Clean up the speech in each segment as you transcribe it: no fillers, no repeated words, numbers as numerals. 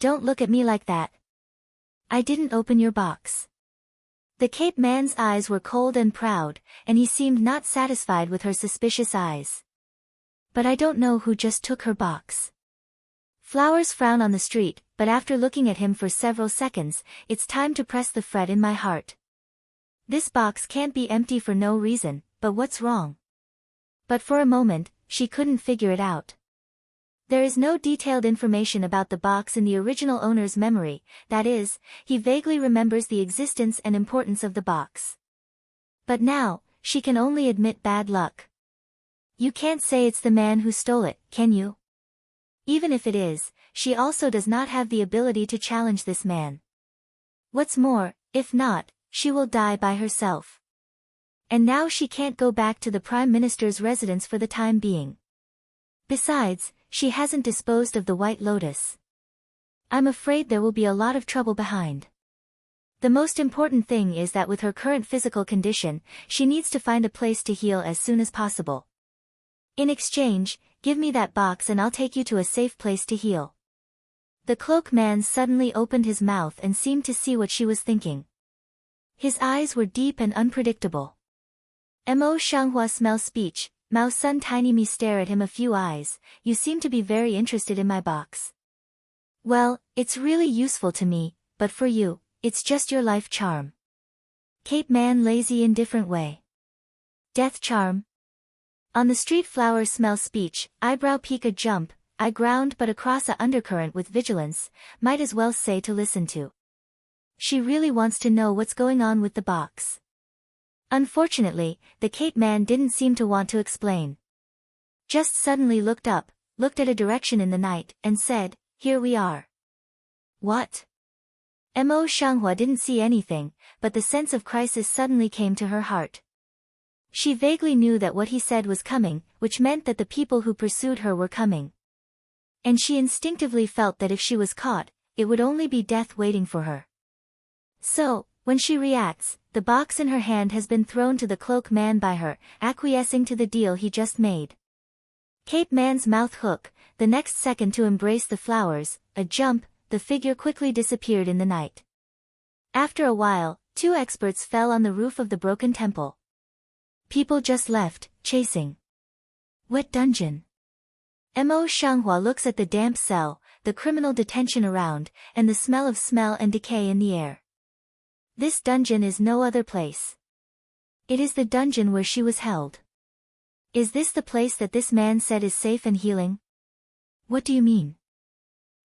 Don't look at me like that. I didn't open your box. The Cape Man's eyes were cold and proud, and he seemed not satisfied with her suspicious eyes. But I don't know who just took her box. Flowers frown on the street, but after looking at him for several seconds, it's time to press the fret in my heart. This box can't be empty for no reason, but what's wrong? But for a moment, she couldn't figure it out. There is no detailed information about the box in the original owner's memory, that is, he vaguely remembers the existence and importance of the box. But now, she can only admit bad luck. You can't say it's the man who stole it, can you? Even if it is, she also does not have the ability to challenge this man. What's more, if not, she will die by herself. And now she can't go back to the Prime Minister's residence for the time being. Besides, she hasn't disposed of the White Lotus. I'm afraid there will be a lot of trouble behind. The most important thing is that with her current physical condition, she needs to find a place to heal as soon as possible. In exchange, give me that box and I'll take you to a safe place to heal. The Cloak Man suddenly opened his mouth and seemed to see what she was thinking. His eyes were deep and unpredictable. Mo Shanghua smell speech, Mao Sun Tiny Me stare at him a few eyes, you seem to be very interested in my box. Well, it's really useful to me, but for you, it's just your life charm. Cape Man lazy indifferent way. Death charm. On the street flower smell speech, eyebrow peak a jump, I ground but across a undercurrent with vigilance, might as well say to listen to. She really wants to know what's going on with the box. Unfortunately, the Cape Man didn't seem to want to explain. Just suddenly looked up, looked at a direction in the night, and said, here we are. What? Mo Shanghua didn't see anything, but the sense of crisis suddenly came to her heart. She vaguely knew that what he said was coming, which meant that the people who pursued her were coming. And she instinctively felt that if she was caught, it would only be death waiting for her. So, when she reacts, the box in her hand has been thrown to the Cloak Man by her, acquiescing to the deal he just made. Cape Man's mouth hook, the next second to embrace the flowers, a jump, the figure quickly disappeared in the night. After a while, 2 experts fell on the roof of the broken temple. People just left, chasing. Wet dungeon. Mo Shanghua looks at the damp cell, the criminal detention around, and the smell of smell and decay in the air. This dungeon is no other place. It is the dungeon where she was held. Is this the place that this man said is safe and healing? What do you mean?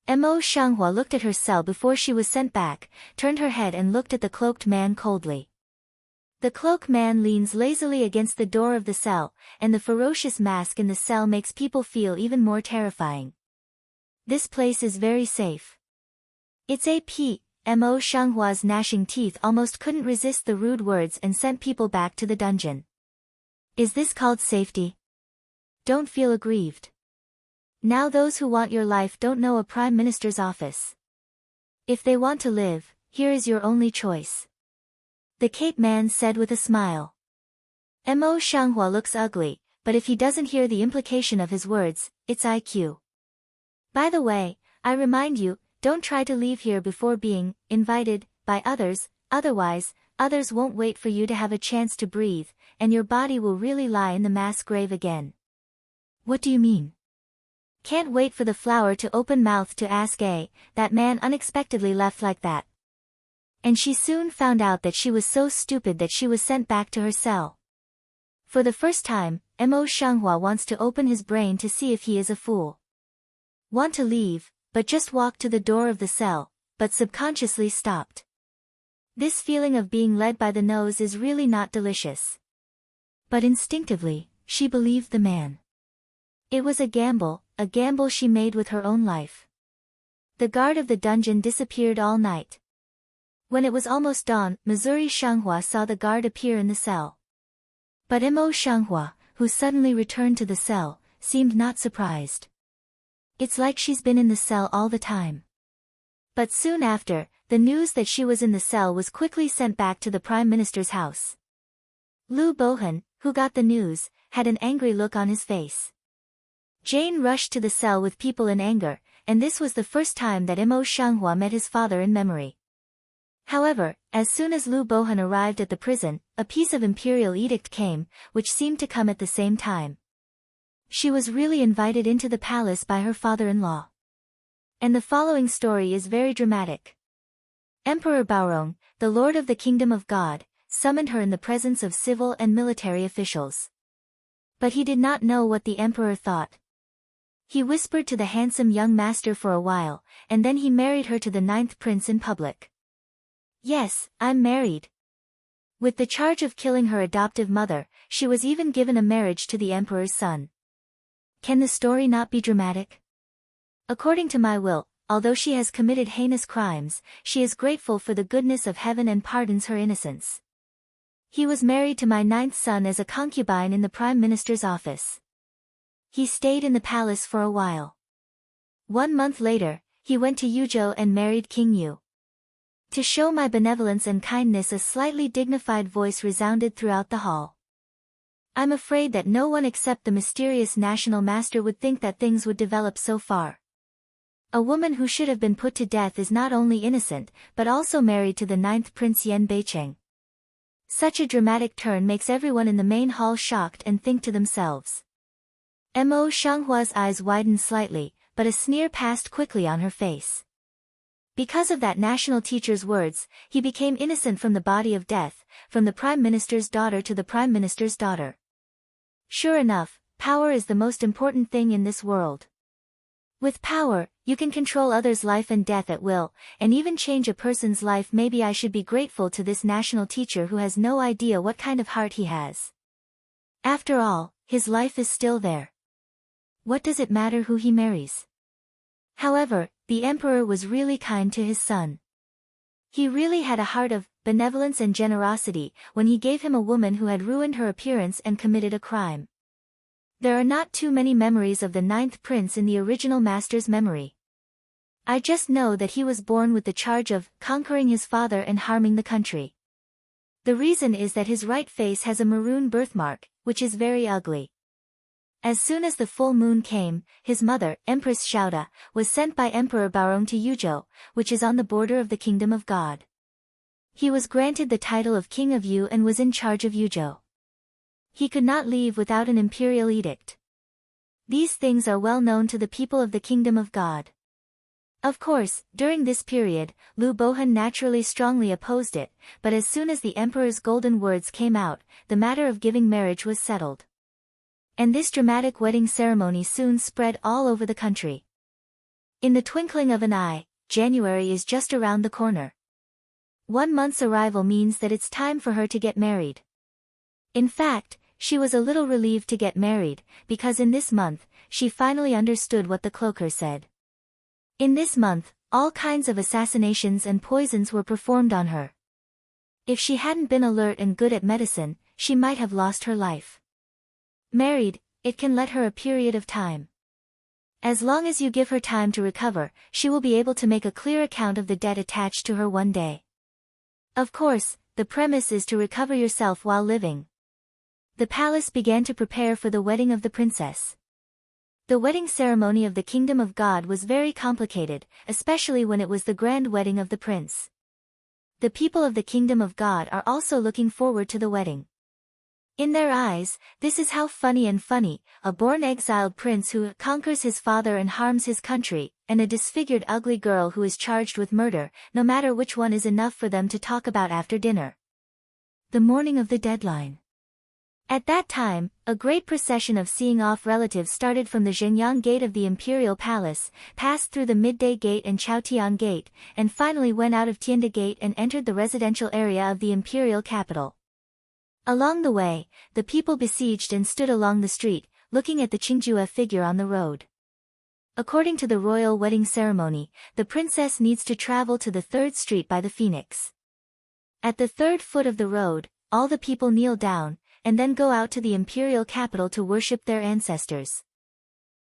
Mo Shanghua looked at her cell before she was sent back, turned her head and looked at the cloaked man coldly. The Cloak Man leans lazily against the door of the cell, and the ferocious mask in the cell makes people feel even more terrifying. This place is very safe. It's AP. Mo Shanghua's gnashing teeth almost couldn't resist the rude words and sent people back to the dungeon. Is this called safety? Don't feel aggrieved. Now those who want your life don't know a Prime Minister's office. If they want to live, here is your only choice. The Cape Man said with a smile. Mo Shanghua looks ugly, but if he doesn't hear the implication of his words, it's IQ. By the way, I remind you, don't try to leave here before being invited by others, otherwise, others won't wait for you to have a chance to breathe, and your body will really lie in the mass grave again. What do you mean? Can't wait for the flower to open mouth to ask that man unexpectedly left like that. And she soon found out that she was so stupid that she was sent back to her cell. For the first time, Mo Shanghua wants to open his brain to see if he is a fool. Want to leave, but just walked to the door of the cell, but subconsciously stopped. This feeling of being led by the nose is really not delicious. But instinctively, she believed the man. It was a gamble she made with her own life. The guard of the dungeon disappeared all night. When it was almost dawn, Missouri Shanghua saw the guard appear in the cell. But Mo Shanghua, who suddenly returned to the cell, seemed not surprised. It's like she's been in the cell all the time. But soon after, the news that she was in the cell was quickly sent back to the Prime Minister's house. Liu Bohan, who got the news, had an angry look on his face. Jane rushed to the cell with people in anger, and this was the first time that Mo Shanghua met his father in memory. However, as soon as Lu Bohan arrived at the prison, a piece of imperial edict came, which seemed to come at the same time. She was really invited into the palace by her father-in-law. And the following story is very dramatic. Emperor Baorong, the Lord of the Kingdom of God, summoned her in the presence of civil and military officials. But he did not know what the emperor thought. He whispered to the handsome young master for a while, and then he married her to the 9th prince in public. Yes, I'm married. With the charge of killing her adoptive mother, she was even given a marriage to the emperor's son. Can the story not be dramatic? According to my will, although she has committed heinous crimes, she is grateful for the goodness of heaven and pardons her innocence. He was married to my 9th son as a concubine in the prime minister's office. He stayed in the palace for a while. 1 month later, he went to Yuzhou and married King Yu. To show my benevolence and kindness, a slightly dignified voice resounded throughout the hall. I'm afraid that no one except the mysterious national master would think that things would develop so far. A woman who should have been put to death is not only innocent, but also married to the 9th Prince Yan Beicheng. Such a dramatic turn makes everyone in the main hall shocked and think to themselves. Mo Shanghua's eyes widened slightly, but a sneer passed quickly on her face. Because of that national teacher's words, he became innocent from the body of death, from the prime minister's daughter to the prime minister's daughter. Sure enough, power is the most important thing in this world. With power, you can control others' life and death at will, and even change a person's life. Maybe I should be grateful to this national teacher who has no idea what kind of heart he has. After all, his life is still there. What does it matter who he marries? However, the emperor was really kind to his son. He really had a heart of benevolence and generosity when he gave him a woman who had ruined her appearance and committed a crime. There are not too many memories of the 9th prince in the original master's memory. I just know that he was born with the charge of conquering his father and harming the country. The reason is that his right face has a maroon birthmark, which is very ugly. As soon as the full moon came, his mother, Empress Xiaoda, was sent by Emperor Baorong to Yuzhou, which is on the border of the Kingdom of God. He was granted the title of King of Yu and was in charge of Yuzhou. He could not leave without an imperial edict. These things are well known to the people of the Kingdom of God. Of course, during this period, Lu Bohan naturally strongly opposed it, but as soon as the emperor's golden words came out, the matter of giving marriage was settled. And this dramatic wedding ceremony soon spread all over the country. In the twinkling of an eye, January is just around the corner. 1 month's arrival means that it's time for her to get married. In fact, she was a little relieved to get married, because in this month, she finally understood what the cloaker said. In this month, all kinds of assassinations and poisons were performed on her. If she hadn't been alert and good at medicine, she might have lost her life. Married, it can let her a period of time. As long as you give her time to recover, she will be able to make a clear account of the debt attached to her one day. Of course, the premise is to recover yourself while living. The palace began to prepare for the wedding of the princess. The wedding ceremony of the Kingdom of God was very complicated, especially when it was the grand wedding of the prince. The people of the Kingdom of God are also looking forward to the wedding. In their eyes, this is how funny, a born exiled prince who conquers his father and harms his country, and a disfigured ugly girl who is charged with murder, no matter which one is enough for them to talk about after dinner. The morning of the deadline. At that time, a great procession of seeing-off relatives started from the Zhenyang Gate of the Imperial Palace, passed through the Midday Gate and Chaotian Gate, and finally went out of Tianda Gate and entered the residential area of the imperial capital. Along the way, the people besieged and stood along the street, looking at the Qingjue figure on the road. According to the royal wedding ceremony, the princess needs to travel to the 3rd street by the Phoenix. At the 3rd foot of the road, all the people kneel down, and then go out to the imperial capital to worship their ancestors.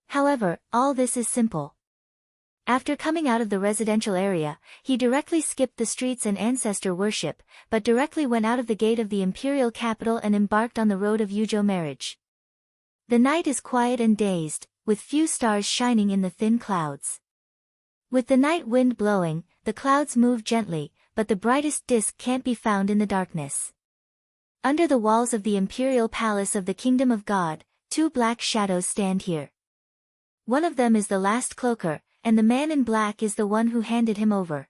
However, all this is simple. After coming out of the residential area, he directly skipped the streets and ancestor worship, but directly went out of the gate of the imperial capital and embarked on the road of Yuzhou marriage. The night is quiet and dazed, with few stars shining in the thin clouds. With the night wind blowing, the clouds move gently, but the brightest disk can't be found in the darkness. Under the walls of the imperial palace of the kingdom of God, two black shadows stand here. One of them is the last cloaker, and the man in black is the one who handed him over.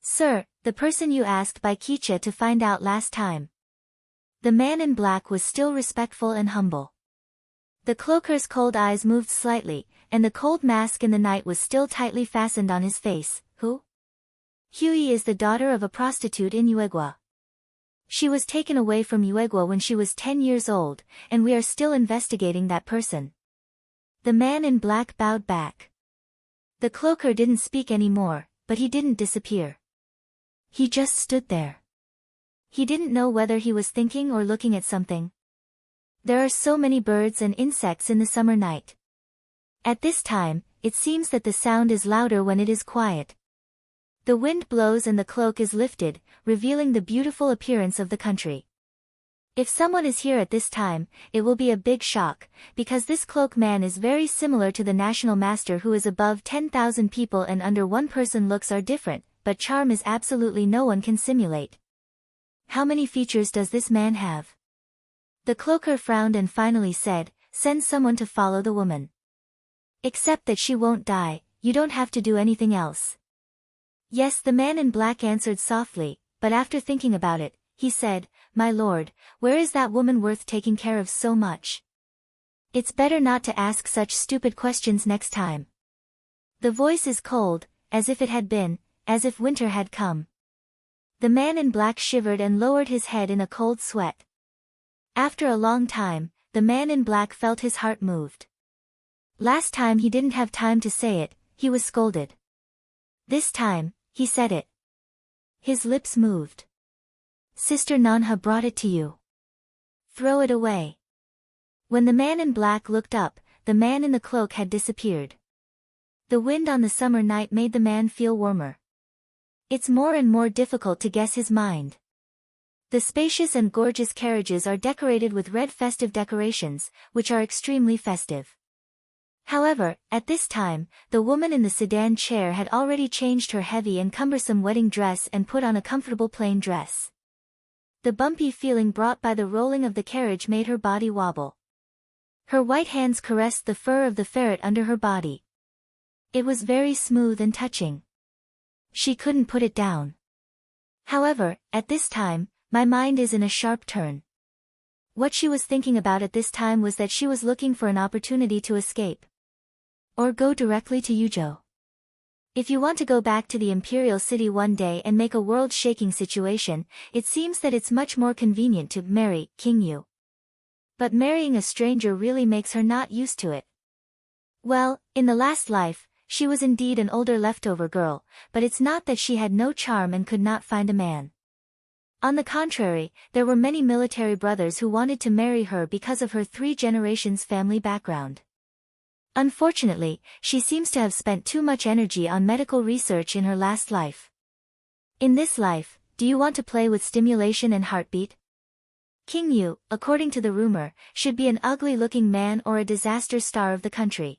Sir, the person you asked by Kicha to find out last time. The man in black was still respectful and humble. The cloaker's cold eyes moved slightly, and the cold mask in the night was still tightly fastened on his face. Who? Huey is the daughter of a prostitute in Uegua. She was taken away from Uegua when she was 10 years old, and we are still investigating that person. The man in black bowed back. The cloaker didn't speak anymore, but he didn't disappear. He just stood there. He didn't know whether he was thinking or looking at something. There are so many birds and insects in the summer night. At this time, it seems that the sound is louder when it is quiet. The wind blows and the cloak is lifted, revealing the beautiful appearance of the country. If someone is here at this time, it will be a big shock, because this cloak man is very similar to the national master who is above 10,000 people and under one person. Looks are different, but charm is absolutely no one can simulate. How many features does this man have? The cloaker frowned and finally said, send someone to follow the woman. Except that she won't die, you don't have to do anything else. Yes, the man in black answered softly, but after thinking about it, he said, my lord, where is that woman worth taking care of so much? It's better not to ask such stupid questions next time. The voice is cold, as if it had been, as if winter had come. The man in black shivered and lowered his head in a cold sweat. After a long time, the man in black felt his heart moved. Last time he didn't have time to say it, he was scolded. This time, he said it. His lips moved. Sister Nanha brought it to you. Throw it away. When the man in black looked up, the man in the cloak had disappeared. The wind on the summer night made the man feel warmer. It's more and more difficult to guess his mind. The spacious and gorgeous carriages are decorated with red festive decorations, which are extremely festive. However, at this time, the woman in the sedan chair had already changed her heavy and cumbersome wedding dress and put on a comfortable plain dress. The bumpy feeling brought by the rolling of the carriage made her body wobble. Her white hands caressed the fur of the ferret under her body. It was very smooth and touching. She couldn't put it down. However, at this time, my mind is in a sharp turn. What she was thinking about at this time was that she was looking for an opportunity to escape. Or go directly to Yuzhou. If you want to go back to the imperial city one day and make a world-shaking situation, it seems that it's much more convenient to marry King Yu. But marrying a stranger really makes her not used to it. Well, in the last life, she was indeed an older leftover girl, but it's not that she had no charm and could not find a man. On the contrary, there were many military brothers who wanted to marry her because of her 3 generations family background. Unfortunately, she seems to have spent too much energy on medical research in her last life. In this life, do you want to play with stimulation and heartbeat? King Yu, according to the rumor, should be an ugly-looking man or a disaster star of the country.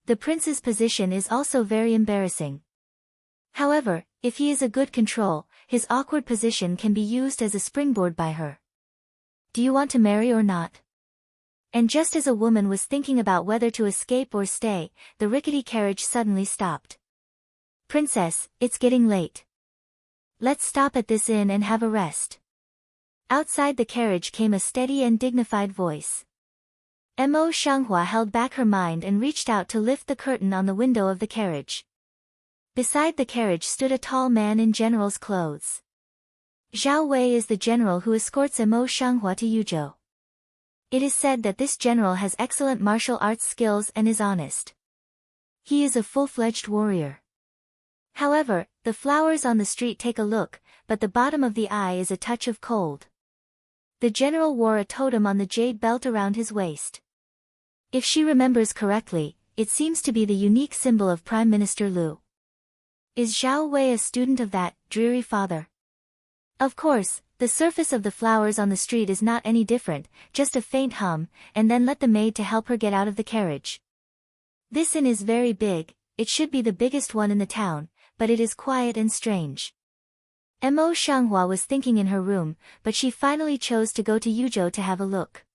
The prince's position is also very embarrassing. However, if he is a good control, his awkward position can be used as a springboard by her. Do you want to marry or not? And just as a woman was thinking about whether to escape or stay, the rickety carriage suddenly stopped. Princess, it's getting late. Let's stop at this inn and have a rest. Outside the carriage came a steady and dignified voice. Mo Shanghua held back her mind and reached out to lift the curtain on the window of the carriage. Beside the carriage stood a tall man in general's clothes. Zhao Wei is the general who escorts Mo Shanghua to Yuzhou. It is said that this general has excellent martial arts skills and is honest. He is a full-fledged warrior. However, the flowers on the street take a look, but the bottom of the eye is a touch of cold. The general wore a totem on the jade belt around his waist. If she remembers correctly, it seems to be the unique symbol of Prime Minister Liu. Is Zhao Wei a student of that dreary father? Of course, the surface of the flowers on the street is not any different, just a faint hum, and then let the maid to help her get out of the carriage. This inn is very big, it should be the biggest one in the town, but it is quiet and strange. Mo Shanghua was thinking in her room, but she finally chose to go to Yuzhou to have a look.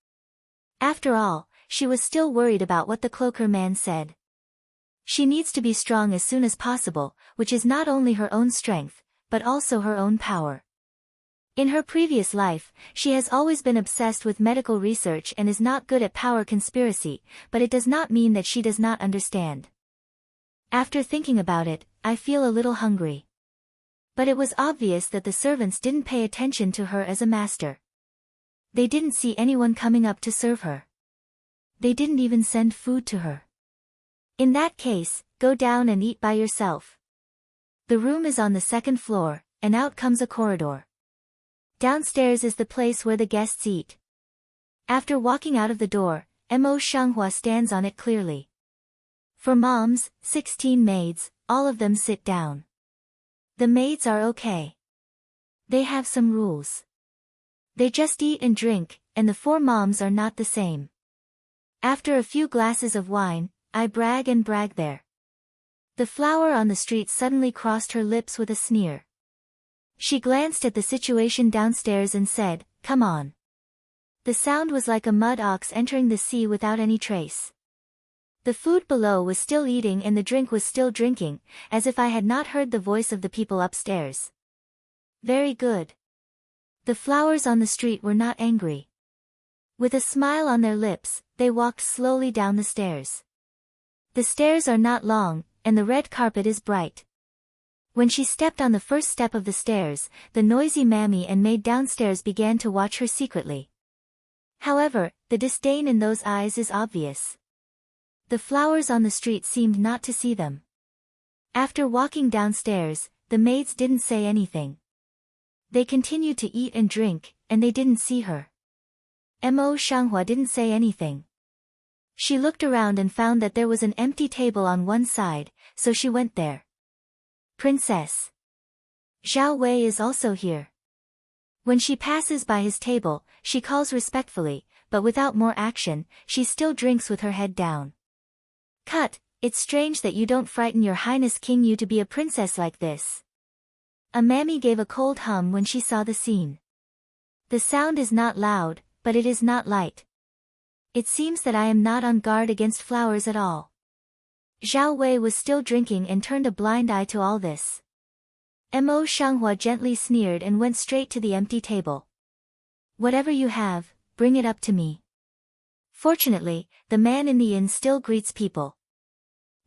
After all, she was still worried about what the cloaker man said. She needs to be strong as soon as possible, which is not only her own strength, but also her own power. In her previous life, she has always been obsessed with medical research and is not good at power conspiracy, but it does not mean that she does not understand. After thinking about it, I feel a little hungry. But it was obvious that the servants didn't pay attention to her as a master. They didn't see anyone coming up to serve her. They didn't even send food to her. In that case, go down and eat by yourself. The room is on the second floor, and out comes a corridor. Downstairs is the place where the guests eat. After walking out of the door, Mo Shanghua stands on it clearly. For moms, 16 maids, all of them sit down. The maids are okay. They have some rules. They just eat and drink, and the 4 moms are not the same. After a few glasses of wine, I brag and brag there. The flower on the street suddenly crossed her lips with a sneer. She glanced at the situation downstairs and said, "Come on." The sound was like a mud ox entering the sea without any trace. The food below was still eating and the drink was still drinking, as if I had not heard the voice of the people upstairs. Very good. The flowers on the street were not angry. With a smile on their lips, they walked slowly down the stairs. The stairs are not long, and the red carpet is bright. When she stepped on the first step of the stairs, the noisy mammy and maid downstairs began to watch her secretly. However, the disdain in those eyes is obvious. The flowers on the street seemed not to see them. After walking downstairs, the maids didn't say anything. They continued to eat and drink, and they didn't see her. Mo Shanghua didn't say anything. She looked around and found that there was an empty table on one side, so she went there. "Princess. Zhao Wei is also here." When she passes by his table, she calls respectfully, but without more action, she still drinks with her head down. "Cut, it's strange that you don't frighten your Highness King Yu to be a princess like this." A mammy gave a cold hum when she saw the scene. The sound is not loud, but it is not light. It seems that I am not on guard against flowers at all. Zhao Wei was still drinking and turned a blind eye to all this. Mo Shanghua gently sneered and went straight to the empty table. "Whatever you have, bring it up to me." Fortunately, the man in the inn still greets people.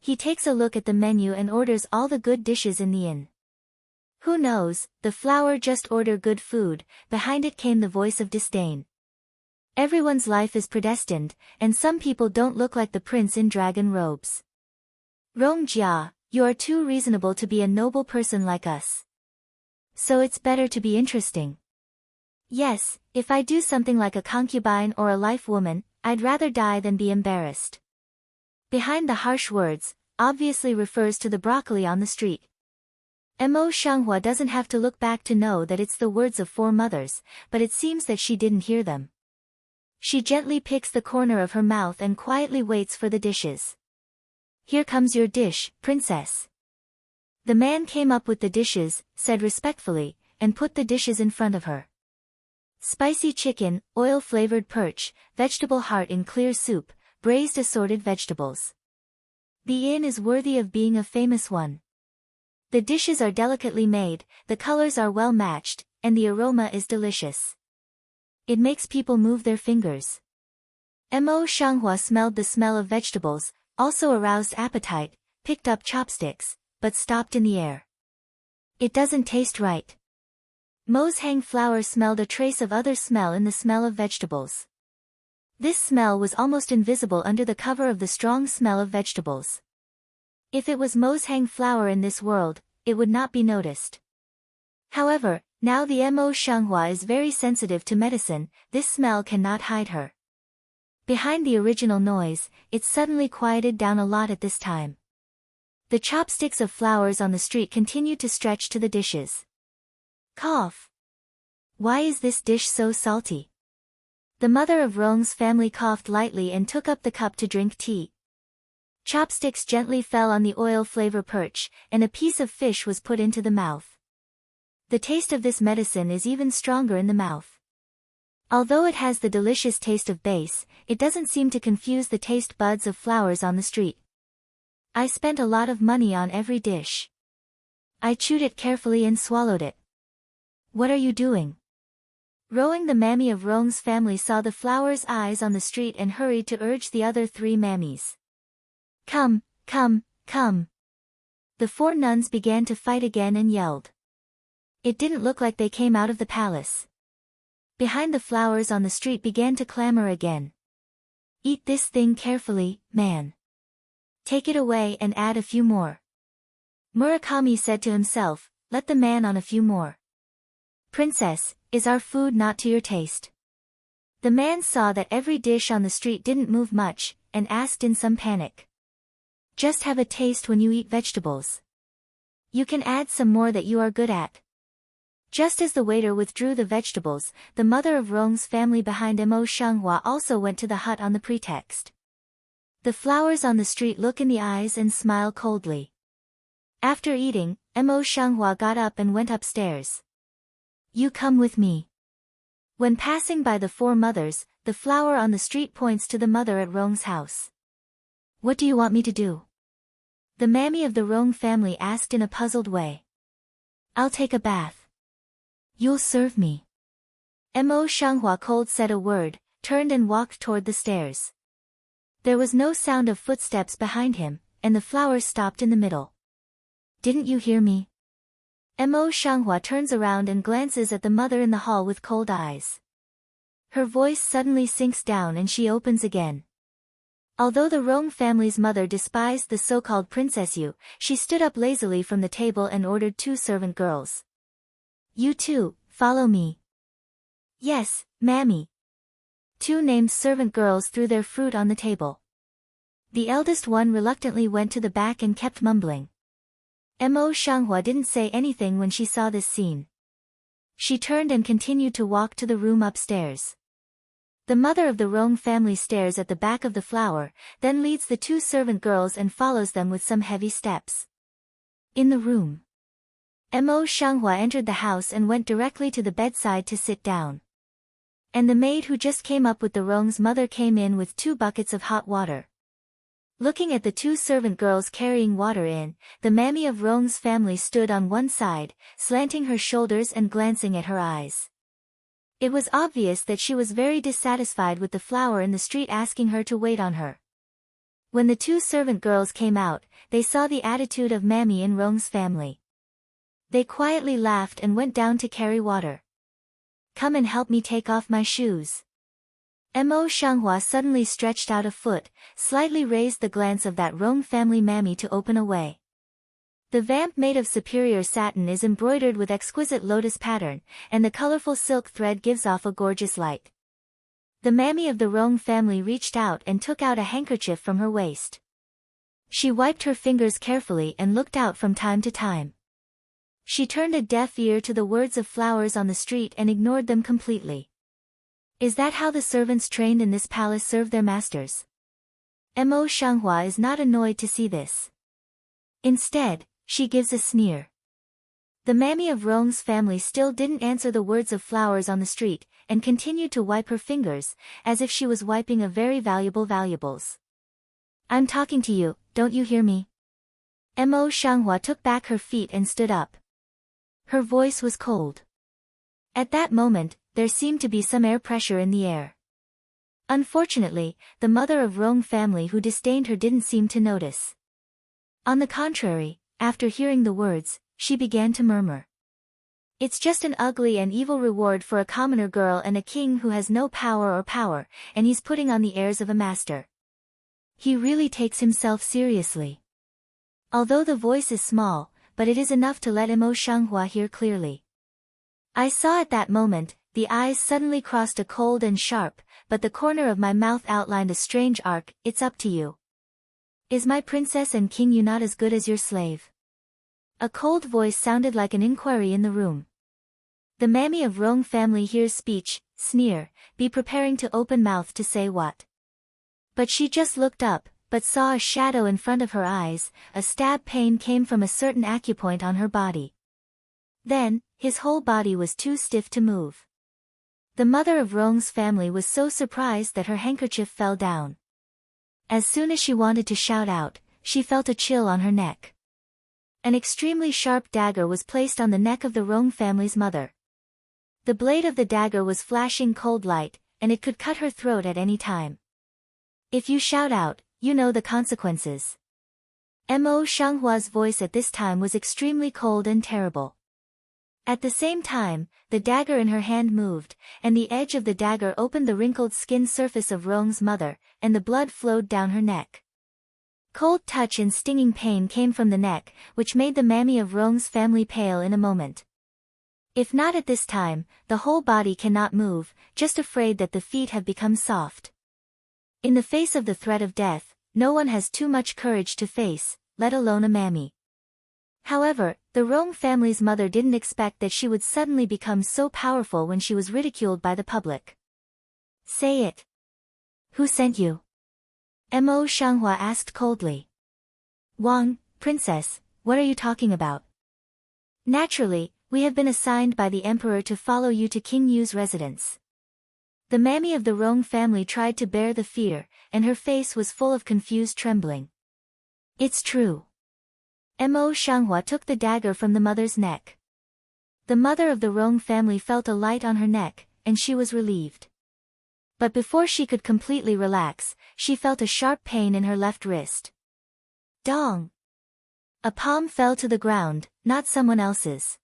He takes a look at the menu and orders all the good dishes in the inn. Who knows, the flower just ordered good food, behind it came the voice of disdain. Everyone's life is predestined, and some people don't look like the prince in dragon robes. "Rong Jia, you are too reasonable to be a noble person like us. So it's better to be interesting." "Yes, if I do something like a concubine or a life woman, I'd rather die than be embarrassed." Behind the harsh words, obviously refers to the broccoli on the street. Mo Shanghua doesn't have to look back to know that it's the words of 4 mothers, but it seems that she didn't hear them. She gently picks the corner of her mouth and quietly waits for the dishes. "Here comes your dish, princess." The man came up with the dishes, said respectfully, and put the dishes in front of her. Spicy chicken, oil-flavored perch, vegetable heart in clear soup, braised assorted vegetables. The inn is worthy of being a famous one. The dishes are delicately made, the colors are well matched, and the aroma is delicious. It makes people move their fingers. Mo Shanghua smelled the smell of vegetables, also aroused appetite, picked up chopsticks, but stopped in the air. It doesn't taste right. Mo's hang flower smelled a trace of other smell in the smell of vegetables. This smell was almost invisible under the cover of the strong smell of vegetables. If it was Mo's hang flower in this world, it would not be noticed. However, now the Mo Shanghua is very sensitive to medicine, this smell cannot hide her. Behind the original noise, it suddenly quieted down a lot at this time. The chopsticks of flowers on the street continued to stretch to the dishes. Cough. Why is this dish so salty? The mother of Rong's family coughed lightly and took up the cup to drink tea. Chopsticks gently fell on the oil flavor perch, and a piece of fish was put into the mouth. The taste of this medicine is even stronger in the mouth. Although it has the delicious taste of base, it doesn't seem to confuse the taste buds of flowers on the street. I spent a lot of money on every dish. I chewed it carefully and swallowed it. What are you doing? Rowing, the mammy of Rong's family, saw the flower's eyes on the street and hurried to urge the other 3 mammies. Come, come, come. The 4 nuns began to fight again and yelled. It didn't look like they came out of the palace. Behind, the flowers on the street began to clamor again. Eat this thing carefully, man. Take it away and add a few more. Murakami said to himself, let the man on a few more. Princess, is our food not to your taste? The man saw that every dish on the street didn't move much, and asked in some panic. Just have a taste when you eat vegetables. You can add some more that you are good at. Just as the waiter withdrew the vegetables, the mother of Rong's family behind Mo Shanghua also went to the hut on the pretext. The flowers on the street look in the eyes and smile coldly. After eating, Mo Shanghua got up and went upstairs. You come with me. When passing by the 4 mothers, the flower on the street points to the mother at Rong's house. What do you want me to do? The mammy of the Rong family asked in a puzzled way. I'll take a bath. You'll serve me. Mo Shanghua cold said a word, turned and walked toward the stairs. There was no sound of footsteps behind him, and the flower stopped in the middle. Didn't you hear me? Mo Shanghua turns around and glances at the mother in the hall with cold eyes. Her voice suddenly sinks down and she opens again. Although the Rong family's mother despised the so-called Princess Yu, she stood up lazily from the table and ordered 2 servant girls. You 2, follow me. Yes, mammy. 2 named servant girls threw their fruit on the table. The eldest one reluctantly went to the back and kept mumbling. Mo Shanghua didn't say anything when she saw this scene. She turned and continued to walk to the room upstairs. The mother of the Rong family stares at the back of the flower, then leads the 2 servant girls and follows them with some heavy steps. In the room, Mo Shanghua entered the house and went directly to the bedside to sit down. And the maid who just came up with the Rong's mother came in with 2 buckets of hot water. Looking at the 2 servant girls carrying water in, the mammy of Rong's family stood on one side, slanting her shoulders and glancing at her eyes. It was obvious that she was very dissatisfied with the flower in the street asking her to wait on her. When the 2 servant girls came out, they saw the attitude of mammy in Rong's family. They quietly laughed and went down to carry water. Come and help me take off my shoes. Mo Shanghua suddenly stretched out a foot, slightly raised the glance of that Rong family mammy to open a way. The vamp made of superior satin is embroidered with exquisite lotus pattern, and the colorful silk thread gives off a gorgeous light. The mammy of the Rong family reached out and took out a handkerchief from her waist. She wiped her fingers carefully and looked out from time to time. She turned a deaf ear to the words of flowers on the street and ignored them completely. Is that how the servants trained in this palace serve their masters? Mo Shanghua is not annoyed to see this. Instead, she gives a sneer. The mammy of Rong's family still didn't answer the words of flowers on the street, and continued to wipe her fingers, as if she was wiping a very valuable valuables. I'm talking to you, don't you hear me? Mo Shanghua took back her feet and stood up. Her voice was cold. At that moment, there seemed to be some air pressure in the air. Unfortunately, the mother of Rong family who disdained her didn't seem to notice. On the contrary, after hearing the words, she began to murmur. It's just an ugly and evil reward for a commoner girl and a king who has no power, and he's putting on the airs of a master. He really takes himself seriously. Although the voice is small, but it is enough to let Mo Shanghua hear clearly. I saw at that moment, the eyes suddenly crossed a cold and sharp, but the corner of my mouth outlined a strange arc. It's up to you. Is my princess and king you not as good as your slave? A cold voice sounded like an inquiry in the room. The mammy of Rong family hears speech, sneer, be preparing to open mouth to say what. But she just looked up, but saw a shadow in front of her eyes. A stab pain came from a certain acupoint on her body. Then, his whole body was too stiff to move. The mother of Rong's family was so surprised that her handkerchief fell down. As soon as she wanted to shout out, she felt a chill on her neck. An extremely sharp dagger was placed on the neck of the Rong family's mother. The blade of the dagger was flashing cold light, and it could cut her throat at any time. If you shout out, you know the consequences. Mo Shanghua's voice at this time was extremely cold and terrible. At the same time, the dagger in her hand moved, and the edge of the dagger opened the wrinkled skin surface of Rong's mother, and the blood flowed down her neck. Cold touch and stinging pain came from the neck, which made the mammy of Rong's family pale in a moment. If not at this time, the whole body cannot move, just afraid that the feet have become soft. In the face of the threat of death, no one has too much courage to face, let alone a mammy. However, the Rong family's mother didn't expect that she would suddenly become so powerful when she was ridiculed by the public. Say it. Who sent you? Mo Shanghua asked coldly. Wang, princess, what are you talking about? Naturally, we have been assigned by the emperor to follow you to King Yu's residence. The mammy of the Rong family tried to bear the fear, and her face was full of confused trembling. It's true. Mo Shanghua took the dagger from the mother's neck. The mother of the Rong family felt a light on her neck, and she was relieved. But before she could completely relax, she felt a sharp pain in her left wrist. Dong! A palm fell to the ground, not someone else's.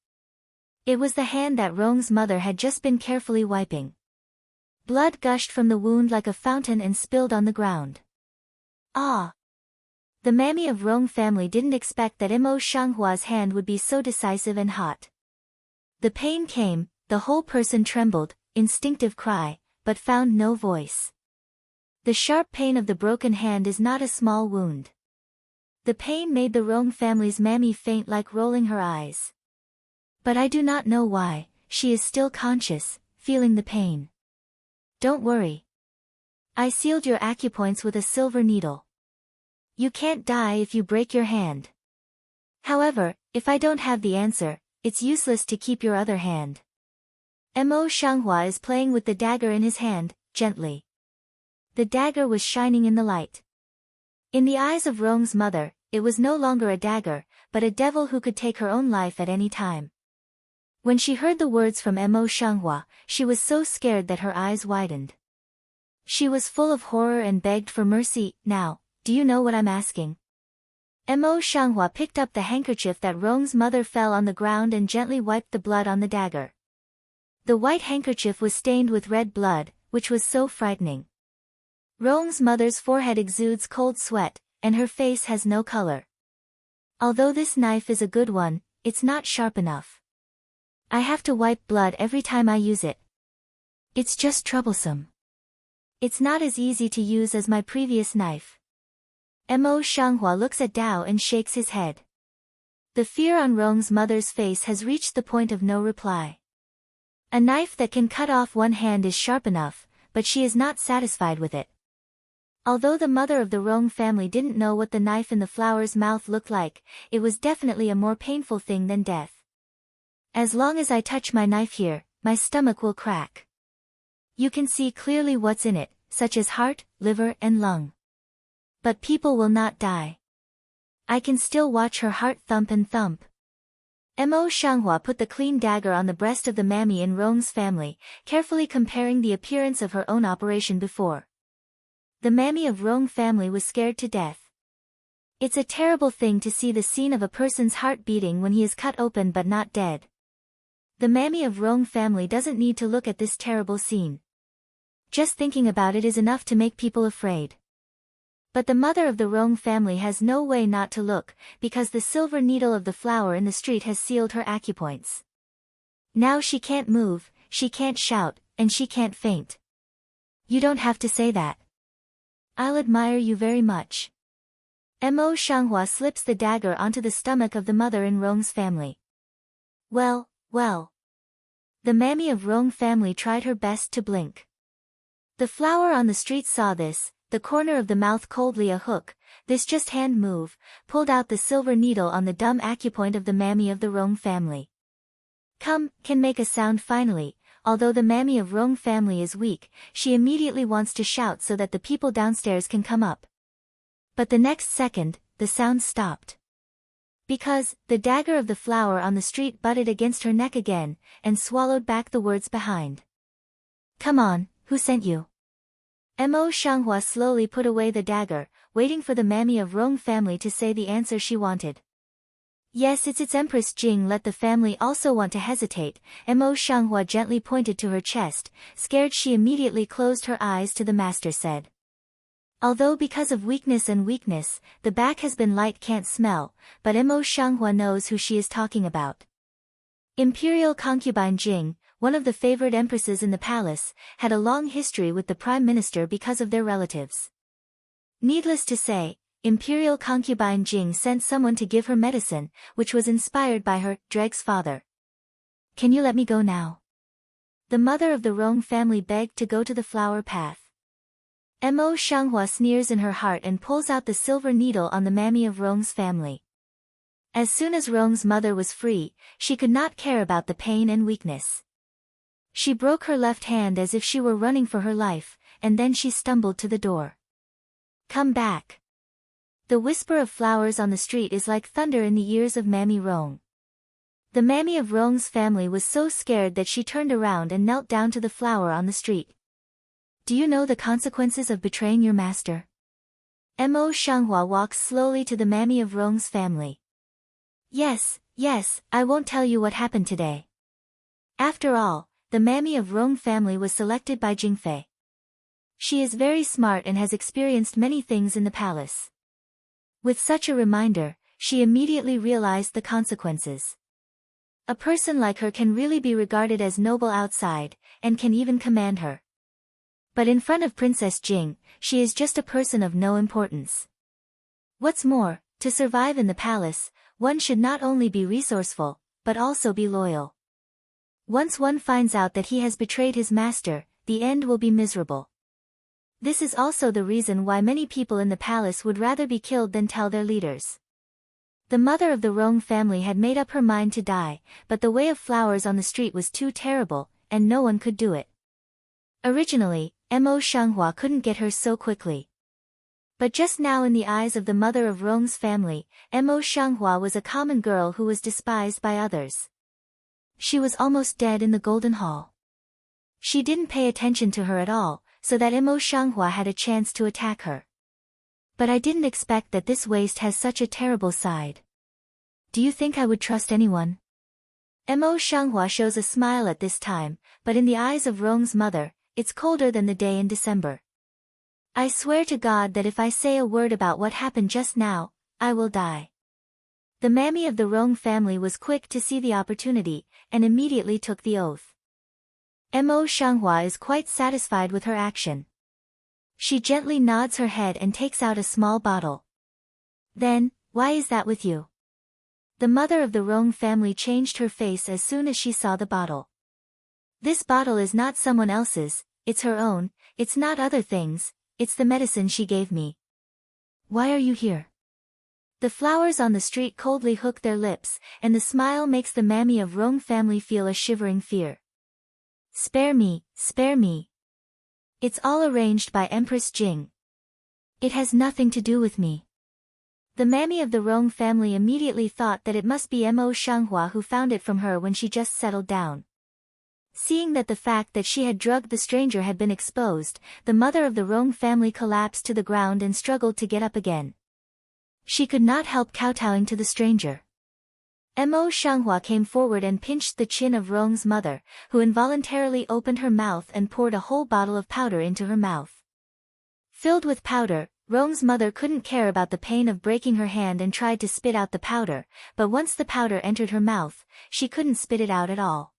It was the hand that Rong's mother had just been carefully wiping. Blood gushed from the wound like a fountain and spilled on the ground. Ah! The mammy of Rong family didn't expect that Mo Shanghua's hand would be so decisive and hot. The pain came, the whole person trembled, instinctive cry, but found no voice. The sharp pain of the broken hand is not a small wound. The pain made the Rong family's mammy faint, like rolling her eyes. But I do not know why, she is still conscious, feeling the pain. Don't worry. I sealed your acupoints with a silver needle. You can't die if you break your hand. However, if I don't have the answer, it's useless to keep your other hand. Mo Shanghua is playing with the dagger in his hand, gently. The dagger was shining in the light. In the eyes of Rong's mother, it was no longer a dagger, but a devil who could take her own life at any time. When she heard the words from Mo Shanghua, she was so scared that her eyes widened. She was full of horror and begged for mercy. Now, do you know what I'm asking? Mo Shanghua picked up the handkerchief that Rong's mother fell on the ground and gently wiped the blood on the dagger. The white handkerchief was stained with red blood, which was so frightening. Rong's mother's forehead exudes cold sweat, and her face has no color. Although this knife is a good one, it's not sharp enough. I have to wipe blood every time I use it. It's just troublesome. It's not as easy to use as my previous knife. Mo Shanghua looks at Dao and shakes his head. The fear on Rong's mother's face has reached the point of no reply. A knife that can cut off one hand is sharp enough, but she is not satisfied with it. Although the mother of the Rong family didn't know what the knife in the flower's mouth looked like, it was definitely a more painful thing than death. As long as I touch my knife here, my stomach will crack. You can see clearly what's in it, such as heart, liver and lung. But people will not die. I can still watch her heart thump and thump. Mo Shanghua put the clean dagger on the breast of the mammy in Rong's family, carefully comparing the appearance of her own operation before. The mammy of Rong family was scared to death. It's a terrible thing to see the scene of a person's heart beating when he is cut open but not dead. The mammy of Rong family doesn't need to look at this terrible scene. Just thinking about it is enough to make people afraid. But the mother of the Rong family has no way not to look, because the silver needle of the flower in the street has sealed her acupoints. Now she can't move, she can't shout, and she can't faint. You don't have to say that. I'll admire you very much. Mo Shanghua slips the dagger onto the stomach of the mother in Rong's family. Well. The mammy of Rong family tried her best to blink. The flower on the street saw this. the corner of the mouth coldly a hook, this just hand move, pulled out the silver needle on the dumb acupoint of the mammy of the Rong family. Come, can make a sound finally. Although the mammy of Rong family is weak, she immediately wants to shout so that the people downstairs can come up. But the next second, the sound stopped. Because, the dagger of the flower on the street butted against her neck again, and swallowed back the words behind. Come on, who sent you? Mo Shanghua slowly put away the dagger, waiting for the mammy of Rong family to say the answer she wanted. Yes, it's Empress Jing. Let the family also want to hesitate. Mo Shanghua gently pointed to her chest, scared she immediately closed her eyes to the master said. Although because of weakness, the back has been light can't smell, but Mo Shanghua knows who she is talking about. Imperial concubine Jing, one of the favored empresses in the palace, had a long history with the prime minister because of their relatives. Needless to say, Imperial concubine Jing sent someone to give her medicine, which was inspired by her, Dreg's father. Can you let me go now? The mother of the Rong family begged to go to the flower path. Mo Shanghua sneers in her heart and pulls out the silver needle on the mammy of Rong's family. As soon as Rong's mother was free, she could not care about the pain and weakness. She broke her left hand as if she were running for her life, and then she stumbled to the door. Come back. The whisper of flowers on the street is like thunder in the ears of Mammy Rong. The mammy of Rong's family was so scared that she turned around and knelt down to the flower on the street. Do you know the consequences of betraying your master? Mo Shanghua walks slowly to the mammy of Rong's family. Yes, I won't tell you what happened today. After all, the mammy of Rong family was selected by Jingfei. She is very smart and has experienced many things in the palace. With such a reminder, she immediately realized the consequences. A person like her can really be regarded as noble outside, and can even command her. But in front of Princess Jing, she is just a person of no importance. What's more, to survive in the palace, one should not only be resourceful, but also be loyal. Once one finds out that he has betrayed his master, the end will be miserable. This is also the reason why many people in the palace would rather be killed than tell their leaders. The mother of the Rong family had made up her mind to die, but the way of flowers on the street was too terrible, and no one could do it. Originally, Mo Shanghua couldn't get her so quickly. But just now in the eyes of the mother of Rong's family, Mo Shanghua was a common girl who was despised by others. She was almost dead in the Golden Hall. She didn't pay attention to her at all, so that Mo Shanghua had a chance to attack her. But I didn't expect that this waste has such a terrible side. Do you think I would trust anyone? Mo Shanghua shows a smile at this time, but in the eyes of Rong's mother, it's colder than the day in December. I swear to God that if I say a word about what happened just now, I will die. The mammy of the Rong family was quick to see the opportunity, and immediately took the oath. Mo Shanghua is quite satisfied with her action. She gently nods her head and takes out a small bottle. Then, why is that with you? The mother of the Rong family changed her face as soon as she saw the bottle. This bottle is not someone else's, it's her own, it's not other things, it's the medicine she gave me. Why are you here? The flowers on the street coldly hook their lips, and the smile makes the mammy of Rong family feel a shivering fear. Spare me, spare me. It's all arranged by Empress Jing. It has nothing to do with me. The mammy of the Rong family immediately thought that it must be Mo Shanghua who found it from her when she just settled down. Seeing that the fact that she had drugged the stranger had been exposed, the mother of the Rong family collapsed to the ground and struggled to get up again. She could not help kowtowing to the stranger. Mo Shanghua came forward and pinched the chin of Rong's mother, who involuntarily opened her mouth and poured a whole bottle of powder into her mouth. Filled with powder, Rong's mother couldn't care about the pain of breaking her hand and tried to spit out the powder, but once the powder entered her mouth, she couldn't spit it out at all.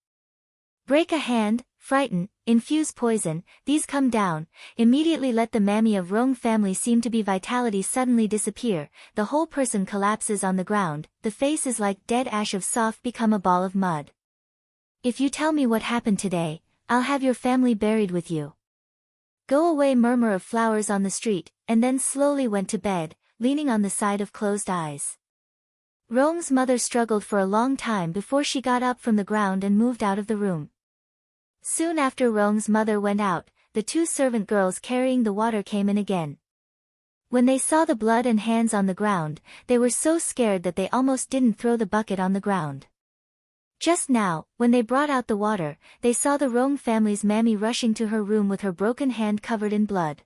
Break a hand, frighten, infuse poison, these come down, immediately let the mammy of Rong family seem to be vitality suddenly disappear, the whole person collapses on the ground, the face is like dead ash of soft become a ball of mud. If you tell me what happened today, I'll have your family buried with you. Go away murmur of flowers on the street, and then slowly went to bed, leaning on the side of closed eyes. Rong's mother struggled for a long time before she got up from the ground and moved out of the room. Soon after Rong's mother went out, the two servant girls carrying the water came in again. When they saw the blood and hands on the ground, they were so scared that they almost didn't throw the bucket on the ground. Just now, when they brought out the water, they saw the Rong family's mammy rushing to her room with her broken hand covered in blood.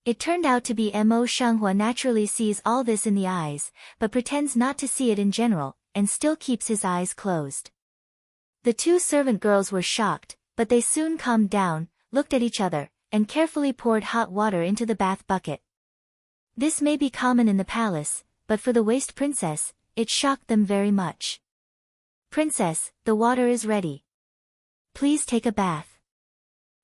It turned out to be Mo Shanghua naturally sees all this in the eyes, but pretends not to see it in general, and still keeps his eyes closed. The two servant girls were shocked, but they soon calmed down, looked at each other, and carefully poured hot water into the bath bucket. This may be common in the palace, but for the waste princess, it shocked them very much. "Princess, the water is ready. Please take a bath."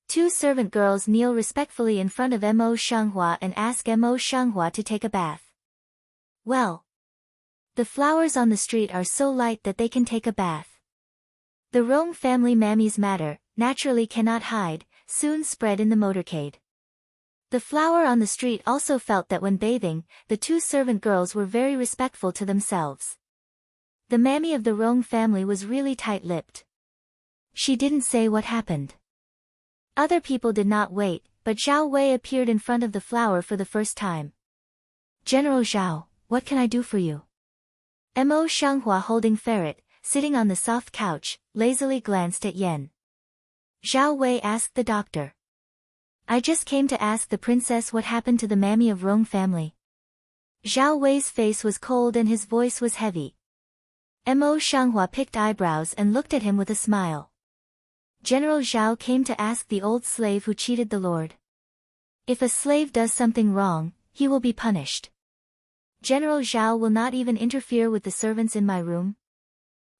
Two servant girls kneel respectfully in front of Mo Shanghua and ask Mo Shanghua to take a bath. Well, the flowers on the street are so light that they can take a bath. The Rong family mammy's matter, naturally cannot hide, soon spread in the motorcade. The flower on the street also felt that when bathing, the two servant girls were very respectful to themselves. The mammy of the Rong family was really tight-lipped. She didn't say what happened. Other people did not wait, but Zhao Wei appeared in front of the flower for the first time. "General Zhao, what can I do for you?" Mo Shanghua holding ferret, sitting on the soft couch, lazily glanced at Yen. Zhao Wei asked the doctor. "I just came to ask the princess what happened to the mammy of Rong family." Zhao Wei's face was cold and his voice was heavy. Mo Shanghua picked eyebrows and looked at him with a smile. "General Zhao came to ask the old slave who cheated the lord. If a slave does something wrong, he will be punished. General Zhao will not even interfere with the servants in my room."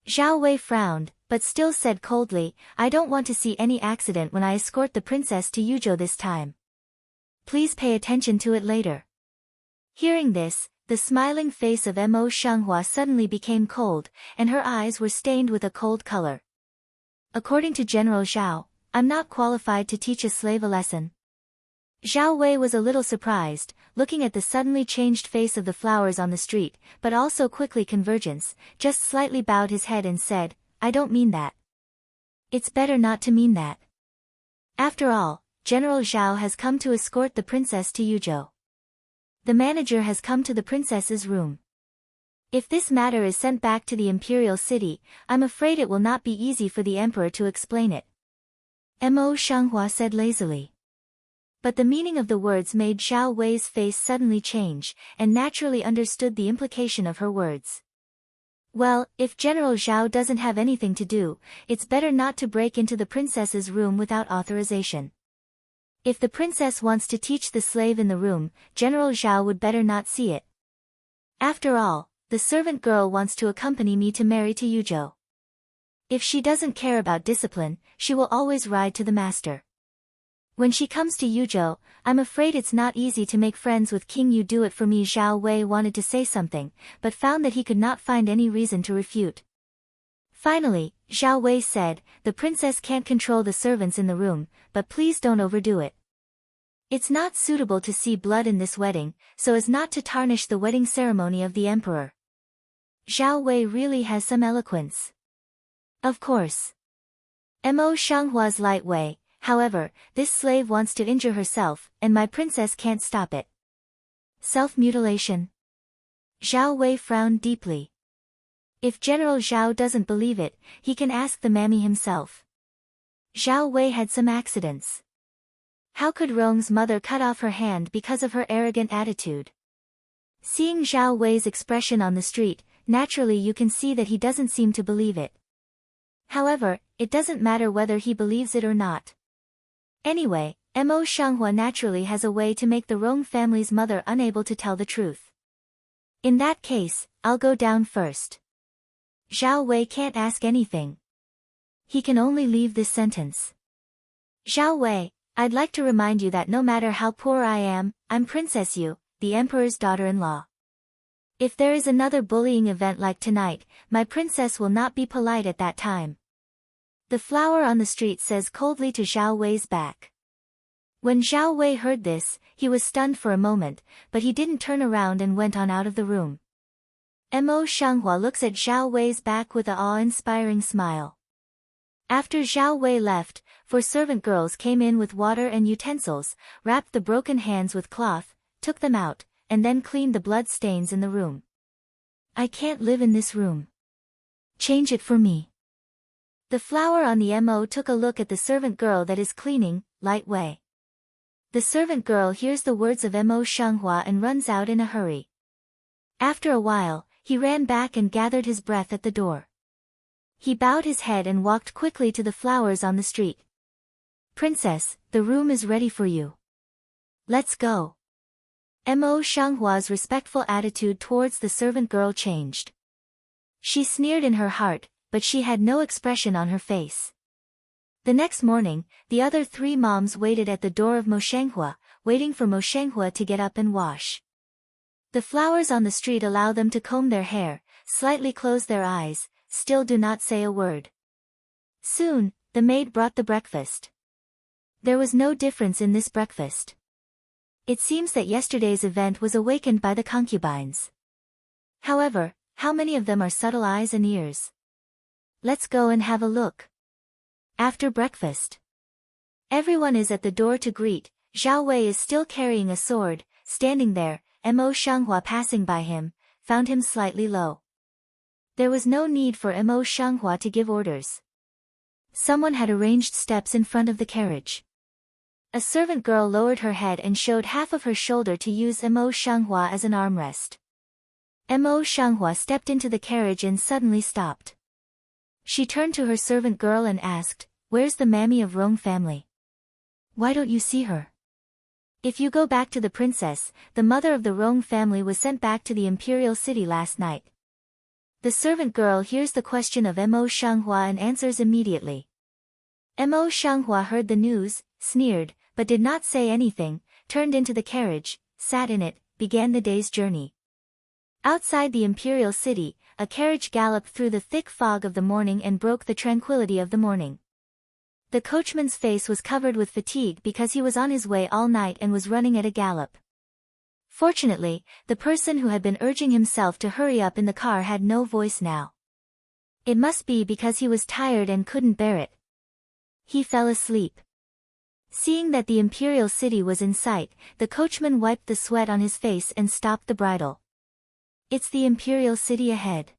Zhao Wei frowned, but still said coldly, "I don't want to see any accident when I escort the princess to Yuzhou this time. Please pay attention to it later." Hearing this, the smiling face of Mo Shanghua suddenly became cold, and her eyes were stained with a cold color. "According to General Zhao, I'm not qualified to teach a slave a lesson." Zhao Wei was a little surprised, looking at the suddenly changed face of the flowers on the street, but also quickly convergence, just slightly bowed his head and said, "I don't mean that. It's better not to mean that. After all, General Zhao has come to escort the princess to Yuzhou. The manager has come to the princess's room. If this matter is sent back to the imperial city, I'm afraid it will not be easy for the emperor to explain it." Mo Shanghua said lazily. But the meaning of the words made Zhao Wei's face suddenly change, and naturally understood the implication of her words. Well, if General Zhao doesn't have anything to do, it's better not to break into the princess's room without authorization. If the princess wants to teach the slave in the room, General Zhao would better not see it. After all, the servant girl wants to accompany me to marry to Yuzhou. If she doesn't care about discipline, she will always ride to the master. When she comes to Yuzhou, I'm afraid it's not easy to make friends with King Yu. Do it for me. Zhao Wei wanted to say something, but found that he could not find any reason to refute. Finally, Zhao Wei said, "The princess can't control the servants in the room, but please don't overdo it. It's not suitable to see blood in this wedding, so as not to tarnish the wedding ceremony of the emperor." Zhao Wei really has some eloquence. Of course. Mo Shanghua's light way, however, this slave wants to injure herself, and my princess can't stop it. Self-mutilation? Zhao Wei frowned deeply. If General Zhao doesn't believe it, he can ask the mammy himself. Zhao Wei had some accidents. How could Rong's mother cut off her hand because of her arrogant attitude? Seeing Zhao Wei's expression on the street, naturally you can see that he doesn't seem to believe it. However, it doesn't matter whether he believes it or not. Anyway, Mo Shanghua naturally has a way to make the Rong family's mother unable to tell the truth. In that case, I'll go down first. Zhao Wei can't ask anything. He can only leave this sentence. Zhao Wei, I'd like to remind you that no matter how poor I am, I'm Princess Yu, the emperor's daughter-in-law. If there is another bullying event like tonight, my princess will not be polite at that time. The flower on the street says coldly to Zhao Wei's back. When Zhao Wei heard this, he was stunned for a moment, but he didn't turn around and went on out of the room. Mo Shanghua looks at Zhao Wei's back with an awe-inspiring smile. After Zhao Wei left, 4 servant girls came in with water and utensils, wrapped the broken hands with cloth, took them out, and then cleaned the blood stains in the room. I can't live in this room. Change it for me. The flower on the Mo took a look at the servant girl that is cleaning, Light Wei. The servant girl hears the words of Mo Shanghua and runs out in a hurry. After a while, he ran back and gathered his breath at the door. He bowed his head and walked quickly to the flowers on the street. Princess, the room is ready for you. Let's go. Mo Shanghua's respectful attitude towards the servant girl changed. She sneered in her heart, but she had no expression on her face. The next morning, the other 3 moms waited at the door of Mo Shanghua, waiting for Mo Shanghua to get up and wash. The flowers on the street allow them to comb their hair, slightly close their eyes, still do not say a word. Soon, the maid brought the breakfast. There was no difference in this breakfast. It seems that yesterday's event was awakened by the concubines. However, how many of them are subtle eyes and ears? Let's go and have a look. After breakfast, everyone is at the door to greet. Zhao Wei is still carrying a sword, standing there. Mo Shanghua passing by him, found him slightly low. There was no need for Mo Shanghua to give orders. Someone had arranged steps in front of the carriage. A servant girl lowered her head and showed half of her shoulder to use Mo Shanghua as an armrest. Mo Shanghua stepped into the carriage and suddenly stopped. She turned to her servant girl and asked, "Where's the mammy of Rong family? Why don't you see her? If you go back to the princess, the mother of the Rong family was sent back to the imperial city last night." The servant girl hears the question of Mo Shanghua and answers immediately. Mo Shanghua heard the news, sneered, but did not say anything, turned into the carriage, sat in it, began the day's journey. Outside the imperial city, a carriage galloped through the thick fog of the morning and broke the tranquility of the morning. The coachman's face was covered with fatigue because he was on his way all night and was running at a gallop. Fortunately, the person who had been urging himself to hurry up in the car had no voice now. It must be because he was tired and couldn't bear it. He fell asleep. Seeing that the imperial city was in sight, the coachman wiped the sweat on his face and stopped the bridle. It's the imperial city ahead.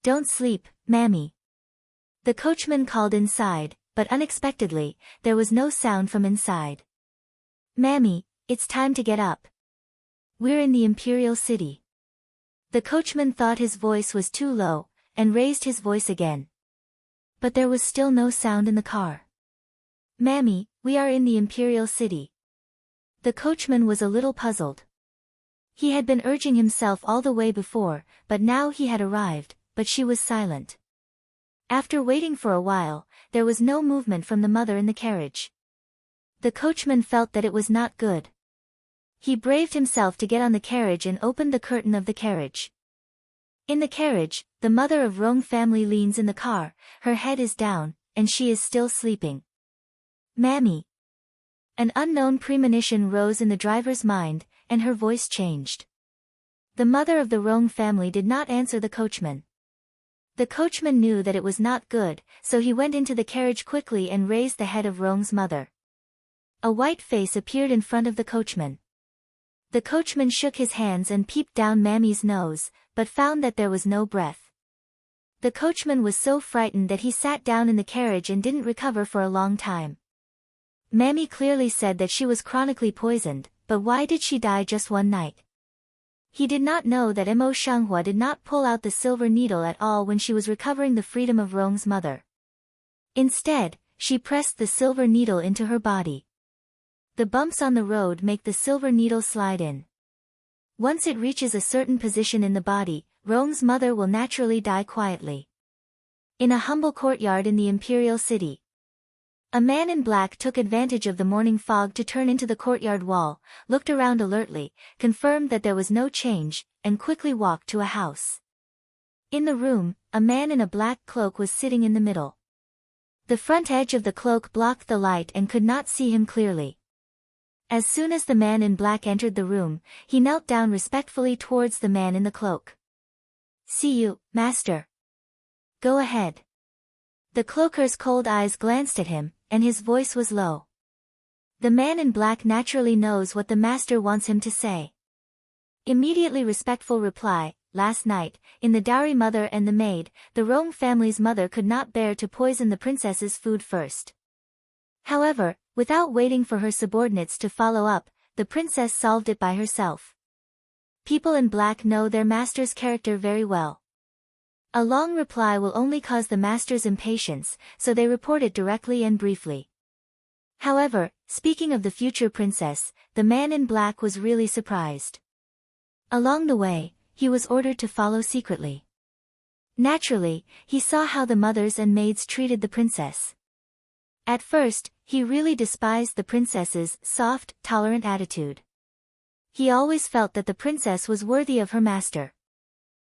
Don't sleep, mammy. The coachman called inside, but unexpectedly, there was no sound from inside. Mammy, it's time to get up. We're in the imperial city. The coachman thought his voice was too low, and raised his voice again. But there was still no sound in the car. Mammy, we are in the imperial city. The coachman was a little puzzled. He had been urging himself all the way before, but now he had arrived, but she was silent. After waiting for a while, there was no movement from the mother in the carriage. The coachman felt that it was not good. He braved himself to get on the carriage and opened the curtain of the carriage. In the carriage, the mother of Rong family leans in the car, her head is down, and she is still sleeping. Mammy. An unknown premonition rose in the driver's mind, and her voice changed. The mother of the Rong family did not answer the coachman. The coachman knew that it was not good, so he went into the carriage quickly and raised the head of Rong's mother. A white face appeared in front of the coachman. The coachman shook his hands and peeped down Mammy's nose, but found that there was no breath. The coachman was so frightened that he sat down in the carriage and didn't recover for a long time. Mammy clearly said that she was chronically poisoned, but why did she die just one night? He did not know that Mo Shanghua did not pull out the silver needle at all when she was recovering the freedom of Rong's mother. Instead, she pressed the silver needle into her body. The bumps on the road make the silver needle slide in. Once it reaches a certain position in the body, Rong's mother will naturally die quietly. In a humble courtyard in the imperial city, a man in black took advantage of the morning fog to turn into the courtyard wall, looked around alertly, confirmed that there was no change, and quickly walked to a house. In the room, a man in a black cloak was sitting in the middle. The front edge of the cloak blocked the light and could not see him clearly. As soon as the man in black entered the room, he knelt down respectfully towards the man in the cloak. "See you, master." "Go ahead." The cloaker's cold eyes glanced at him, and his voice was low. The man in black naturally knows what the master wants him to say. Immediately respectful reply, "Last night, in the dowry mother and the maid, the Rome family's mother could not bear to poison the princess's food first. However, without waiting for her subordinates to follow up, the princess solved it by herself." People in black know their master's character very well. A long reply will only cause the master's impatience, so they report it directly and briefly. However, speaking of the future princess, the man in black was really surprised. Along the way, he was ordered to follow secretly. Naturally, he saw how the mothers and maids treated the princess. At first, he really despised the princess's soft, tolerant attitude. He always felt that the princess was worthy of her master.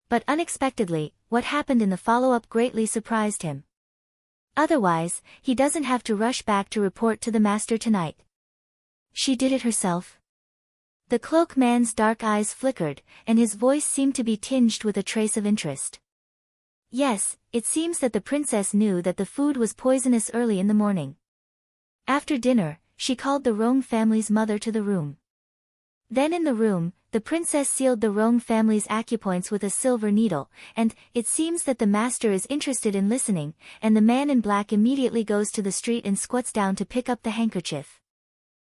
But unexpectedly, what happened in the follow-up greatly surprised him. Otherwise, he doesn't have to rush back to report to the master tonight. She did it herself. The cloak man's dark eyes flickered, and his voice seemed to be tinged with a trace of interest. Yes, it seems that the princess knew that the food was poisonous early in the morning. After dinner, she called the Rome family's mother to the room. Then in the room, the princess sealed the Rome family's acupoints with a silver needle, and it seems that the master is interested in listening, and the man in black immediately goes to the street and squats down to pick up the handkerchief.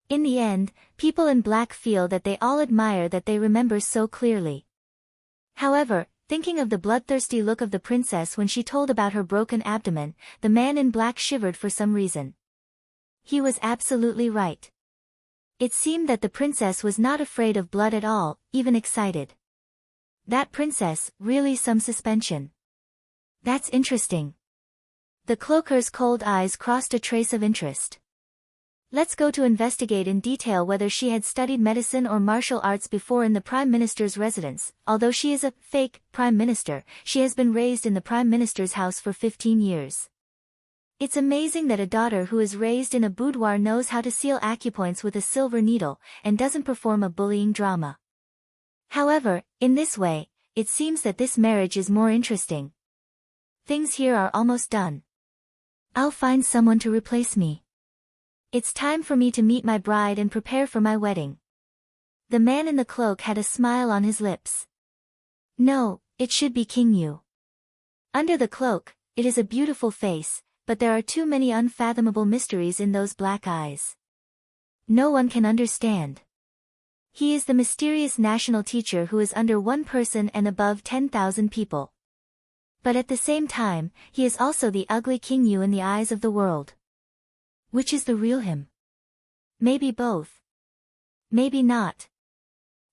In the end, people in black feel that they all admire that they remember so clearly. However, thinking of the bloodthirsty look of the princess when she told about her broken abdomen, the man in black shivered for some reason. He was absolutely right. It seemed that the princess was not afraid of blood at all, even excited. That princess, really some suspension. That's interesting. The cloaker's cold eyes crossed a trace of interest. Let's go to investigate in detail whether she had studied medicine or martial arts before in the Prime Minister's residence. Although she is a fake Prime Minister, she has been raised in the Prime Minister's house for 15 years. It's amazing that a daughter who is raised in a boudoir knows how to seal acupoints with a silver needle, and doesn't perform a bullying drama. However, in this way, it seems that this marriage is more interesting. Things here are almost done. I'll find someone to replace me. It's time for me to meet my bride and prepare for my wedding. The man in the cloak had a smile on his lips. No, it should be King Yu. Under the cloak, it is a beautiful face, but there are too many unfathomable mysteries in those black eyes. No one can understand. He is the mysterious national teacher who is under one person and above 10,000 people. But at the same time, he is also the ugly King Yu in the eyes of the world. Which is the real him? Maybe both. Maybe not.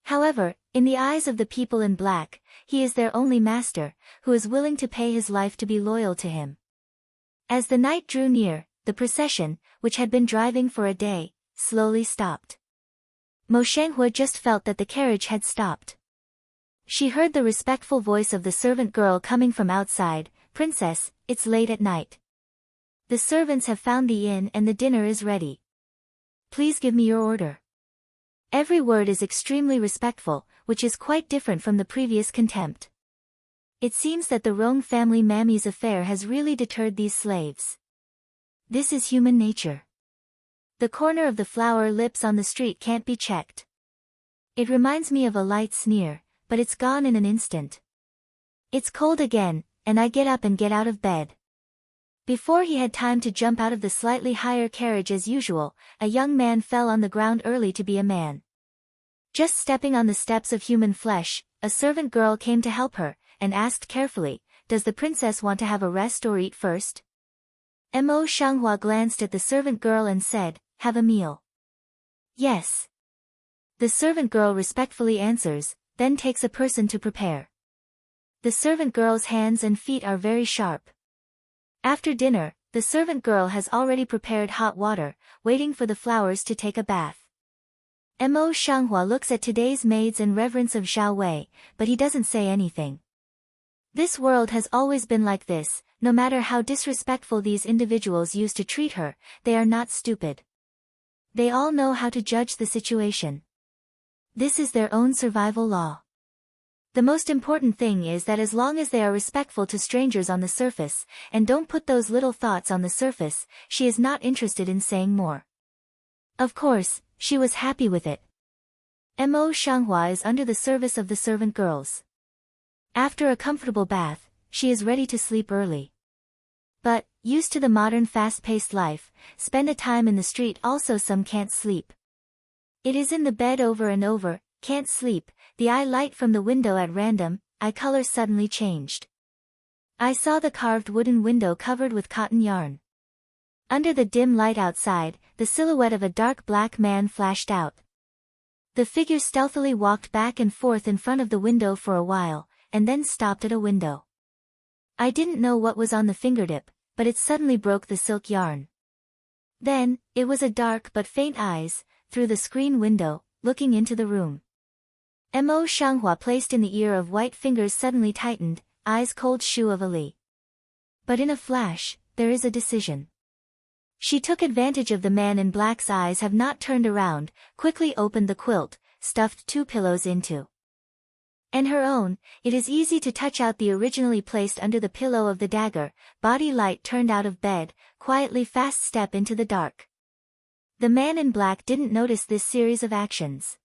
However, in the eyes of the people in black, he is their only master, who is willing to pay his life to be loyal to him. As the night drew near, the procession, which had been driving for a day, slowly stopped. Mo Shanghua just felt that the carriage had stopped. She heard the respectful voice of the servant girl coming from outside, "Princess, it's late at night. The servants have found the inn and the dinner is ready. Please give me your order." Every word is extremely respectful, which is quite different from the previous contempt. It seems that the Rome family mammy's affair has really deterred these slaves. This is human nature. The corner of the flower lips on the street can't be checked. It reminds me of a light sneer, but it's gone in an instant. It's cold again, and I get up and get out of bed. Before he had time to jump out of the slightly higher carriage as usual, a young man fell on the ground early to be a man. Just stepping on the steps of human flesh, a servant girl came to help her, and asked carefully, "Does the princess want to have a rest or eat first?" Mo Shanghua glanced at the servant girl and said, "Have a meal." "Yes." The servant girl respectfully answers, then takes a person to prepare. The servant girl's hands and feet are very sharp. After dinner, the servant girl has already prepared hot water, waiting for the flowers to take a bath. Mo Shanghua looks at today's maids in reverence of Zhao Wei, but he doesn't say anything. This world has always been like this. No matter how disrespectful these individuals used to treat her, they are not stupid. They all know how to judge the situation. This is their own survival law. The most important thing is that as long as they are respectful to strangers on the surface, and don't put those little thoughts on the surface, she is not interested in saying more. Of course, she was happy with it. Mo Shanghua is under the service of the servant girls. After a comfortable bath, she is ready to sleep early. But, used to the modern fast-paced life, spend a time in the street also some can't sleep. It is in the bed over and over, can't sleep, the eye light from the window at random, eye color suddenly changed. I saw the carved wooden window covered with cotton yarn. Under the dim light outside, the silhouette of a dark black man flashed out. The figure stealthily walked back and forth in front of the window for a while, and then stopped at a window. I didn't know what was on the fingertip, but it suddenly broke the silk yarn. Then, it was a dark but faint eyes, through the screen window, looking into the room. Mo Shanghua placed in the ear of white fingers suddenly tightened, eyes cold shoe of Ali. But in a flash, there is a decision. She took advantage of the man in black's eyes have not turned around, quickly opened the quilt, stuffed 2 pillows into. And her own, it is easy to touch out the originally placed under the pillow of the dagger, body light turned out of bed, quietly fast step into the dark. The man in black didn't notice this series of actions.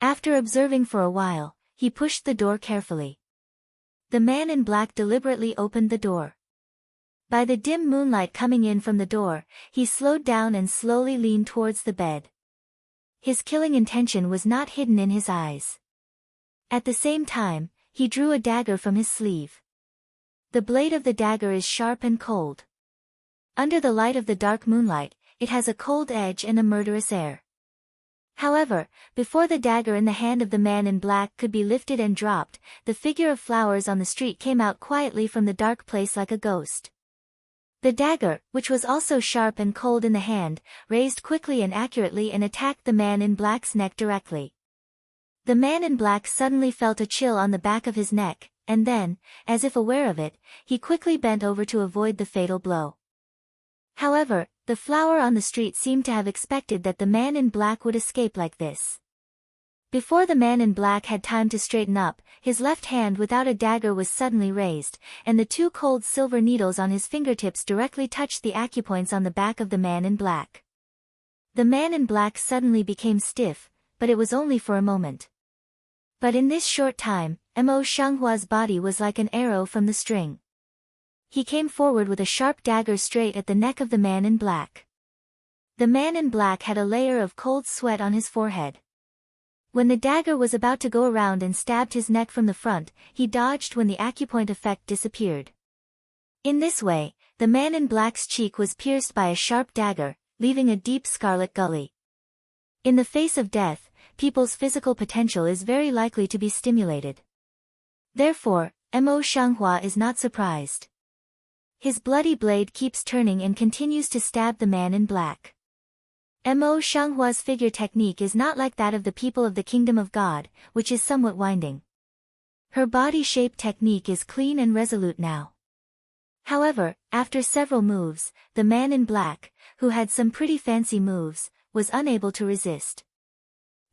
After observing for a while, he pushed the door carefully. The man in black deliberately opened the door. By the dim moonlight coming in from the door, he slowed down and slowly leaned towards the bed. His killing intention was not hidden in his eyes. At the same time, he drew a dagger from his sleeve. The blade of the dagger is sharp and cold. Under the light of the dark moonlight, it has a cold edge and a murderous air. However, before the dagger in the hand of the man in black could be lifted and dropped, the figure of flowers on the street came out quietly from the dark place like a ghost. The dagger, which was also sharp and cold in the hand, raised quickly and accurately and attacked the man in black's neck directly. The man in black suddenly felt a chill on the back of his neck, and then, as if aware of it, he quickly bent over to avoid the fatal blow. However, the flower on the street seemed to have expected that the man in black would escape like this. Before the man in black had time to straighten up, his left hand without a dagger was suddenly raised, and the 2 cold silver needles on his fingertips directly touched the acupoints on the back of the man in black. The man in black suddenly became stiff, but it was only for a moment. But in this short time, Mo Shanghua's body was like an arrow from the string. He came forward with a sharp dagger straight at the neck of the man in black. The man in black had a layer of cold sweat on his forehead. When the dagger was about to go around and stabbed his neck from the front, he dodged when the acupoint effect disappeared. In this way, the man in black's cheek was pierced by a sharp dagger, leaving a deep scarlet gully. In the face of death, people's physical potential is very likely to be stimulated. Therefore, Mo Shanghua is not surprised. His bloody blade keeps turning and continues to stab the man in black. Mo Shanghua's figure technique is not like that of the people of the Kingdom of God, which is somewhat winding. Her body shape technique is clean and resolute now. However, after several moves, the man in black, who had some pretty fancy moves, was unable to resist.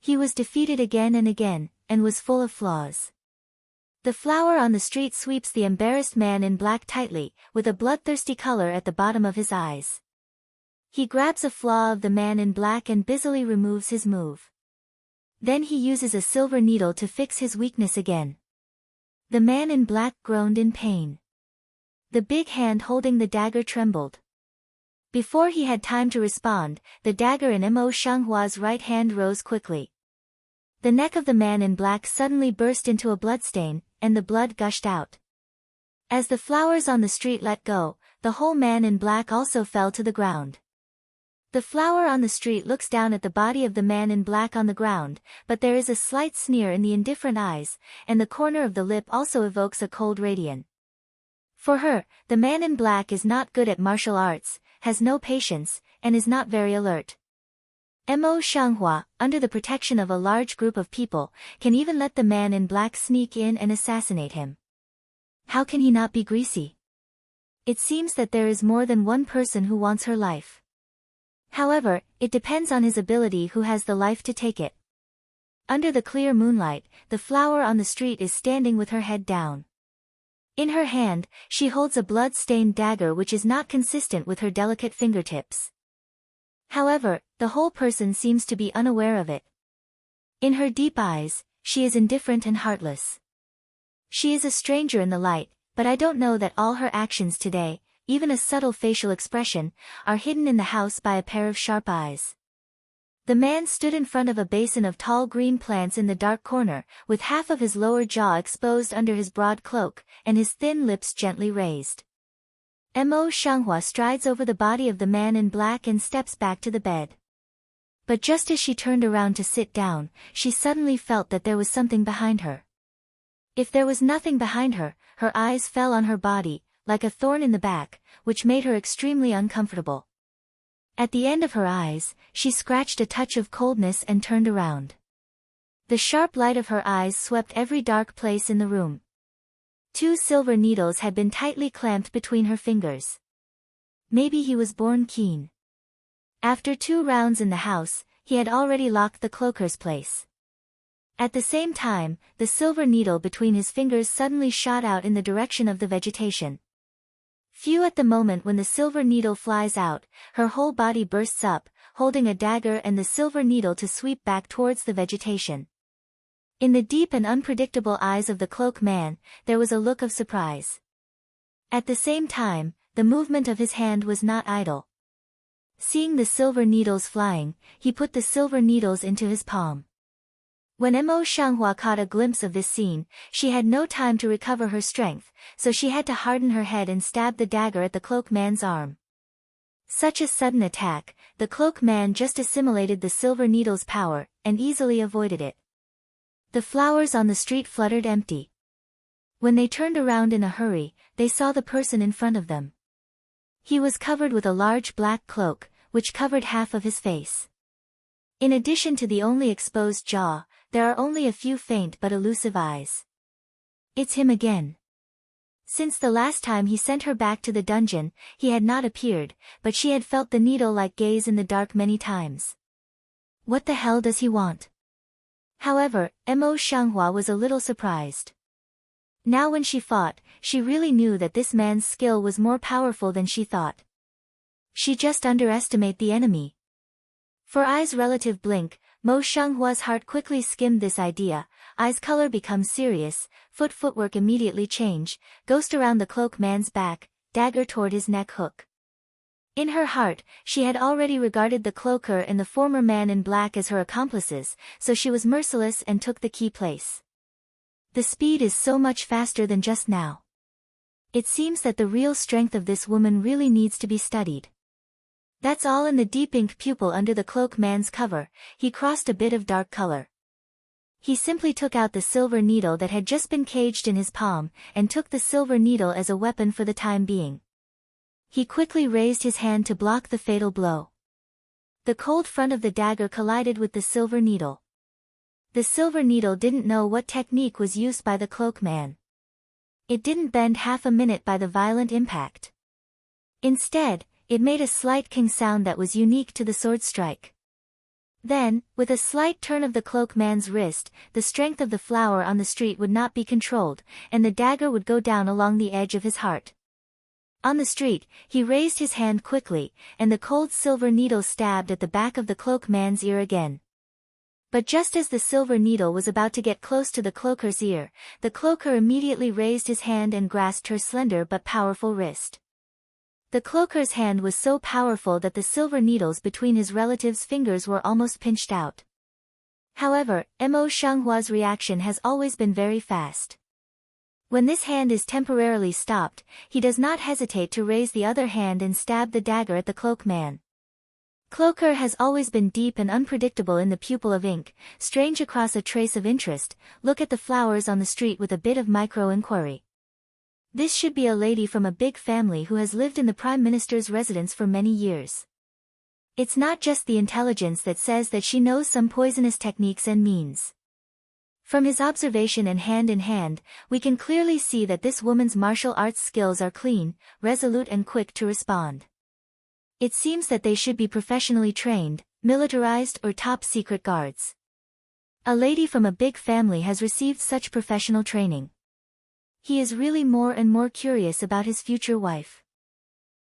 He was defeated again and again, and was full of flaws. The flower on the street sweeps the embarrassed man in black tightly, with a bloodthirsty color at the bottom of his eyes. He grabs a flaw of the man in black and busily removes his move. Then he uses a silver needle to fix his weakness again. The man in black groaned in pain. The big hand holding the dagger trembled. Before he had time to respond, the dagger in Mo Shanghua's right hand rose quickly. The neck of the man in black suddenly burst into a bloodstain, and the blood gushed out. As the flowers on the street let go, the whole man in black also fell to the ground. The flower on the street looks down at the body of the man in black on the ground, but there is a slight sneer in the indifferent eyes, and the corner of the lip also evokes a cold radiance. For her, the man in black is not good at martial arts, has no patience, and is not very alert. Mo Shanghua, under the protection of a large group of people, can even let the man in black sneak in and assassinate him. How can he not be greasy? It seems that there is more than one person who wants her life. However, it depends on his ability who has the life to take it. Under the clear moonlight, the flower on the street is standing with her head down. In her hand, she holds a blood-stained dagger which is not consistent with her delicate fingertips. However, the whole person seems to be unaware of it. In her deep eyes, she is indifferent and heartless. She is a stranger in the light, but I don't know that all her actions today, even a subtle facial expression, are hidden in the house by a pair of sharp eyes. The man stood in front of a basin of tall green plants in the dark corner, with half of his lower jaw exposed under his broad cloak, and his thin lips gently raised. Mo Shanghua strides over the body of the man in black and steps back to the bed. But just as she turned around to sit down, she suddenly felt that there was something behind her. If there was nothing behind her, her eyes fell on her body, like a thorn in the back, which made her extremely uncomfortable. At the end of her eyes, she scratched a touch of coldness and turned around. The sharp light of her eyes swept every dark place in the room. 2 silver needles had been tightly clamped between her fingers. Maybe he was born keen. After 2 rounds in the house, he had already locked the cloaker's place. At the same time, the silver needle between his fingers suddenly shot out in the direction of the vegetation. Few at the moment when the silver needle flies out, her whole body bursts up, holding a dagger and the silver needle to sweep back towards the vegetation. In the deep and unpredictable eyes of the cloak man, there was a look of surprise. At the same time, the movement of his hand was not idle. Seeing the silver needles flying, he put the silver needles into his palm. When Mo Shanghua caught a glimpse of this scene, she had no time to recover her strength, so she had to harden her head and stab the dagger at the cloak man's arm. Such a sudden attack, the cloak man just assimilated the silver needle's power, and easily avoided it. The flowers on the street fluttered empty. When they turned around in a hurry, they saw the person in front of them. He was covered with a large black cloak, which covered half of his face. In addition to the only exposed jaw, there are only a few faint but elusive eyes. It's him again. Since the last time he sent her back to the dungeon, he had not appeared, but she had felt the needle-like gaze in the dark many times. What the hell does he want? However, Mo Shanghua was a little surprised. Now when she fought, she really knew that this man's skill was more powerful than she thought. She just underestimated the enemy. For eyes relative blink, Mo Shenghua's heart quickly skimmed this idea, eyes color becomes serious, footwork immediately change, ghost around the cloak man's back, dagger toward his neck hook. In her heart, she had already regarded the cloaker and the former man in black as her accomplices, so she was merciless and took the key place. The speed is so much faster than just now. It seems that the real strength of this woman really needs to be studied. That's all in the deep ink pupil under the cloak man's cover, he crossed a bit of dark color. He simply took out the silver needle that had just been caged in his palm, and took the silver needle as a weapon for the time being. He quickly raised his hand to block the fatal blow. The cold front of the dagger collided with the silver needle. The silver needle didn't know what technique was used by the cloak man. It didn't bend half a minute by the violent impact. Instead, it made a slight king sound that was unique to the sword strike. Then, with a slight turn of the cloak man's wrist, the strength of the flower on the street would not be controlled, and the dagger would go down along the edge of his heart. On the street, he raised his hand quickly, and the cold silver needle stabbed at the back of the cloak man's ear again. But just as the silver needle was about to get close to the cloaker's ear, the cloaker immediately raised his hand and grasped her slender but powerful wrist. The cloaker's hand was so powerful that the silver needles between his relative's fingers were almost pinched out. However, Mo Shenghua's reaction has always been very fast. When this hand is temporarily stopped, he does not hesitate to raise the other hand and stab the dagger at the cloak man. Cloaker has always been deep and unpredictable in the pupil of ink, strange across a trace of interest, look at the flowers on the street with a bit of micro-inquiry. This should be a lady from a big family who has lived in the Prime Minister's residence for many years. It's not just the intelligence that says that she knows some poisonous techniques and means. From his observation and hand in hand, we can clearly see that this woman's martial arts skills are clean, resolute and quick to respond. It seems that they should be professionally trained, militarized or top-secret guards. A lady from a big family has received such professional training. He is really more and more curious about his future wife.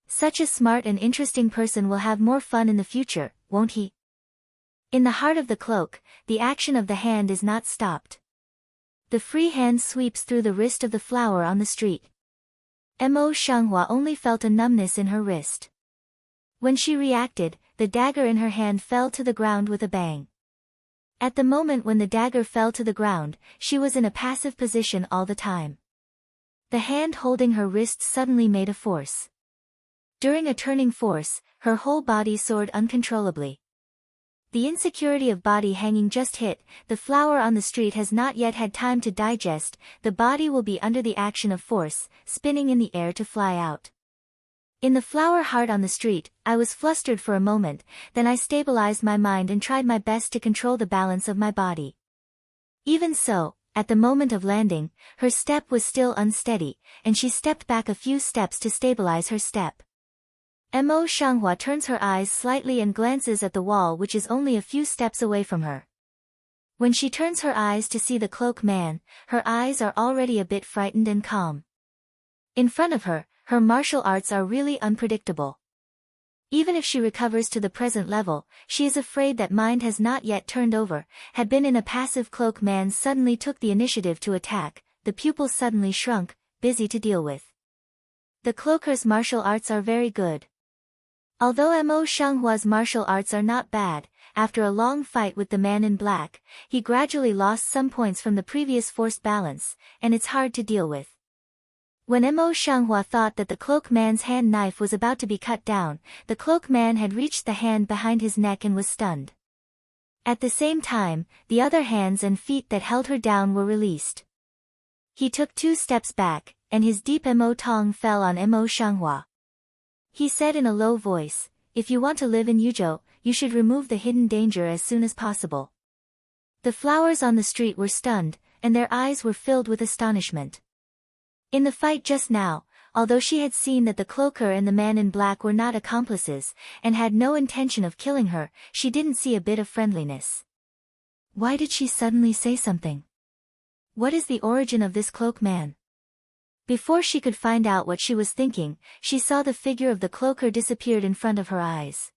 Such a smart and interesting person will have more fun in the future, won't he? In the heart of the cloak, the action of the hand is not stopped. The free hand sweeps through the wrist of the flower on the street. Mo Shanghua only felt a numbness in her wrist. When she reacted, the dagger in her hand fell to the ground with a bang. At the moment when the dagger fell to the ground, she was in a passive position all the time. The hand holding her wrist suddenly made a force. During a turning force, her whole body soared uncontrollably. The insecurity of body hanging just hit, the flower on the street has not yet had time to digest, the body will be under the action of force, spinning in the air to fly out. In the flower heart on the street, I was flustered for a moment, then I stabilized my mind and tried my best to control the balance of my body. Even so, at the moment of landing, her step was still unsteady, and she stepped back a few steps to stabilize her step. Mo Shanghua turns her eyes slightly and glances at the wall which is only a few steps away from her. When she turns her eyes to see the cloak man, her eyes are already a bit frightened and calm. In front of her, her martial arts are really unpredictable. Even if she recovers to the present level, she is afraid that mind has not yet turned over, had been in a passive cloak man suddenly took the initiative to attack, the pupils suddenly shrunk, busy to deal with. The cloaker's martial arts are very good. Although Mo Shanghua's martial arts are not bad, after a long fight with the man in black, he gradually lost some points from the previous forced balance, and it's hard to deal with. When Mo Shanghua thought that the cloak man's hand knife was about to be cut down, the cloak man had reached the hand behind his neck and was stunned. At the same time, the other hands and feet that held her down were released. He took 2 steps back, and his deep Mo tongue fell on Mo Shanghua. He said in a low voice, "If you want to live in Yuzhou, you should remove the hidden danger as soon as possible." The flowers on the street were stunned, and their eyes were filled with astonishment. In the fight just now, although she had seen that the cloaker and the man in black were not accomplices, and had no intention of killing her, she didn't see a bit of friendliness. Why did she suddenly say something? What is the origin of this cloak man? Before she could find out what she was thinking, she saw the figure of the cloaker disappeared in front of her eyes.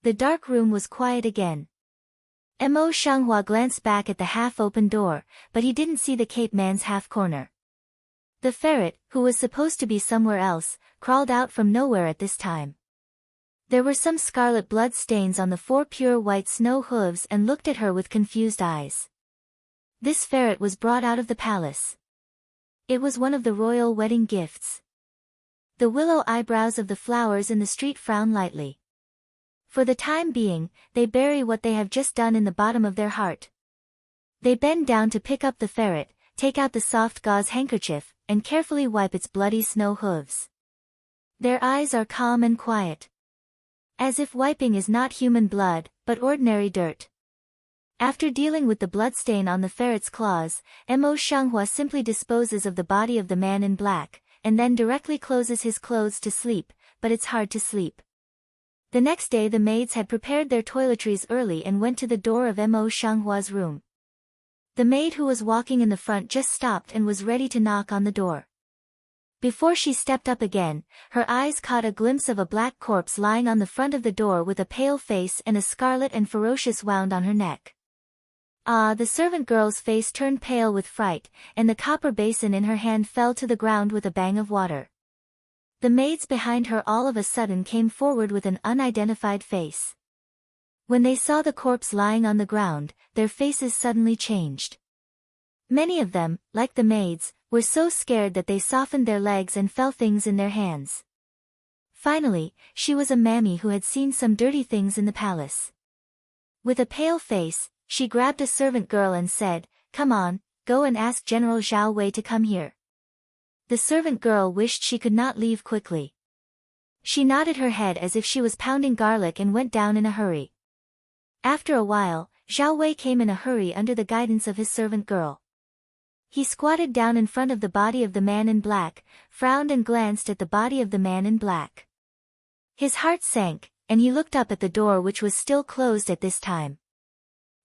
The dark room was quiet again. Mo Shanghua glanced back at the half-open door, but he didn't see the cape man's half-corner. The ferret, who was supposed to be somewhere else, crawled out from nowhere at this time. There were some scarlet blood stains on the 4 pure white snow hooves and looked at her with confused eyes. This ferret was brought out of the palace. It was one of the royal wedding gifts. The willow eyebrows of the flowers in the street frown lightly. For the time being, they bury what they have just done in the bottom of their heart. They bend down to pick up the ferret, take out the soft gauze handkerchief, and carefully wipe its bloody snow hooves. Their eyes are calm and quiet. As if wiping is not human blood, but ordinary dirt. After dealing with the bloodstain on the ferret's claws, Mo Shanghua simply disposes of the body of the man in black, and then directly closes his clothes to sleep, but it's hard to sleep. The next day the maids had prepared their toiletries early and went to the door of Mo Shanghua's room. The maid who was walking in the front just stopped and was ready to knock on the door. Before she stepped up again, her eyes caught a glimpse of a black corpse lying on the front of the door with a pale face and a scarlet and ferocious wound on her neck. The servant girl's face turned pale with fright, and the copper basin in her hand fell to the ground with a bang of water. The maids behind her all of a sudden came forward with an unidentified face. When they saw the corpse lying on the ground, their faces suddenly changed. Many of them, like the maids, were so scared that they softened their legs and felt things in their hands. Finally, she was a mammy who had seen some dirty things in the palace. With a pale face, she grabbed a servant girl and said, "Come on, go and ask General Zhao Wei to come here." The servant girl wished she could not leave quickly. She nodded her head as if she was pounding garlic and went down in a hurry. After a while, Zhao Wei came in a hurry under the guidance of his servant girl. He squatted down in front of the body of the man in black, frowned and glanced at the body of the man in black. His heart sank, and he looked up at the door which was still closed at this time.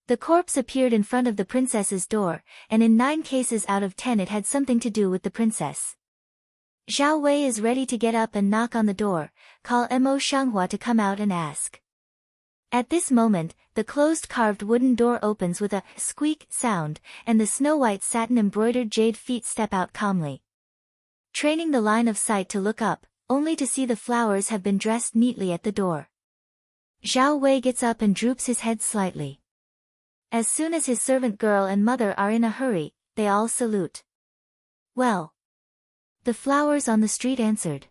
The corpse appeared in front of the princess's door, and in 9 cases out of 10 it had something to do with the princess. Zhao Wei is ready to get up and knock on the door, call Mo Shanghua to come out and ask. At this moment, the closed carved wooden door opens with a squeak sound, and the snow-white satin-embroidered jade feet step out calmly. Training the line of sight to look up, only to see the flowers have been dressed neatly at the door. Zhao Wei gets up and droops his head slightly. As soon as his servant girl and mother are in a hurry, they all salute. Well. The flowers on the street answered.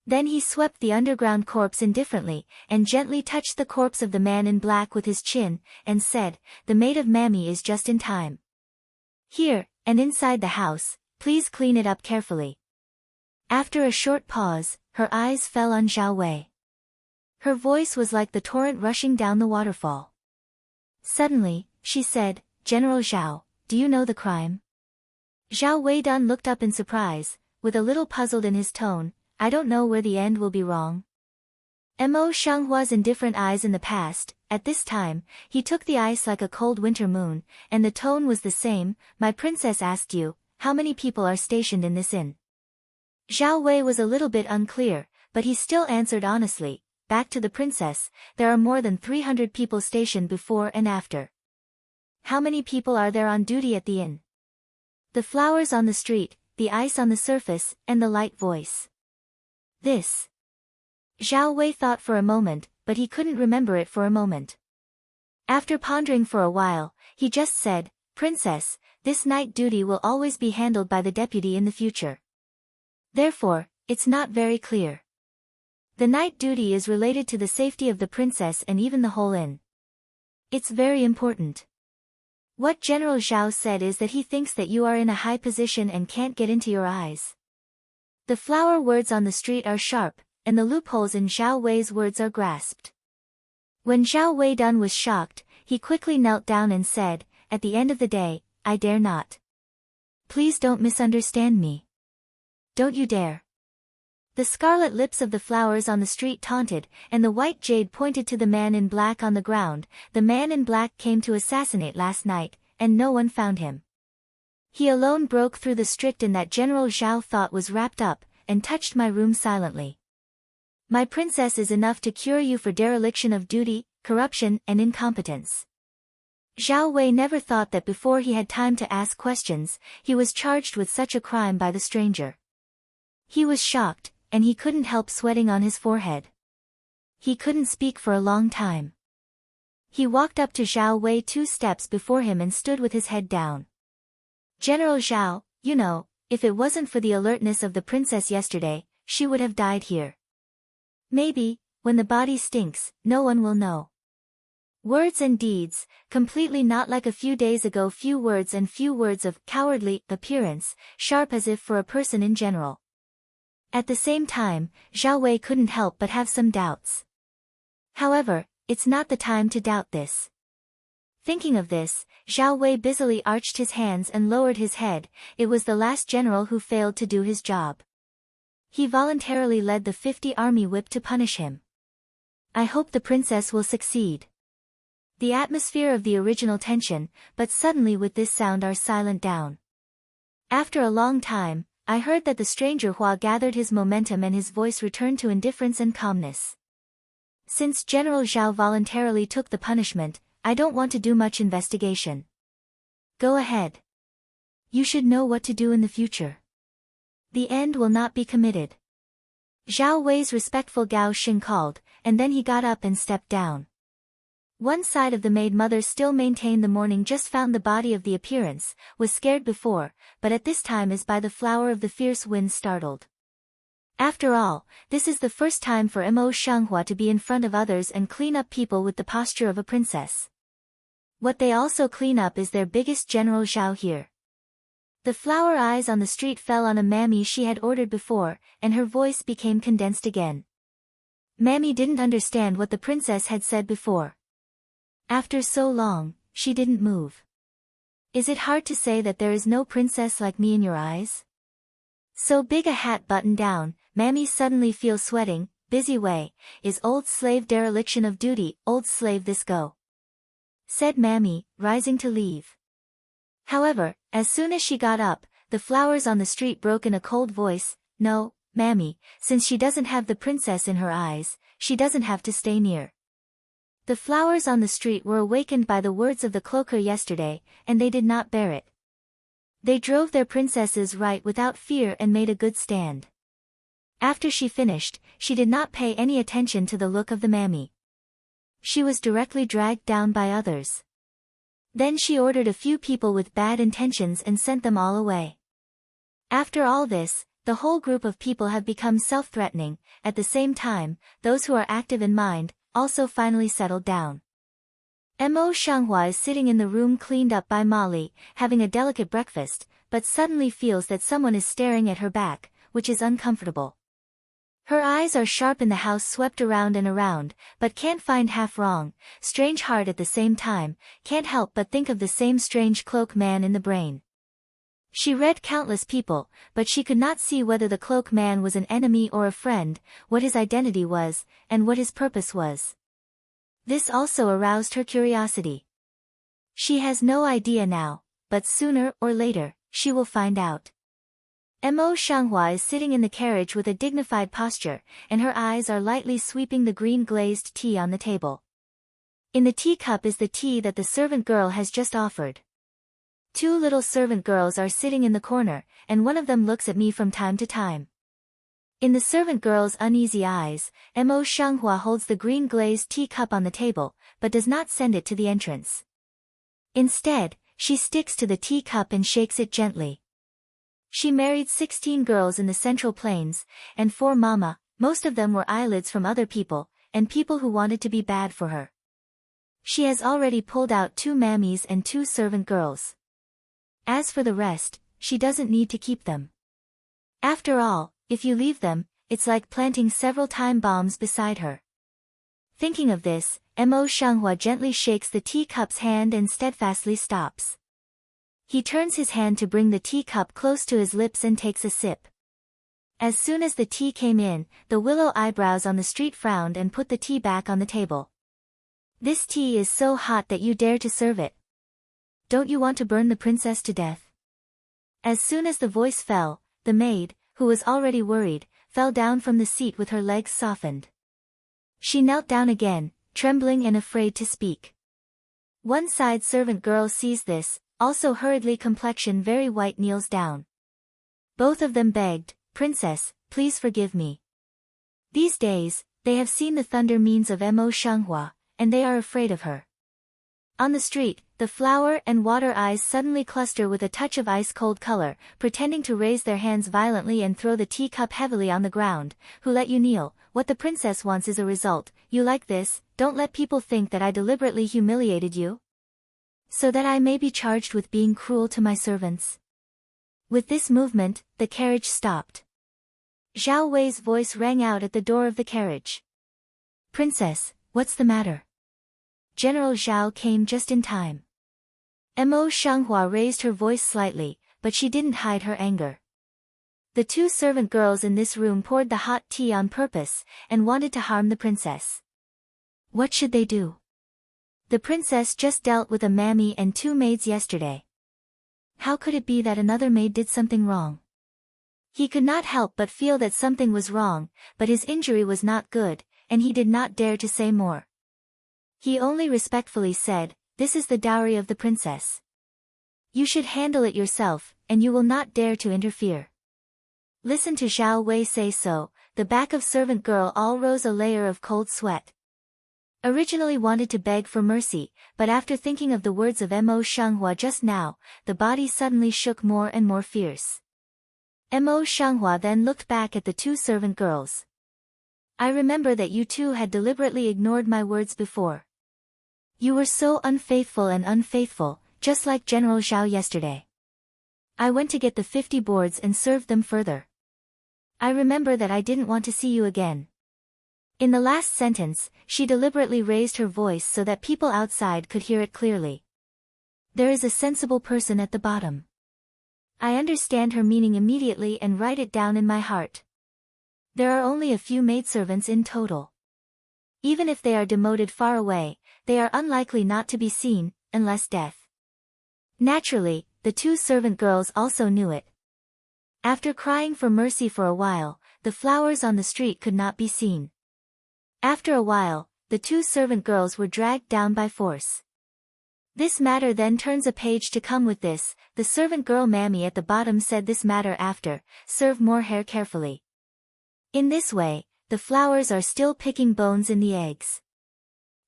Then he swept the underground corpse indifferently, and gently touched the corpse of the man in black with his chin, and said, "The maid of Mammy is just in time. Here, and inside the house, please clean it up carefully." After a short pause, her eyes fell on Zhao Wei. Her voice was like the torrent rushing down the waterfall. Suddenly, she said, "General Zhao, do you know the crime?" Zhao Weidun looked up in surprise, with a little puzzled in his tone. "I don't know where the end will be wrong." Mo Shanghua's indifferent eyes in the past, at this time, he took the ice like a cold winter moon, and the tone was the same. "My princess asked you, how many people are stationed in this inn?" Zhao Wei was a little bit unclear, but he still answered honestly, "Back to the princess, there are more than 300 people stationed before and after." "How many people are there on duty at the inn?" "The flowers on the street, the ice on the surface, and the light voice." This. Zhao Wei thought for a moment, but he couldn't remember it for a moment. After pondering for a while, he just said, "Princess, this night duty will always be handled by the deputy in the future. Therefore, it's not very clear. The night duty is related to the safety of the princess and even the whole inn. It's very important. What General Zhao said is that he thinks that you are in a high position and can't get into your eyes." The flower words on the street are sharp, and the loopholes in Zhao Wei's words are grasped. When Zhao Weidun was shocked, he quickly knelt down and said, "At the end of the day, I dare not. Please don't misunderstand me. Don't you dare." The scarlet lips of the flowers on the street taunted, and the white jade pointed to the man in black on the ground. "The man in black came to assassinate last night, and no one found him. He alone broke through the strict that General Zhao thought was wrapped up, and touched my room silently. My princess is enough to cure you for dereliction of duty, corruption, and incompetence." Zhao Wei never thought that before he had time to ask questions, he was charged with such a crime by the stranger. He was shocked, and he couldn't help sweating on his forehead. He couldn't speak for a long time. He walked up to Zhao Wei 2 steps before him and stood with his head down. "General Zhao, you know, if it wasn't for the alertness of the princess yesterday, she would have died here. Maybe, when the body stinks, no one will know. Words and deeds, completely not like a few days ago, few words and few words of cowardly appearance, sharp as if for a person in general." At the same time, Zhao Wei couldn't help but have some doubts. However, it's not the time to doubt this. Thinking of this, Zhao Wei busily arched his hands and lowered his head. It was the last general who failed to do his job. He voluntarily led the 50 army whip to punish him. "I hope the princess will succeed." The atmosphere of the original tension, but suddenly with this sound are silent down. After a long time, I heard that the stranger Hua gathered his momentum and his voice returned to indifference and calmness. "Since General Zhao voluntarily took the punishment, I don't want to do much investigation. Go ahead. You should know what to do in the future. The end will not be committed." Zhao Wei's respectful Gao Xing called, and then he got up and stepped down. One side of the maid mother still maintained the morning just found the body of the appearance, was scared before, but at this time is by the flower of the fierce wind startled. After all, this is the first time for Mo Shanghua to be in front of others and clean up people with the posture of a princess. What they also clean up is their biggest General Zhao here. The flower eyes on the street fell on a mammy she had ordered before, and her voice became condensed again. Mammy didn't understand what the princess had said before. After so long, she didn't move. "Is it hard to say that there is no princess like me in your eyes? So big a hat buttoned down, Mammy suddenly feels sweating, busy way, is old slave dereliction of duty, old slave this go," said Mammy, rising to leave. However, as soon as she got up, the flowers on the street broke in a cold voice, "No, Mammy, since she doesn't have the princess in her eyes, she doesn't have to stay near." The flowers on the street were awakened by the words of the cloaker yesterday, and they did not bear it. They drove their princesses right without fear and made a good stand. After she finished, she did not pay any attention to the look of the mammy. She was directly dragged down by others. Then she ordered a few people with bad intentions and sent them all away. After all this, the whole group of people have become self-threatening. At the same time, those who are active in mind, also finally settled down. Mo Shanghua is sitting in the room cleaned up by Molly, having a delicate breakfast, but suddenly feels that someone is staring at her back, which is uncomfortable. Her eyes are sharp in the house swept around and around, but can't find half wrong, strange heart at the same time, can't help but think of the same strange cloak man in the brain. She read countless people, but she could not see whether the cloak man was an enemy or a friend, what his identity was, and what his purpose was. This also aroused her curiosity. She has no idea now, but sooner or later, she will find out. Mo Shanghua is sitting in the carriage with a dignified posture, and her eyes are lightly sweeping the green glazed tea on the table. In the teacup is the tea that the servant girl has just offered. Two little servant girls are sitting in the corner, and one of them looks at me from time to time. In the servant girl's uneasy eyes, Mo Shanghua holds the green glazed teacup on the table, but does not send it to the entrance. Instead, she sticks to the teacup and shakes it gently. She married 16 girls in the Central Plains, and 4 mama, most of them were eyelids from other people, and people who wanted to be bad for her. She has already pulled out 2 mammies and 2 servant girls. As for the rest, she doesn't need to keep them. After all, if you leave them, it's like planting several time bombs beside her. Thinking of this, Mo Shanghua gently shakes the teacup's hand and steadfastly stops. He turns his hand to bring the teacup close to his lips and takes a sip. As soon as the tea came in, the willow eyebrows on the street frowned and put the tea back on the table. "This tea is so hot that you dare to serve it. Don't you want to burn the princess to death?" As soon as the voice fell, the maid, who was already worried, fell down from the seat with her legs softened. She knelt down again, trembling and afraid to speak. One side servant girl sees this, also hurriedly complexion very white kneels down. Both of them begged, "Princess, please forgive me." These days, they have seen the thunder means of Mo Shanghua, and they are afraid of her. On the street, the flower and water eyes suddenly cluster with a touch of ice-cold color, pretending to raise their hands violently and throw the teacup heavily on the ground. "Who let you kneel? What the princess wants is a result. You like this? Don't let people think that I deliberately humiliated you, so that I may be charged with being cruel to my servants." With this movement, the carriage stopped. Zhao Wei's voice rang out at the door of the carriage. "Princess, what's the matter?" General Zhao came just in time. Mo Shanghua raised her voice slightly, but she didn't hide her anger. The 2 servant girls in this room poured the hot tea on purpose, and wanted to harm the princess. What should they do? The princess just dealt with a mammy and 2 maids yesterday. How could it be that another maid did something wrong? He could not help but feel that something was wrong, but his injury was not good, and he did not dare to say more. He only respectfully said, "This is the dowry of the princess. You should handle it yourself, and you will not dare to interfere." Listen to Zhao Wei say so, the back of servant girl all rose a layer of cold sweat. Originally wanted to beg for mercy, but after thinking of the words of Mo Shanghua just now, the body suddenly shook more and more fierce. Mo Shanghua then looked back at the 2 servant girls. "I remember that you 2 had deliberately ignored my words before. You were so unfaithful, just like General Zhao yesterday. I went to get the 50 boards and served them further. I remember that I didn't want to see you again." In the last sentence, she deliberately raised her voice so that people outside could hear it clearly. There is a sensible person at the bottom. I understand her meaning immediately and write it down in my heart. There are only a few maidservants in total. Even if they are demoted far away, they are unlikely not to be seen, unless death. Naturally, the two servant girls also knew it. After crying for mercy for a while, the flowers on the street could not be seen. After a while, the two servant girls were dragged down by force. This matter then turns a page to come with this, the servant girl Mammy at the bottom said this matter after, serve more hair carefully. In this way, the flowers are still picking bones in the eggs.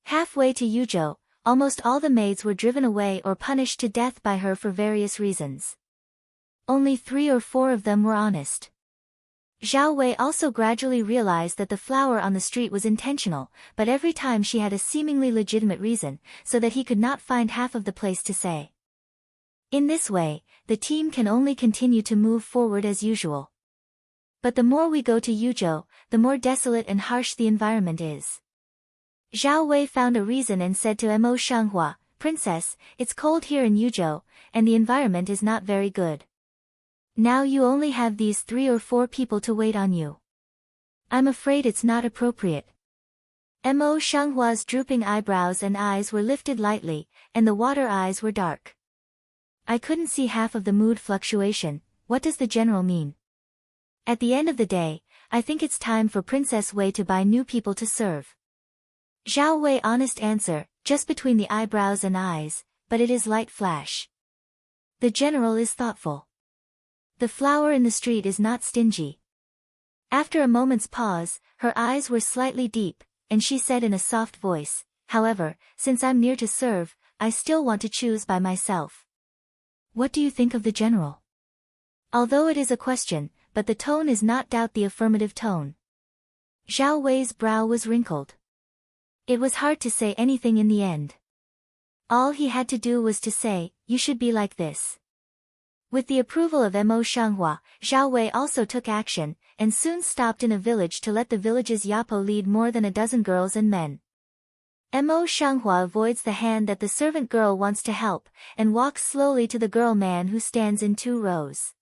Halfway to Yujo, almost all the maids were driven away or punished to death by her for various reasons. Only 3 or 4 of them were honest. Zhao Wei also gradually realized that the flower on the street was intentional, but every time she had a seemingly legitimate reason, so that he could not find half of the place to say. In this way, the team can only continue to move forward as usual. But the more we go to Yujo, the more desolate and harsh the environment is. Zhao Wei found a reason and said to Mo Shanghua, Princess, it's cold here in Yujo, and the environment is not very good. Now you only have these 3 or 4 people to wait on you. I'm afraid it's not appropriate. Mo Shanghua's drooping eyebrows and eyes were lifted lightly, and the water eyes were dark. I couldn't see half of the mood fluctuation. What does the general mean? At the end of the day, I think it's time for Princess Wei to buy new people to serve. Zhao Wei honest answer, just between the eyebrows and eyes, but it is light flash. The general is thoughtful. The flower in the street is not stingy. After a moment's pause, her eyes were slightly deep, and she said in a soft voice, however, since I'm near to serve, I still want to choose by myself. What do you think of the general? Although it is a question, but the tone is not doubt the affirmative tone. Zhao Wei's brow was wrinkled. It was hard to say anything in the end. All he had to do was to say, you should be like this. With the approval of Mo Shanghua, Zhao Wei also took action, and soon stopped in a village to let the village's Yapo lead more than a dozen girls and men. Mo Shanghua avoids the hand that the servant girl wants to help, and walks slowly to the girl man who stands in 2 rows.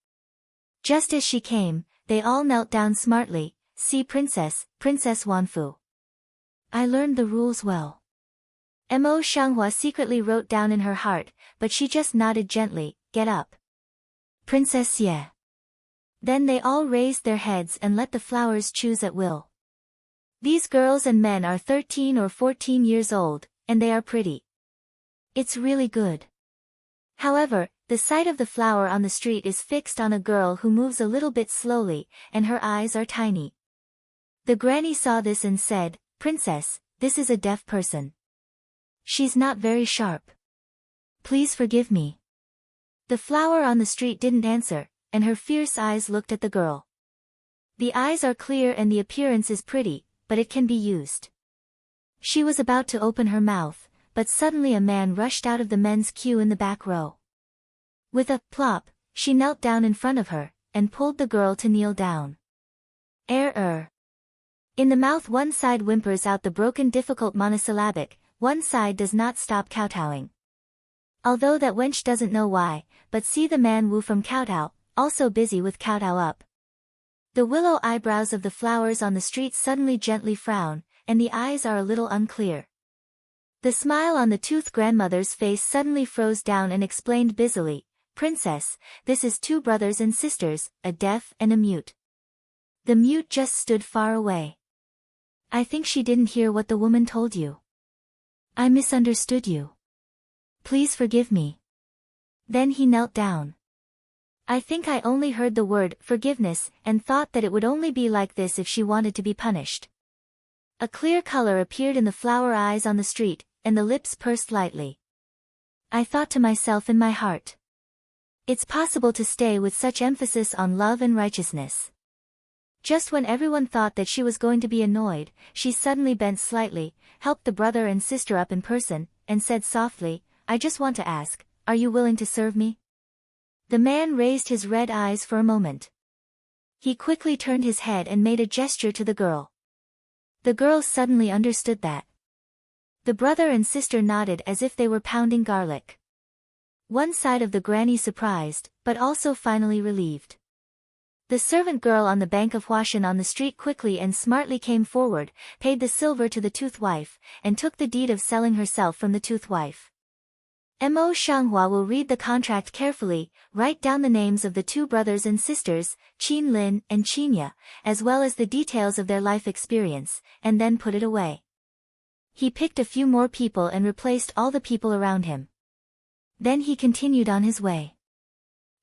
Just as she came, they all knelt down smartly, see Princess, Princess Wanfu. I learned the rules well. Mo Shanghua secretly wrote down in her heart, but she just nodded gently, get up. Princess Ye. Then they all raised their heads and let the flowers choose at will. These girls and men are 13 or 14 years old, and they are pretty. It's really good. However, the sight of the flower on the street is fixed on a girl who moves a little bit slowly, and her eyes are tiny. The granny saw this and said, Princess, this is a deaf person. She's not very sharp. Please forgive me. The flower on the street didn't answer, and her fierce eyes looked at the girl. The eyes are clear and the appearance is pretty, but it can be used. She was about to open her mouth, but suddenly a man rushed out of the men's queue in the back row. With a plop, she knelt down in front of her, and pulled the girl to kneel down. In the mouth one side whimpers out the broken difficult monosyllabic, one side does not stop kowtowing. Although that wench doesn't know why, but see the man Wu from kowtow, also busy with kowtow up. The willow eyebrows of the flowers on the street suddenly gently frown, and the eyes are a little unclear. The smile on the toothed grandmother's face suddenly froze down and explained busily, Princess, this is 2 brothers and sisters, a deaf and a mute. The mute just stood far away. I think she didn't hear what the woman told you. I misunderstood you. Please forgive me. Then he knelt down. I think I only heard the word forgiveness and thought that it would only be like this if she wanted to be punished. A clear color appeared in the flower eyes on the street, and the lips pursed lightly. I thought to myself in my heart. It's possible to stay with such emphasis on love and righteousness. Just when everyone thought that she was going to be annoyed, she suddenly bent slightly, helped the brother and sister up in person, and said softly, I just want to ask, are you willing to serve me? The man raised his red eyes for a moment. He quickly turned his head and made a gesture to the girl. The girl suddenly understood that. The brother and sister nodded as if they were pounding garlic. One side of the granny surprised, but also finally relieved. The servant girl on the bank of Huashan on the street quickly and smartly came forward, paid the silver to the tooth wife, and took the deed of selling herself from the tooth wife. Mo Shanghua will read the contract carefully, write down the names of the two brothers and sisters, Qin Lin and Qinya, as well as the details of their life experience, and then put it away. He picked a few more people and replaced all the people around him. Then he continued on his way.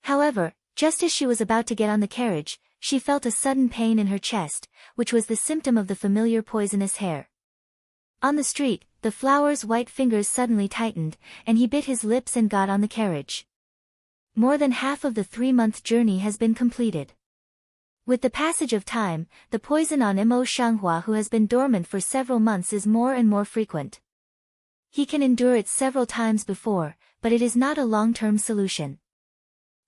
However, just as she was about to get on the carriage, she felt a sudden pain in her chest, which was the symptom of the familiar poisonous hair. On the street, the flower's white fingers suddenly tightened, and he bit his lips and got on the carriage. More than half of the 3-month journey has been completed. With the passage of time, the poison on Mo Shanghua, who has been dormant for several months, is more and more frequent. He can endure it several times before, but it is not a long-term solution.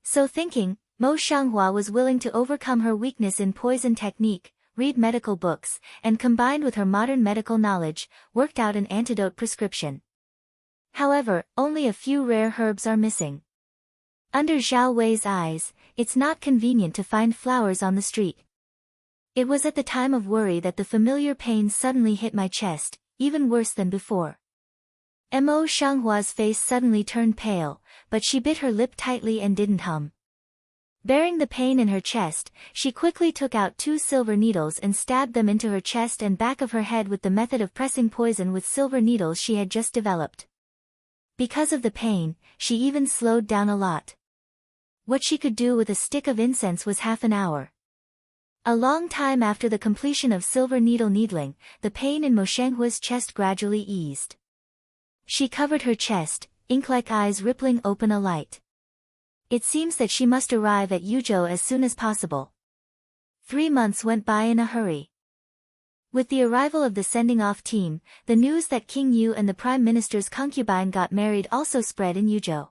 So thinking, Mo Shanghua was willing to overcome her weakness in poison technique, read medical books, and combined with her modern medical knowledge, worked out an antidote prescription. However, only a few rare herbs are missing. Under Zhao Wei's eyes, it's not convenient to find flowers on the street. It was at the time of worry that the familiar pain suddenly hit my chest, even worse than before. Mo Shanghua's face suddenly turned pale, but she bit her lip tightly and didn't hum. Bearing the pain in her chest, she quickly took out 2 silver needles and stabbed them into her chest and back of her head with the method of pressing poison with silver needles she had just developed. Because of the pain, she even slowed down a lot. What she could do with a stick of incense was half an hour. A long time after the completion of silver needle needling, the pain in Mo Shanghua's chest gradually eased. She covered her chest, ink-like eyes rippling open a light. It seems that she must arrive at Yuzhou as soon as possible. 3 months went by in a hurry. With the arrival of the sending-off team, the news that King Yu and the Prime Minister's concubine got married also spread in Yuzhou.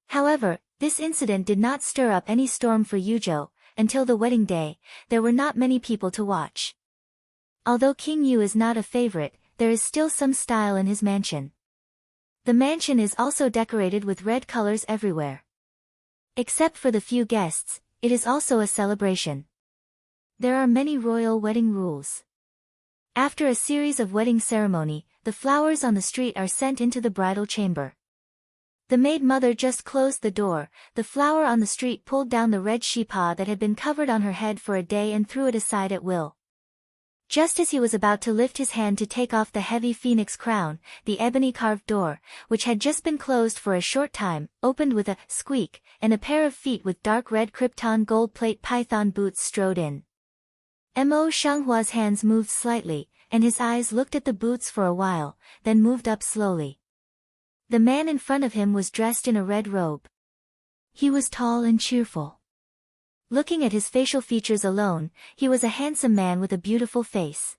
However, this incident did not stir up any storm for Yuzhou. Until the wedding day, there were not many people to watch. Although King Yu is not a favorite, there is still some style in his mansion. The mansion is also decorated with red colors everywhere. Except for the few guests, it is also a celebration. There are many royal wedding rules. After a series of wedding ceremony, the flowers on the street are sent into the bridal chamber. The maid mother just closed the door. The flower on the street pulled down the red shippa that had been covered on her head for a day and threw it aside at will. Just as he was about to lift his hand to take off the heavy phoenix crown, the ebony-carved door, which had just been closed for a short time, opened with a squeak, and a pair of feet with dark red krypton gold plate python boots strode in. Mo Shanghua's hands moved slightly, and his eyes looked at the boots for a while, then moved up slowly. The man in front of him was dressed in a red robe. He was tall and cheerful. Looking at his facial features alone, he was a handsome man with a beautiful face.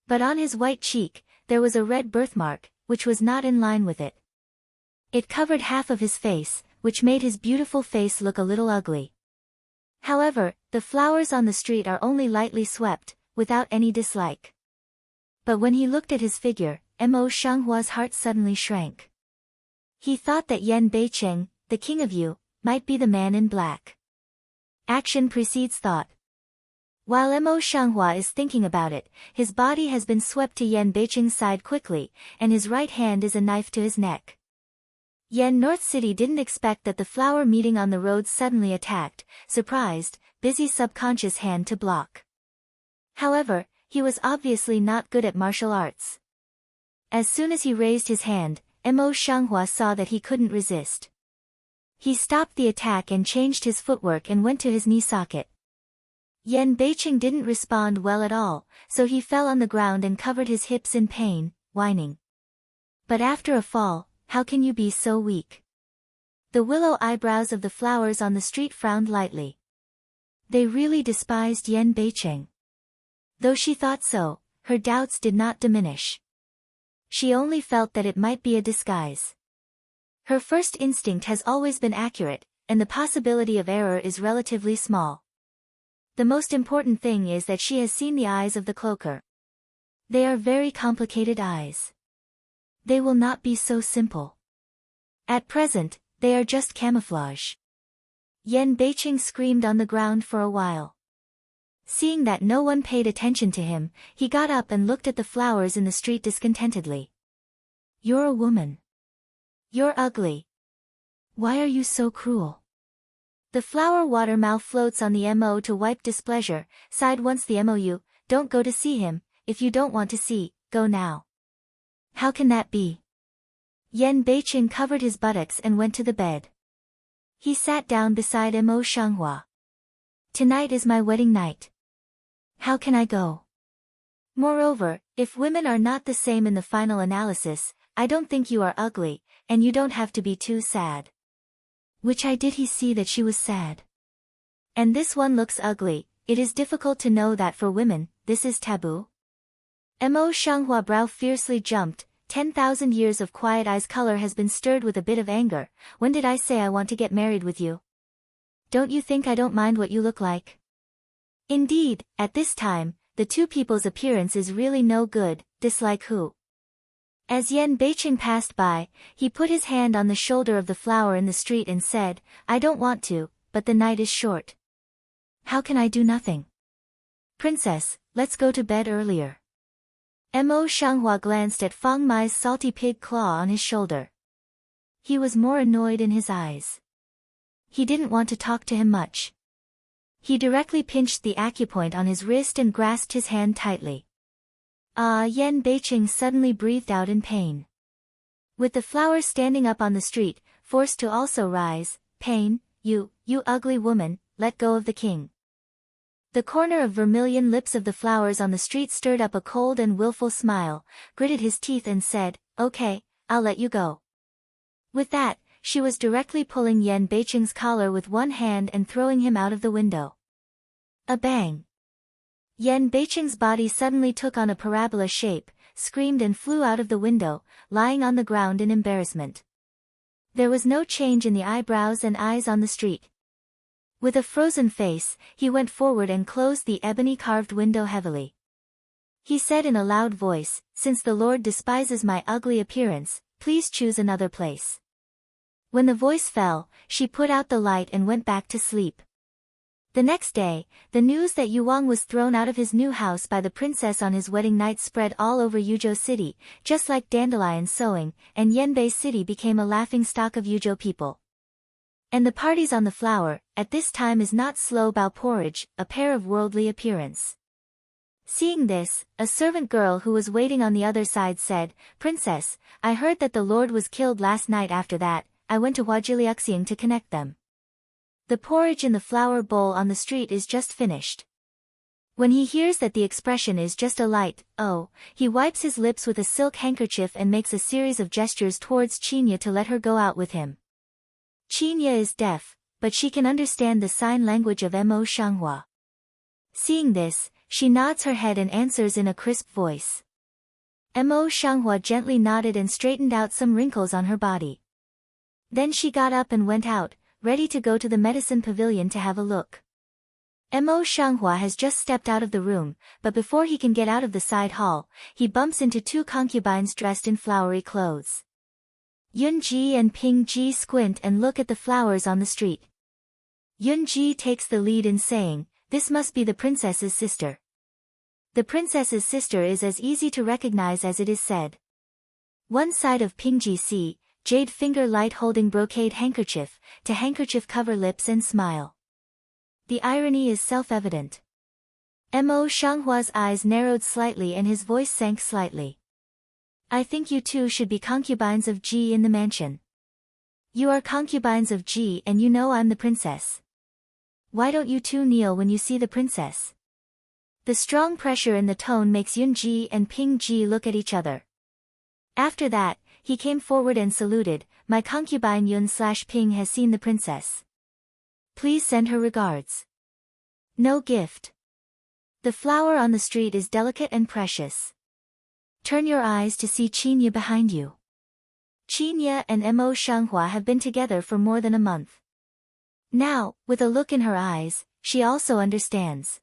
But on his white cheek, there was a red birthmark, which was not in line with it. It covered half of his face, which made his beautiful face look a little ugly. However, the flowers on the street are only lightly swept, without any dislike. But when he looked at his figure, Mo Shanghua's heart suddenly shrank. He thought that Yan Beicheng, the king of Yu, might be the man in black. Action precedes thought. While Mo Shanghua is thinking about it, his body has been swept to Yan Beicheng's side quickly, and his right hand is a knife to his neck. Yan North City didn't expect that the flower meeting on the road suddenly attacked, surprised, busy subconscious hand to block. However, he was obviously not good at martial arts. As soon as he raised his hand, Mo Shanghua saw that he couldn't resist. He stopped the attack and changed his footwork and went to his knee socket. Yan Beicheng didn't respond well at all, so he fell on the ground and covered his hips in pain, whining. But after a fall, how can you be so weak? The willow eyebrows of the flowers on the street frowned lightly. They really despised Yan Beicheng. Though she thought so, her doubts did not diminish. She only felt that it might be a disguise. Her first instinct has always been accurate, and the possibility of error is relatively small. The most important thing is that she has seen the eyes of the cloaker. They are very complicated eyes. They will not be so simple. At present, they are just camouflage. Yan Beiqing screamed on the ground for a while. Seeing that no one paid attention to him, he got up and looked at the flowers in the street discontentedly. You're a woman. You're ugly. Why are you so cruel? The flower water mouth floats on the mo to wipe displeasure, sighed once the mou, don't go to see him, if you don't want to see, go now. How can that be? Yan Beiqing covered his buttocks and went to the bed. He sat down beside Mo Shanghua. Tonight is my wedding night. How can I go? Moreover, if women are not the same in the final analysis, I don't think you are ugly, and you don't have to be too sad. Which eye did he see that she was sad? And this one looks ugly, it is difficult to know that for women, this is taboo. Mo Shanghua brow fiercely jumped, 10,000 years of quiet eyes color has been stirred with a bit of anger, when did I say I want to get married with you? Don't you think I don't mind what you look like? Indeed, at this time, the two people's appearance is really no good, dislike who? As Yan Beiqing passed by, he put his hand on the shoulder of the flower in the street and said, I don't want to, but the night is short. How can I do nothing? Princess, let's go to bed earlier. Mo Shanghua glanced at Fang Mai's salty pig claw on his shoulder. He was more annoyed in his eyes. He didn't want to talk to him much. He directly pinched the acupoint on his wrist and grasped his hand tightly. Yan Beiqing suddenly breathed out in pain. With the flower standing up on the street, forced to also rise, pain, you ugly woman, let go of the king. The corner of vermilion lips of the flowers on the street stirred up a cold and willful smile, gritted his teeth and said, okay, I'll let you go. With that, she was directly pulling Yan Beiqing's collar with one hand and throwing him out of the window. A bang. Yan Beiqing's body suddenly took on a parabola shape, screamed and flew out of the window, lying on the ground in embarrassment. There was no change in the eyebrows and eyes on the street. With a frozen face, he went forward and closed the ebony-carved window heavily. He said in a loud voice, since the Lord despises my ugly appearance, please choose another place. When the voice fell, she put out the light and went back to sleep. The next day, the news that Yuang was thrown out of his new house by the princess on his wedding night spread all over Yuzhou City, just like dandelion sowing, and Yanbei City became a laughingstock of Yuzhou people. And the parties on the flower, at this time is not slow bao porridge, a pair of worldly appearance. Seeing this, a servant girl who was waiting on the other side said, Princess, I heard that the Lord was killed last night. After that, I went to Huajiliuxiang to connect them. The porridge in the flower bowl on the street is just finished. When he hears that the expression is just a light, oh, he wipes his lips with a silk handkerchief and makes a series of gestures towards Qinya to let her go out with him. Qinya is deaf, but she can understand the sign language of Mo Shanghua. Seeing this, she nods her head and answers in a crisp voice. Mo Shanghua gently nodded and straightened out some wrinkles on her body. Then she got up and went out, ready to go to the medicine pavilion to have a look. Mo Shanghua has just stepped out of the room, but before he can get out of the side hall, he bumps into two concubines dressed in flowery clothes. Yunji and Pingji squint and look at the flowers on the street. Yunji takes the lead in saying, this must be the princess's sister. The princess's sister is as easy to recognize as it is said. One side of Pingji see, jade finger light holding brocade handkerchief, to handkerchief cover lips and smile. The irony is self-evident. Mo Shanghua's eyes narrowed slightly and his voice sank slightly. I think you two should be concubines of Ji in the mansion. You are concubines of Ji and you know I'm the princess. Why don't you two kneel when you see the princess? The strong pressure in the tone makes Yunji and Pingji look at each other. After that, he came forward and saluted, my concubine Yun/Ping has seen the princess. Please send her regards. No gift. The flower on the street is delicate and precious. Turn your eyes to see Qinya behind you. Qinya and Mo Shanghua have been together for more than a month. Now, with a look in her eyes, she also understands.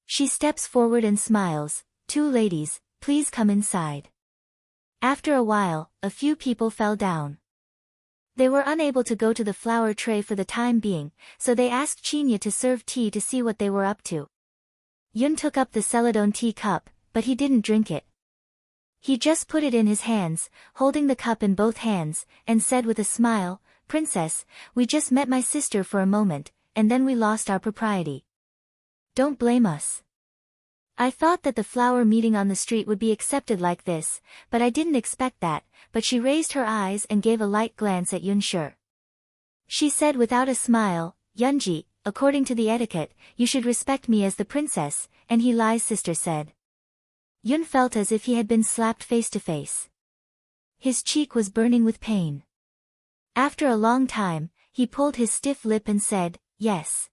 She steps forward and smiles, two ladies, please come inside. After a while, a few people fell down. They were unable to go to the flower tray for the time being, so they asked Chinya to serve tea to see what they were up to. Yun took up the celadon tea cup, but he didn't drink it. He just put it in his hands, holding the cup in both hands, and said with a smile, "Princess, we just met my sister for a moment, and then we lost our propriety. Don't blame us. I thought that the flower meeting on the street would be accepted like this, but I didn't expect that," but she raised her eyes and gave a light glance at Yunshi. She said without a smile, "Yunji, according to the etiquette, you should respect me as the princess," and he Lai's sister said. Yun felt as if he had been slapped face to face. His cheek was burning with pain. After a long time, he pulled his stiff lip and said, "Yes.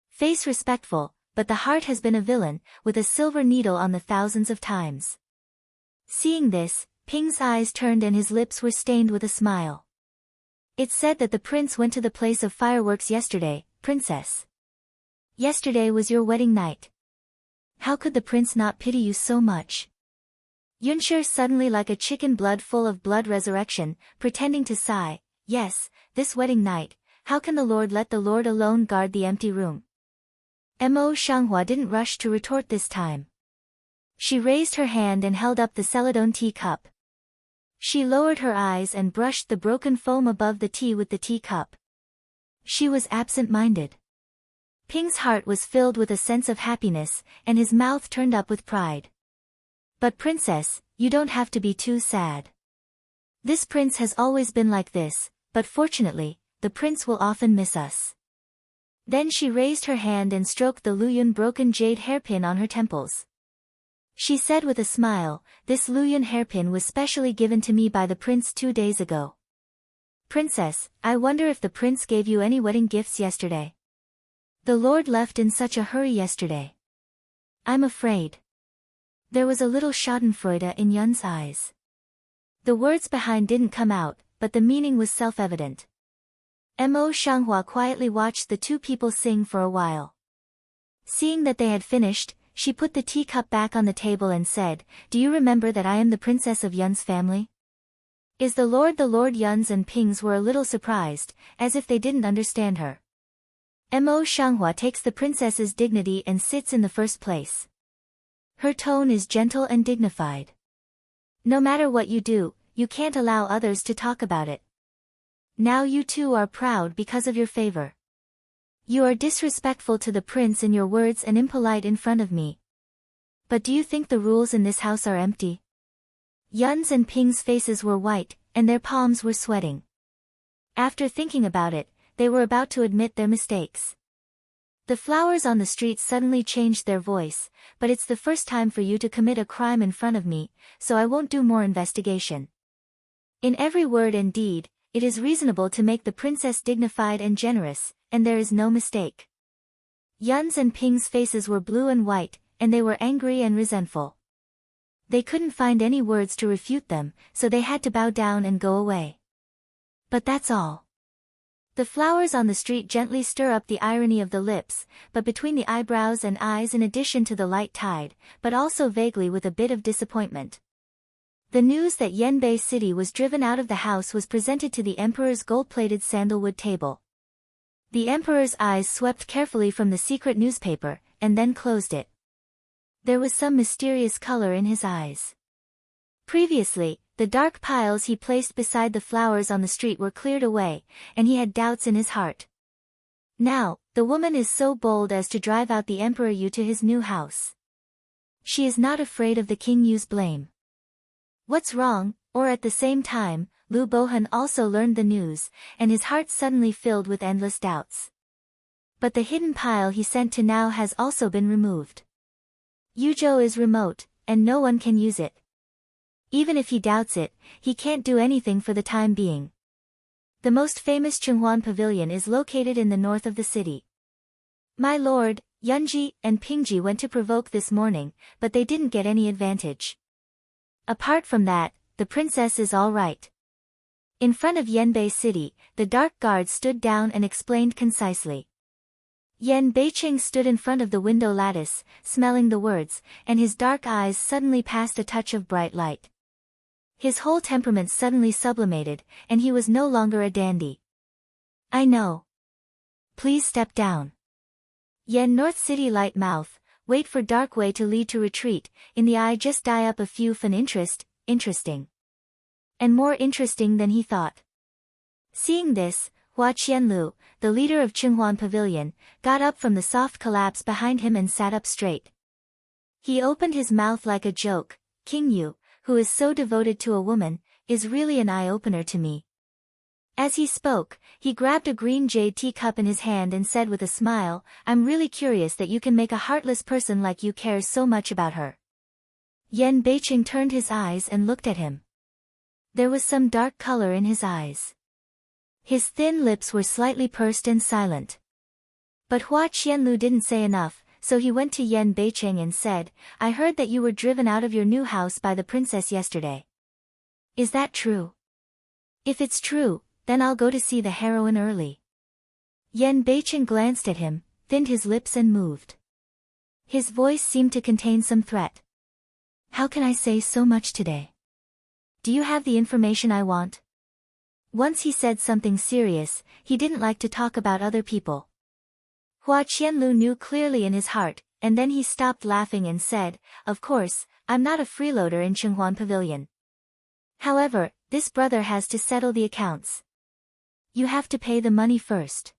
Face respectful, but the heart has been a villain, with a silver needle on the thousands of times." Seeing this, Ping's eyes turned and his lips were stained with a smile. "It's said that the prince went to the place of fireworks yesterday, princess. Yesterday was your wedding night. How could the prince not pity you so much?" Yunshi suddenly like a chicken blood full of blood resurrection, pretending to sigh, "Yes, this wedding night, how can the Lord let the Lord alone guard the empty room?" Mo Shanghua didn't rush to retort this time. She raised her hand and held up the celadon tea cup. She lowered her eyes and brushed the broken foam above the tea with the tea cup. She was absent-minded. Ping's heart was filled with a sense of happiness, and his mouth turned up with pride. "But princess, you don't have to be too sad. This prince has always been like this, but fortunately, the prince will often miss us." Then she raised her hand and stroked the Luyun broken jade hairpin on her temples. She said with a smile, "This Luyun hairpin was specially given to me by the prince 2 days ago. Princess, I wonder if the prince gave you any wedding gifts yesterday? The Lord left in such a hurry yesterday. I'm afraid." There was a little schadenfreude in Yun's eyes. The words behind didn't come out, but the meaning was self-evident. Mo Shanghua quietly watched the two people sing for a while. Seeing that they had finished, she put the teacup back on the table and said, "Do you remember that I am the princess of Yun's family?" Is the Lord Yun's and Ping's were a little surprised, as if they didn't understand her. Mo Shanghua takes the princess's dignity and sits in the first place. Her tone is gentle and dignified. "No matter what you do, you can't allow others to talk about it. Now you too are proud because of your favor. You are disrespectful to the prince in your words and impolite in front of me. But do you think the rules in this house are empty?" Yun's and Ping's faces were white, and their palms were sweating. After thinking about it, they were about to admit their mistakes. The flowers on the street suddenly changed their voice, "But it's the first time for you to commit a crime in front of me, so I won't do more investigation. In every word and deed, it is reasonable to make the princess dignified and generous, and there is no mistake." Yun's and Ping's faces were blue and white, and they were angry and resentful. They couldn't find any words to refute them, so they had to bow down and go away. But that's all. The flowers on the street gently stir up the irony of the lips, but between the eyebrows and eyes in addition to the light tide, but also vaguely with a bit of disappointment. The news that Yanbei City was driven out of the house was presented to the emperor's gold-plated sandalwood table. The emperor's eyes swept carefully from the secret newspaper, and then closed it. There was some mysterious color in his eyes. Previously, the dark piles he placed beside the flowers on the street were cleared away, and he had doubts in his heart. Now, the woman is so bold as to drive out the Emperor Yu to his new house. She is not afraid of the King Yu's blame. What's wrong? Or at the same time, Lu Bohan also learned the news, and his heart suddenly filled with endless doubts. But the hidden pile he sent to now has also been removed. Yuzhou is remote, and no one can use it. Even if he doubts it, he can't do anything for the time being. The most famous Chenghuan Pavilion is located in the north of the city. My lord, Yunji and Pingji went to provoke this morning, but they didn't get any advantage. Apart from that, the princess is all right. In front of Yanbei City, the dark guard stood down and explained concisely. Yan Beicheng stood in front of the window lattice, smelling the words, and his dark eyes suddenly passed a touch of bright light. His whole temperament suddenly sublimated, and he was no longer a dandy. I know. Please step down. Yen North City light mouth, wait for dark way to lead to retreat, in the eye just die up a few fan interest, interesting. And more interesting than he thought. Seeing this, Hua Qianlu, the leader of Qinghuan Pavilion, got up from the soft collapse behind him and sat up straight. He opened his mouth like a joke. King Yu, who is so devoted to a woman, is really an eye-opener to me. As he spoke, he grabbed a green jade teacup in his hand and said with a smile, I'm really curious that you can make a heartless person like you care so much about her. Yan Beiqing turned his eyes and looked at him. There was some dark color in his eyes. His thin lips were slightly pursed and silent. But Hua Qianlu didn't say enough, so he went to Yan Beiqing and said, I heard that you were driven out of your new house by the princess yesterday. Is that true? If it's true, then I'll go to see the heroine early. Yan Beiqing glanced at him, thinned his lips and moved. His voice seemed to contain some threat. How can I say so much today? Do you have the information I want? Once he said something serious, he didn't like to talk about other people. Hua Qianlu knew clearly in his heart, and then he stopped laughing and said, Of course, I'm not a freeloader in Qinghuan Pavilion. However, this brother has to settle the accounts. You have to pay the money first.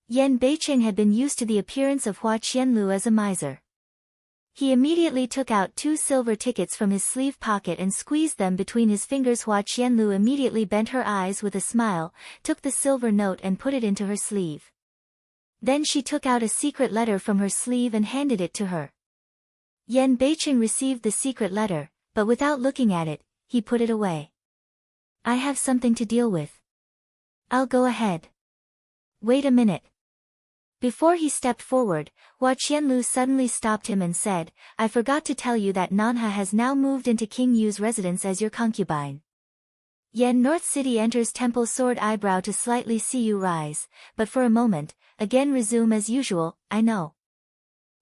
Yan Beiqing had been used to the appearance of Hua Qianlu as a miser. He immediately took out 2 silver tickets from his sleeve pocket and squeezed them between his fingers. Hua Qianlu immediately bent her eyes with a smile, took the silver note and put it into her sleeve. Then she took out a secret letter from her sleeve and handed it to her. Yan Beiqing received the secret letter, but without looking at it, he put it away. I have something to deal with. I'll go ahead. Wait a minute. Before he stepped forward, Hua Qianlu suddenly stopped him and said, I forgot to tell you that Nanha has now moved into King Yu's residence as your concubine. Yen North City enters temple sword eyebrow to slightly see you rise, but for a moment, again resume as usual, I know.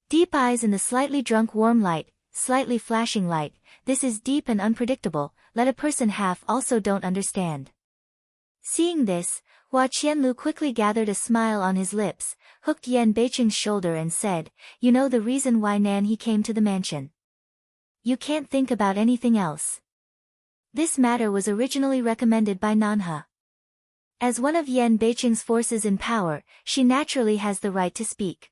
Deep eyes in the slightly drunk warm light, slightly flashing light, this is deep and unpredictable, let a person half also don't understand. Seeing this, Hua Qianlu quickly gathered a smile on his lips, hooked Yan Beiqing's shoulder and said, You know the reason why Nan he came to the mansion. You can't think about anything else. This matter was originally recommended by Nanha. As one of Yan Beiqing's forces in power, she naturally has the right to speak.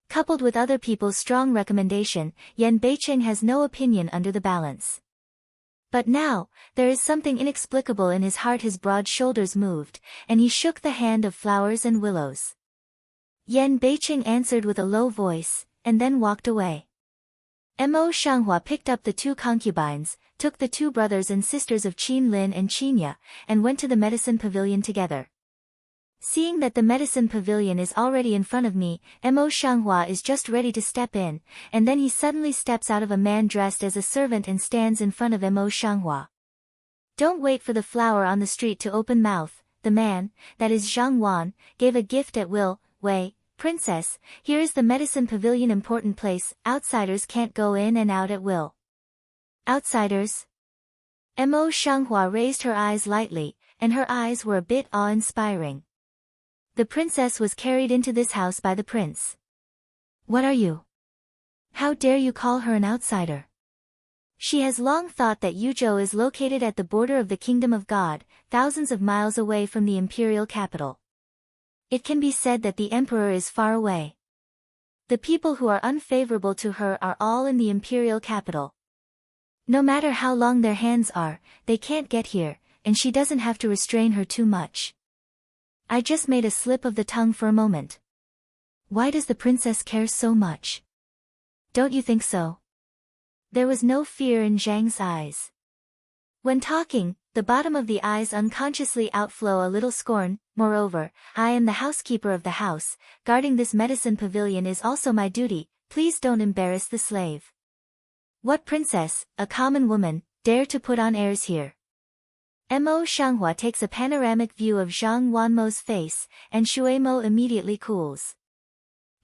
Coupled with other people's strong recommendation, Yan Beiqing has no opinion under the balance. But now, there is something inexplicable in his heart. His broad shoulders moved, and he shook the hand of flowers and willows. Yan Beiqing answered with a low voice, and then walked away. Mo Shanghua picked up the 2 concubines, took the 2 brothers and sisters of Qin Lin and Qinya, and went to the medicine pavilion together. Seeing that the medicine pavilion is already in front of me, Mo Shanghua is just ready to step in, and then he suddenly steps out of a man dressed as a servant and stands in front of Mo Shanghua. Don't wait for the flower on the street to open mouth, the man, that is Zhang Wan, gave a gift at will, Wei, princess, here is the medicine pavilion, important place, outsiders can't go in and out at will. Outsiders? Mo Shanghua raised her eyes lightly, and her eyes were a bit awe-inspiring. The princess was carried into this house by the prince. What are you? How dare you call her an outsider? She has long thought that Yuzhou is located at the border of the kingdom of God, thousands of miles away from the imperial capital. It can be said that the emperor is far away. The people who are unfavorable to her are all in the imperial capital. No matter how long their hands are, they can't get here, and she doesn't have to restrain her too much. I just made a slip of the tongue for a moment. Why does the princess care so much? Don't you think so? There was no fear in Zhang's eyes. When talking, the bottom of the eyes unconsciously outflow a little scorn. Moreover, I am the housekeeper of the house, guarding this medicine pavilion is also my duty, please don't embarrass the slave. What princess, a common woman, dare to put on airs here? Mo Shanghua takes a panoramic view of Zhang Wanmo's face, and Shuemo immediately cools.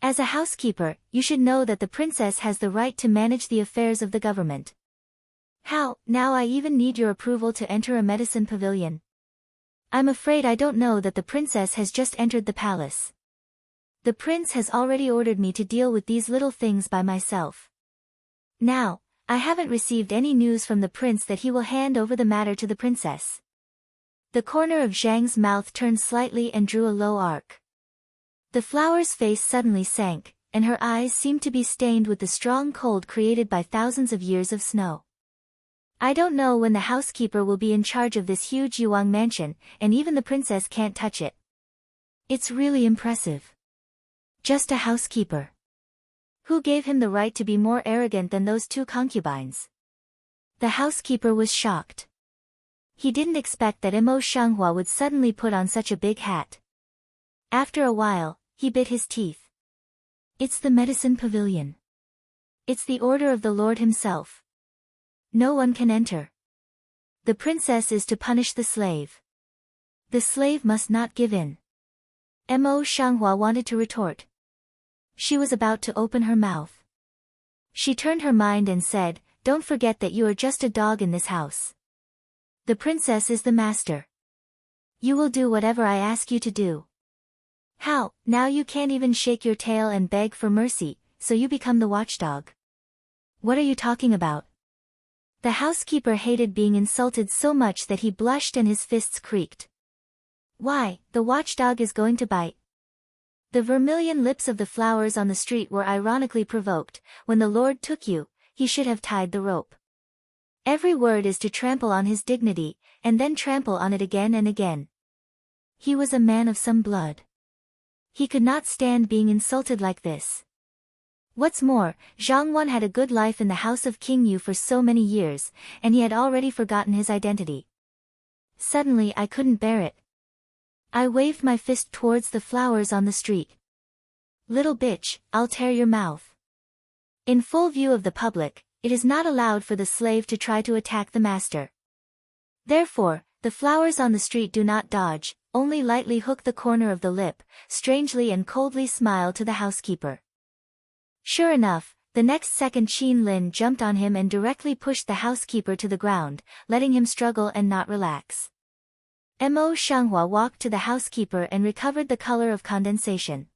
As a housekeeper, you should know that the princess has the right to manage the affairs of the government. How, now I even need your approval to enter a medicine pavilion? I'm afraid I don't know that the princess has just entered the palace. The prince has already ordered me to deal with these little things by myself. Now, I haven't received any news from the prince that he will hand over the matter to the princess. The corner of Zhang's mouth turned slightly and drew a low arc. The flower's face suddenly sank, and her eyes seemed to be stained with the strong cold created by thousands of years of snow. I don't know when the housekeeper will be in charge of this huge Yuang mansion, and even the princess can't touch it. It's really impressive. Just a housekeeper. Who gave him the right to be more arrogant than those two concubines? The housekeeper was shocked. He didn't expect that Mo Shanghua would suddenly put on such a big hat. After a while, he bit his teeth. It's the medicine pavilion. It's the order of the Lord himself. No one can enter. The princess is to punish the slave. The slave must not give in. Mo Shanghua wanted to retort. She was about to open her mouth. She turned her mind and said, "Don't forget that you are just a dog in this house. The princess is the master. You will do whatever I ask you to do." How, now you can't even shake your tail and beg for mercy, so you become the watchdog? What are you talking about? The housekeeper hated being insulted so much that he blushed and his fists creaked. Why, the watchdog is going to bite. The vermilion lips of the flowers on the street were ironically provoked. When the Lord took you, he should have tied the rope. Every word is to trample on his dignity, and then trample on it again and again. He was a man of some blood. He could not stand being insulted like this. What's more, Zhang Wan had a good life in the house of King Yu for so many years, and he had already forgotten his identity. Suddenly I couldn't bear it. I waved my fist towards the flowers on the street. Little bitch, I'll tear your mouth. In full view of the public, it is not allowed for the slave to try to attack the master. Therefore, the flowers on the street do not dodge, only lightly hook the corner of the lip, strangely and coldly smile to the housekeeper. Sure enough, the next second Qin Lin jumped on him and directly pushed the housekeeper to the ground, letting him struggle and not relax. Mo Shanghua walked to the housekeeper and recovered the color of condensation.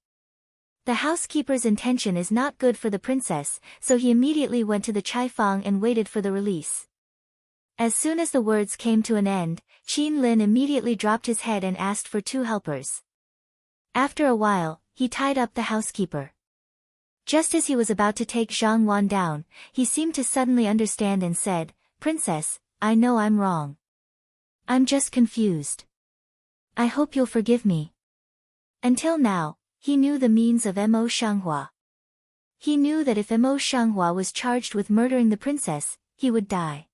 The housekeeper's intention is not good for the princess, so he immediately went to the Chaifang and waited for the release. As soon as the words came to an end, Qin Lin immediately dropped his head and asked for 2 helpers. After a while, he tied up the housekeeper. Just as he was about to take Zhang Wan down, he seemed to suddenly understand and said, "Princess, I know I'm wrong. I'm just confused. I hope you'll forgive me." Until now, he knew the means of Mo Shanghua. He knew that if Mo Shanghua was charged with murdering the princess, he would die.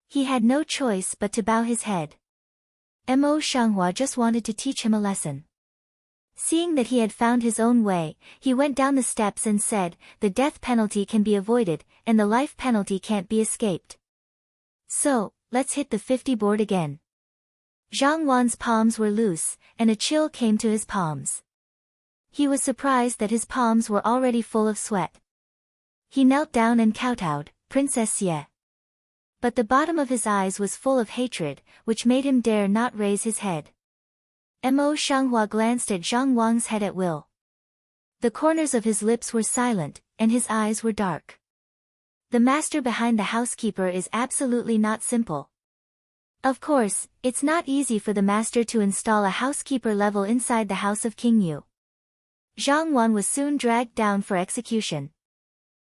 He had no choice but to bow his head. Mo Shanghua just wanted to teach him a lesson. Seeing that he had found his own way, he went down the steps and said, "The death penalty can be avoided, and the life penalty can't be escaped. So, let's hit the 50 board again." Zhang Wan's palms were loose, and a chill came to his palms. He was surprised that his palms were already full of sweat. He knelt down and kowtowed, "Princess Ye." But the bottom of his eyes was full of hatred, which made him dare not raise his head. Mo Shanghua glanced at Zhang Wang's head at will. The corners of his lips were silent, and his eyes were dark. The master behind the housekeeper is absolutely not simple. Of course, it's not easy for the master to install a housekeeper level inside the house of King Yu. Zhang Wan was soon dragged down for execution.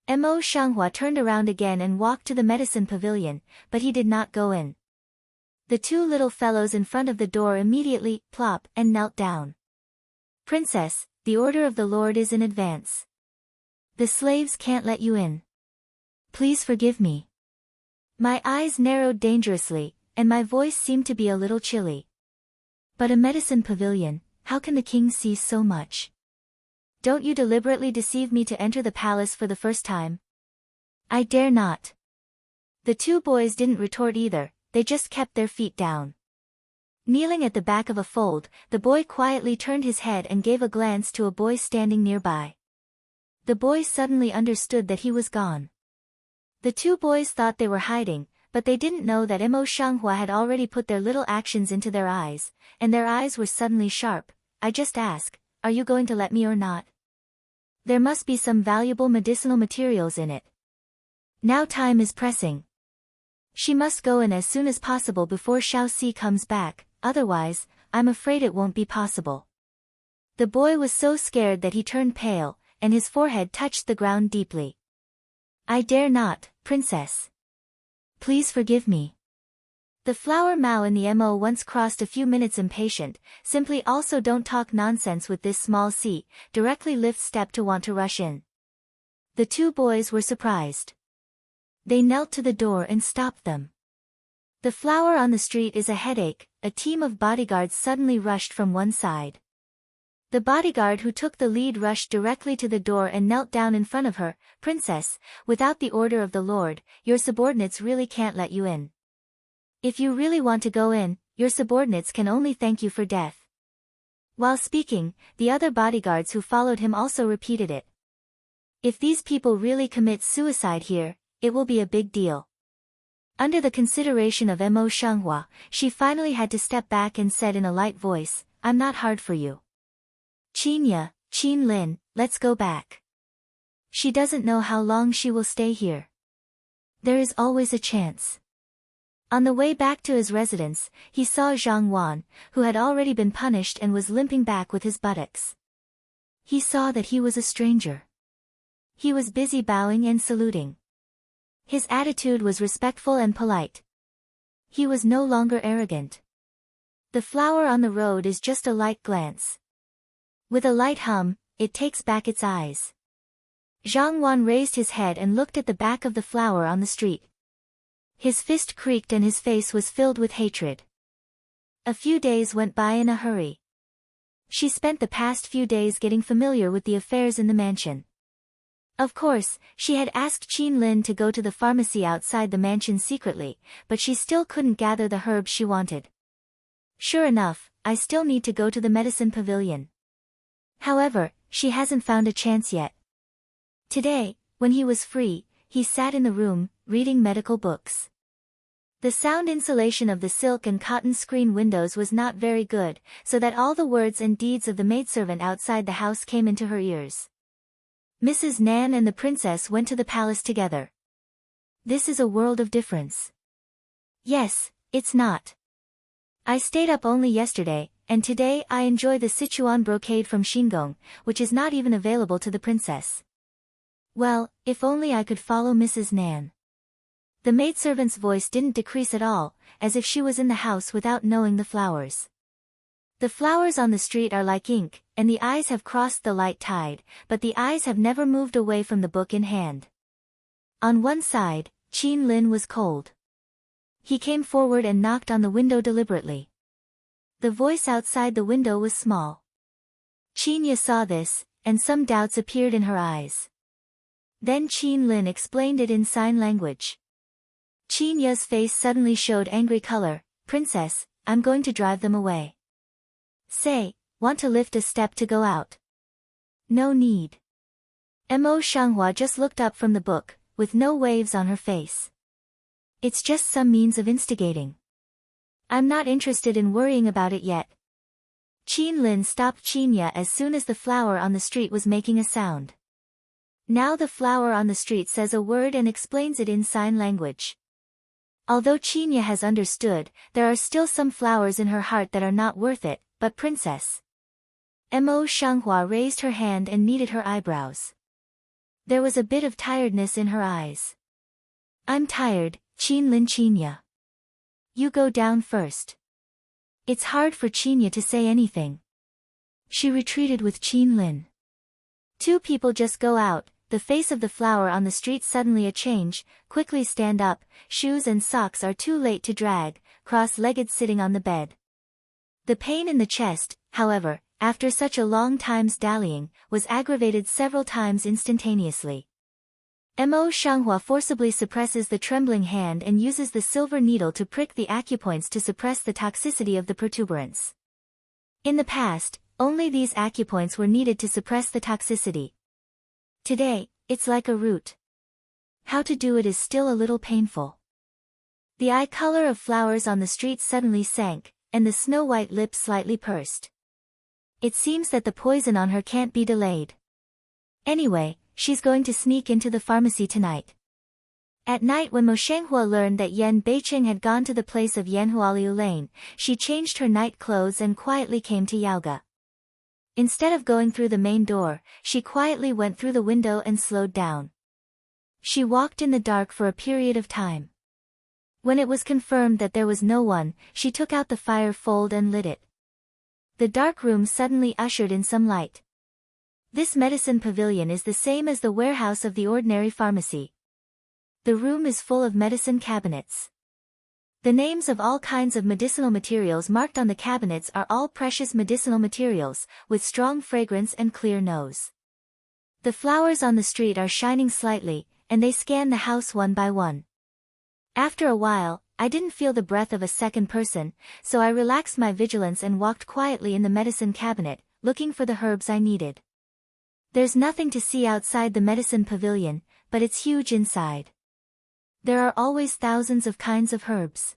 Mo Shanghua turned around again and walked to the medicine pavilion, but he did not go in. The 2 little fellows in front of the door immediately, plop, and knelt down. "Princess, the order of the Lord is in advance. The slaves can't let you in. Please forgive me." My eyes narrowed dangerously, and my voice seemed to be a little chilly. "But a medicine pavilion, how can the king see so much? Don't you deliberately deceive me to enter the palace for the first time?" "I dare not." The 2 boys didn't retort either. They just kept their feet down. Kneeling at the back of a fold, the boy quietly turned his head and gave a glance to a boy standing nearby. The boy suddenly understood that he was gone. The 2 boys thought they were hiding, but they didn't know that Mo Shanghua had already put their little actions into their eyes, and their eyes were suddenly sharp. I just ask, are you going to let me or not? There must be some valuable medicinal materials in it. Now time is pressing. She must go in as soon as possible before Xiaoxi comes back, otherwise, I'm afraid it won't be possible. The boy was so scared that he turned pale, and his forehead touched the ground deeply. I dare not, princess. Please forgive me. The flower Mao and the Mo once crossed a few minutes impatient, simply also don't talk nonsense with this small C, directly lift step to want to rush in. The two boys were surprised. They knelt to the door and stopped them. The flower on the street is a headache, a team of bodyguards suddenly rushed from one side. The bodyguard who took the lead rushed directly to the door and knelt down in front of her. Princess, without the order of the Lord, your subordinates really can't let you in. If you really want to go in, your subordinates can only thank you for death. While speaking, the other bodyguards who followed him also repeated it. If these people really commit suicide here, it will be a big deal. Under the consideration of Mo Shanghua, she finally had to step back and said in a light voice, I'm not hard for you. Qinya, Qin Lin, let's go back. She doesn't know how long she will stay here. There is always a chance. On the way back to his residence, he saw Zhang Wan, who had already been punished and was limping back with his buttocks. He saw that he was a stranger. He was busy bowing and saluting. His attitude was respectful and polite. He was no longer arrogant. The flower on the road is just a light glance. With a light hum, it takes back its eyes. Zhang Wan raised his head and looked at the back of the flower on the street. His fist creaked and his face was filled with hatred. A few days went by in a hurry. She spent the past few days getting familiar with the affairs in the mansion. Of course, she had asked Qin Lin to go to the pharmacy outside the mansion secretly, but she still couldn't gather the herbs she wanted. Sure enough, I still need to go to the medicine pavilion. However, she hasn't found a chance yet. Today, when he was free, he sat in the room, reading medical books. The sound insulation of the silk and cotton screen windows was not very good, so that all the words and deeds of the maidservant outside the house came into her ears. Mrs. Nan and the princess went to the palace together. This is a world of difference. Yes, it's not. I stayed up only yesterday, and today I enjoy the Sichuan brocade from Xingong, which is not even available to the princess. Well, if only I could follow Mrs. Nan. The maidservant's voice didn't decrease at all, as if she was in the house without knowing the flowers. The flowers on the street are like ink, and the eyes have crossed the light tide, but the eyes have never moved away from the book in hand. On one side, Qin Lin was cold. He came forward and knocked on the window deliberately. The voice outside the window was small. Qinya saw this, and some doubts appeared in her eyes. Then Qin Lin explained it in sign language. Qinya's face suddenly showed angry color. Princess, I'm going to drive them away. Say, want to lift a step to go out? No need. Mo Shanghua just looked up from the book, with no waves on her face. It's just some means of instigating. I'm not interested in worrying about it yet. Qin Lin stopped Qinya as soon as the flower on the street was making a sound. Now the flower on the street says a word and explains it in sign language. Although Qinya has understood, there are still some flowers in her heart that are not worth it, but princess. Mo Shanghua raised her hand and kneaded her eyebrows. There was a bit of tiredness in her eyes. I'm tired, Qin Lin. Qinya. You go down first. It's hard for Qinya to say anything. She retreated with Qin Lin. Two people just go out. The face of the flower on the street suddenly a change. Quickly stand up, shoes and socks are too late to drag, cross-legged sitting on the bed. The pain in the chest, however, after such a long time's dallying, was aggravated several times instantaneously. Mo Shanghua forcibly suppresses the trembling hand and uses the silver needle to prick the acupoints to suppress the toxicity of the protuberance. In the past, only these acupoints were needed to suppress the toxicity. Today, it's like a root. How to do it is still a little painful. The eye color of flowers on the street suddenly sank, and the snow-white lips slightly pursed. It seems that the poison on her can't be delayed. Anyway, she's going to sneak into the pharmacy tonight. At night when Mo Shanghua learned that Yan Beicheng had gone to the place of Yanhualiu Lane, she changed her night clothes and quietly came to Yaoga. Instead of going through the main door, she quietly went through the window and slowed down. She walked in the dark for a period of time. When it was confirmed that there was no one, she took out the fire fold and lit it. The dark room suddenly ushered in some light. This medicine pavilion is the same as the warehouse of the ordinary pharmacy. The room is full of medicine cabinets. The names of all kinds of medicinal materials marked on the cabinets are all precious medicinal materials, with strong fragrance and clear nose. The flowers on the street are shining slightly, and they scan the house one by one. After a while, I didn't feel the breath of a second person, so I relaxed my vigilance and walked quietly in the medicine cabinet, looking for the herbs I needed. There's nothing to see outside the medicine pavilion, but it's huge inside. There are always thousands of kinds of herbs.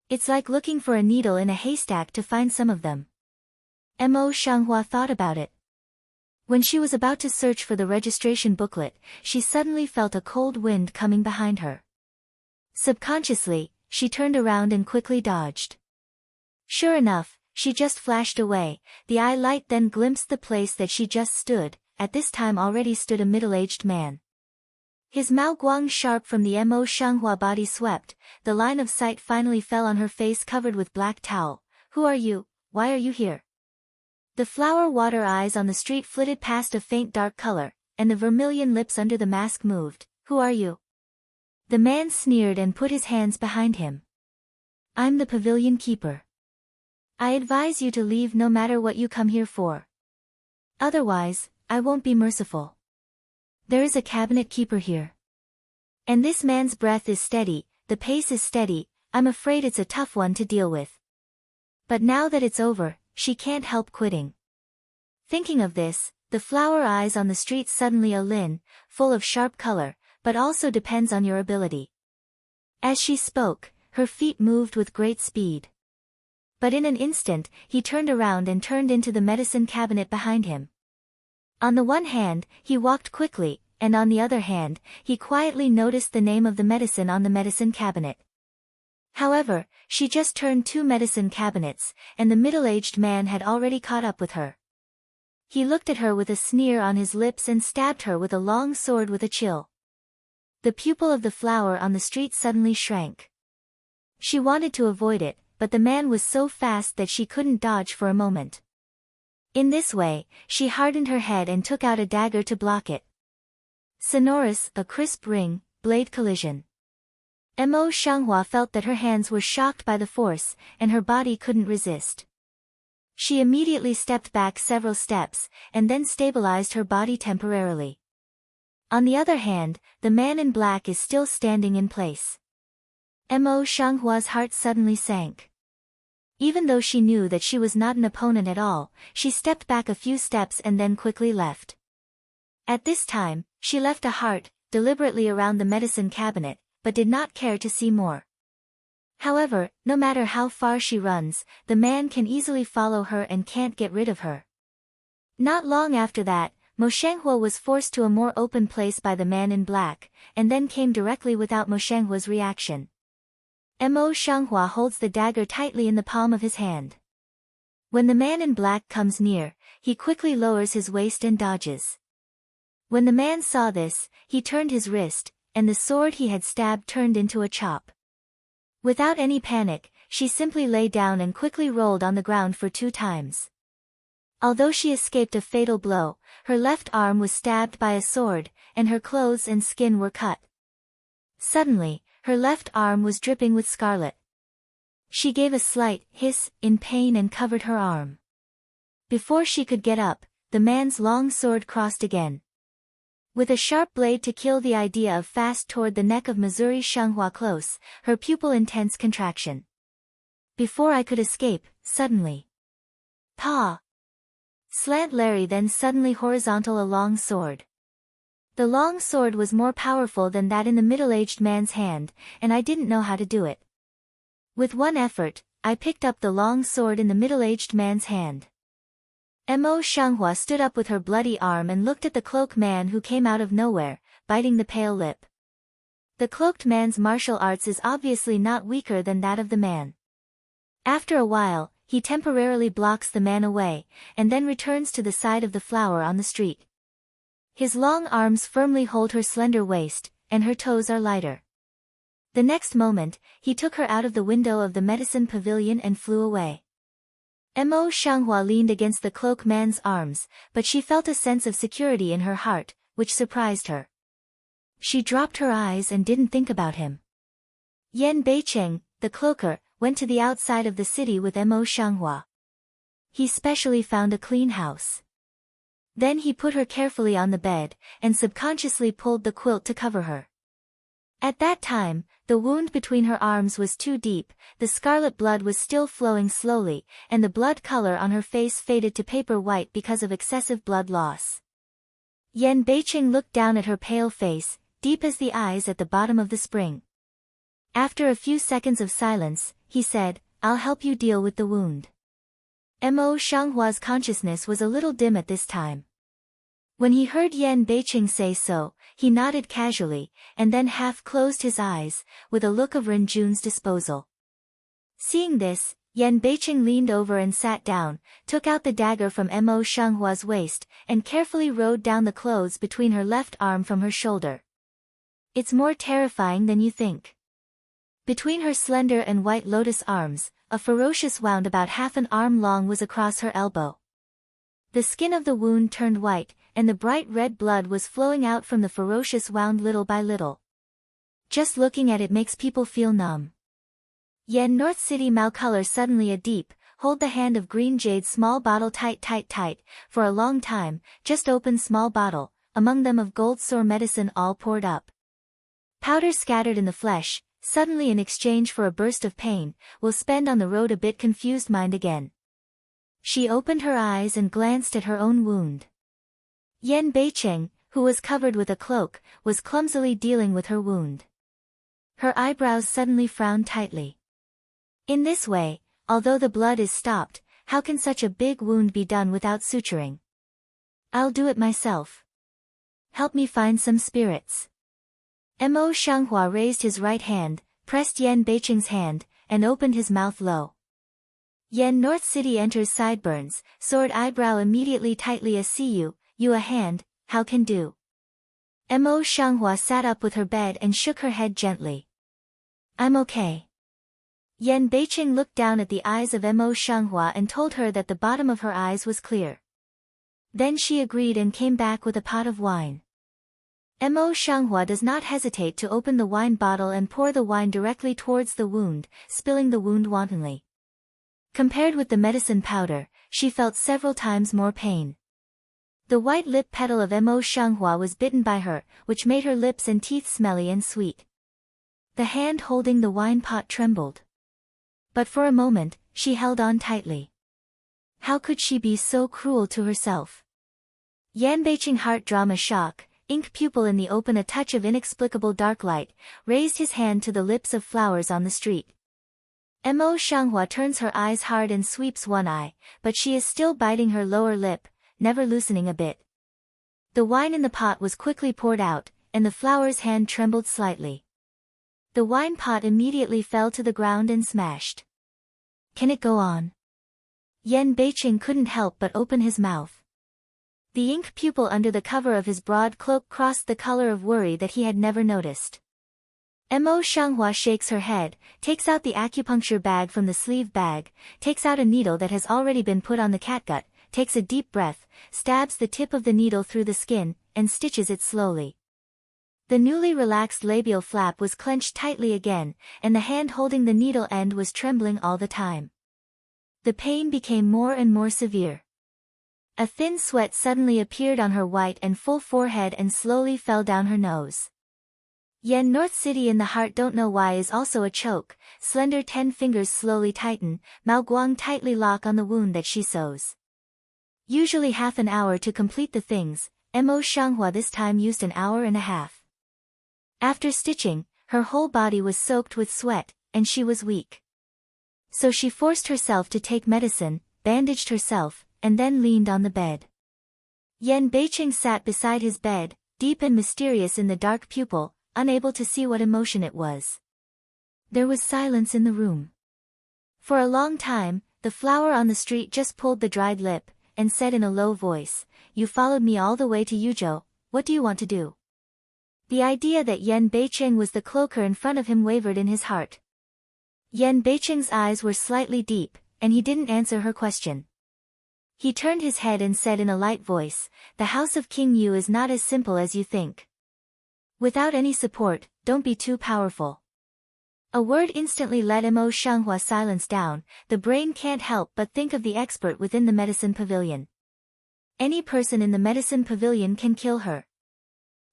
It's like looking for a needle in a haystack to find some of them. Mo Shanghua thought about it. When she was about to search for the registration booklet, she suddenly felt a cold wind coming behind her. Subconsciously, she turned around and quickly dodged. Sure enough, she just flashed away. The eye light then glimpsed the place that she just stood. At this time already stood a middle-aged man. His mao guang sharp from the Mo Shanghua body swept, the line of sight finally fell on her face covered with black towel. Who are you? Why are you here? The flower water eyes on the street flitted past a faint dark color, and the vermilion lips under the mask moved. Who are you? The man sneered and put his hands behind him. I'm the pavilion keeper. I advise you to leave no matter what you come here for. Otherwise, I won't be merciful. There is a cabinet keeper here. And this man's breath is steady, the pace is steady, I'm afraid it's a tough one to deal with. But now that it's over, she can't help quitting. Thinking of this, the flower eyes on the street suddenly a lin, full of sharp color, but also depends on your ability. As she spoke, her feet moved with great speed. But in an instant, he turned around and turned into the medicine cabinet behind him. On the one hand, he walked quickly, and on the other hand, he quietly noticed the name of the medicine on the medicine cabinet. However, she just turned 2 medicine cabinets, and the middle-aged man had already caught up with her. He looked at her with a sneer on his lips and stabbed her with a long sword with a chill. The pupil of the flower on the street suddenly shrank. She wanted to avoid it, but the man was so fast that she couldn't dodge for a moment. In this way, she hardened her head and took out a dagger to block it. Sonorous, a crisp ring, blade collision. Mo Shanghua felt that her hands were shocked by the force, and her body couldn't resist. She immediately stepped back several steps, and then stabilized her body temporarily. On the other hand, the man in black is still standing in place. Mo Shanghua's heart suddenly sank. Even though she knew that she was not an opponent at all, she stepped back a few steps and then quickly left. At this time, she left a heart, deliberately around the medicine cabinet, but did not care to see more. However, no matter how far she runs, the man can easily follow her and can't get rid of her. Not long after that, Mo Shanghua was forced to a more open place by the man in black, and then came directly without Mo Shanghua's reaction. Mo Shanghua holds the dagger tightly in the palm of his hand. When the man in black comes near, he quickly lowers his waist and dodges. When the man saw this, he turned his wrist, and the sword he had stabbed turned into a chop. Without any panic, she simply lay down and quickly rolled on the ground for 2 times. Although she escaped a fatal blow, her left arm was stabbed by a sword, and her clothes and skin were cut. Suddenly, her left arm was dripping with scarlet. She gave a slight hiss in pain and covered her arm. Before she could get up, the man's long sword crossed again. With a sharp blade to kill the idea of fast toward the neck of Missouri Shanghua close, her pupil intense contraction. Before I could escape, suddenly. Pa! Slant Larry then suddenly horizontal a long sword. The long sword was more powerful than that in the middle-aged man's hand, and I didn't know how to do it. With one effort, I picked up the long sword in the middle-aged man's hand. Mo Shanghua stood up with her bloody arm and looked at the cloaked man who came out of nowhere, biting the pale lip. The cloaked man's martial arts is obviously not weaker than that of the man. After a while, he temporarily blocks the man away, and then returns to the side of the flower on the street. His long arms firmly hold her slender waist, and her toes are lighter. The next moment, he took her out of the window of the medicine pavilion and flew away. Mo Shanghua leaned against the cloak man's arms, but she felt a sense of security in her heart, which surprised her. She dropped her eyes and didn't think about him. Yan Beicheng, the cloaker, went to the outside of the city with Mo Shanghua. He specially found a clean house. Then he put her carefully on the bed, and subconsciously pulled the quilt to cover her. At that time, the wound between her arms was too deep, the scarlet blood was still flowing slowly, and the blood color on her face faded to paper white because of excessive blood loss. Yan Beicheng looked down at her pale face, deep as the eyes at the bottom of the spring. After a few seconds of silence, he said, "I'll help you deal with the wound." Mo Shanghua's consciousness was a little dim at this time. When he heard Yan Beicheng say so, he nodded casually, and then half closed his eyes, with a look of Renjun's disposal. Seeing this, Yan Beicheng leaned over and sat down, took out the dagger from Mo Shanghua's waist, and carefully rode down the clothes between her left arm from her shoulder. "It's more terrifying than you think." Between her slender and white lotus arms, a ferocious wound about half an arm long was across her elbow. The skin of the wound turned white, and the bright red blood was flowing out from the ferocious wound little by little. Just looking at it makes people feel numb. Yan North City Malcolor suddenly a deep, hold the hand of green jade small bottle tight, for a long time, just open small bottle, among them of gold sore medicine all poured up. Powder scattered in the flesh, suddenly in exchange for a burst of pain, will spend on the road a bit confused mind again. She opened her eyes and glanced at her own wound. Yan Beicheng, who was covered with a cloak, was clumsily dealing with her wound. Her eyebrows suddenly frowned tightly. In this way, although the blood is stopped, how can such a big wound be done without suturing? "I'll do it myself. Help me find some spirits." Mo Shanghua raised his right hand, pressed Yan Beicheng's hand, and opened his mouth low. Yan North City enters sideburns, sword eyebrow immediately tightly a see you a hand, how can do. Mo Shanghua sat up with her bed and shook her head gently. "I'm okay." Yan Beicheng looked down at the eyes of Mo Shanghua and told her that the bottom of her eyes was clear. Then she agreed and came back with a pot of wine. Mo Shanghua does not hesitate to open the wine bottle and pour the wine directly towards the wound, spilling the wound wantonly. Compared with the medicine powder, she felt several times more pain. The white lip petal of Mo Shanghua was bitten by her, which made her lips and teeth smelly and sweet. The hand holding the wine pot trembled. But for a moment, she held on tightly. How could she be so cruel to herself? Yan Beicheng heart drama shock, ink pupil in the open a touch of inexplicable dark light, raised his hand to the lips of flowers on the street. Mo Shanghua turns her eyes hard and sweeps one eye, but she is still biting her lower lip, never loosening a bit. The wine in the pot was quickly poured out, and the flower's hand trembled slightly. The wine pot immediately fell to the ground and smashed. "Can it go on?" Yan Beicheng couldn't help but open his mouth. The ink pupil under the cover of his broad cloak crossed the color of worry that he had never noticed. Mo Shanghua shakes her head, takes out the acupuncture bag from the sleeve bag, takes out a needle that has already been put on the catgut, takes a deep breath, stabs the tip of the needle through the skin, and stitches it slowly. The newly relaxed labial flap was clenched tightly again, and the hand holding the needle end was trembling all the time. The pain became more and more severe. A thin sweat suddenly appeared on her white and full forehead and slowly fell down her nose. Yan North City in the heart don't know why is also a choke, slender 10 fingers slowly tighten, Mao Guang tightly lock on the wound that she sews. Usually half an hour to complete the things, Mo Shanghua this time used an hour and a half. After stitching, her whole body was soaked with sweat, and she was weak. So she forced herself to take medicine, bandaged herself, and then leaned on the bed. Yan Beiqing sat beside his bed, deep and mysterious in the dark pupil, unable to see what emotion it was. There was silence in the room. For a long time, the flower on the street just pulled the dried lip, and said in a low voice, "You followed me all the way to Yuzhou, what do you want to do?" The idea that Yan Beiqing was the cloaker in front of him wavered in his heart. Yan Beiqing's eyes were slightly deep, and he didn't answer her question. He turned his head and said in a light voice, "The house of King Yu is not as simple as you think. Without any support, don't be too powerful." A word instantly let Mo Shanghua's silence down. The brain can't help but think of the expert within the medicine pavilion. Any person in the medicine pavilion can kill her.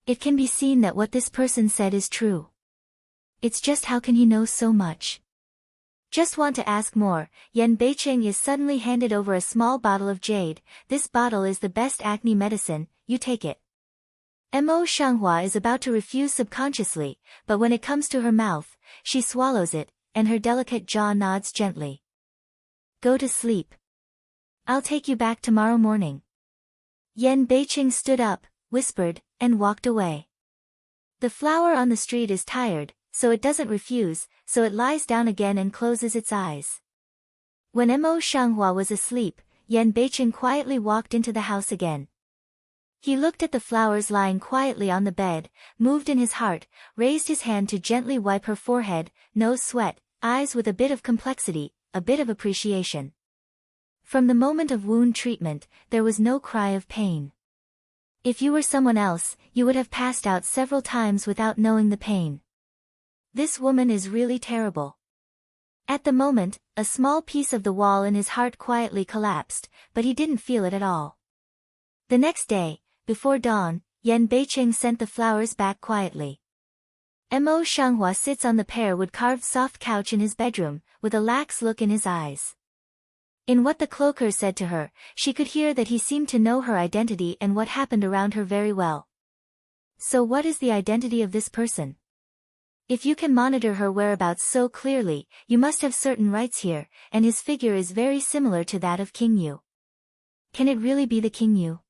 It can be seen that what this person said is true. It's just how can he know so much? Just want to ask more. Yan Beiqing is suddenly handed over a small bottle of jade. "This bottle is the best acne medicine, you take it." Mo Shanghua is about to refuse subconsciously, but when it comes to her mouth, she swallows it, and her delicate jaw nods gently. "Go to sleep. I'll take you back tomorrow morning." Yan Beiqing stood up, whispered, and walked away. The flower on the street is tired, so it doesn't refuse, so it lies down again and closes its eyes. When Mo Shanghua was asleep, Yan Beiqing quietly walked into the house again. He looked at the flowers lying quietly on the bed, moved in his heart, raised his hand to gently wipe her forehead, nose sweat, eyes with a bit of complexity, a bit of appreciation. From the moment of wound treatment, there was no cry of pain. If you were someone else, you would have passed out several times without knowing the pain. This woman is really terrible. At the moment, a small piece of the wall in his heart quietly collapsed, but he didn't feel it at all. The next day, before dawn, Yan Beiqing sent the flowers back quietly. Mo Shanghua sits on the pear-wood carved soft couch in his bedroom, with a lax look in his eyes. In what the cloaker said to her, she could hear that he seemed to know her identity and what happened around her very well. So what is the identity of this person? If you can monitor her whereabouts so clearly, you must have certain rights here, and his figure is very similar to that of King Yu. Can it really be the King Yu?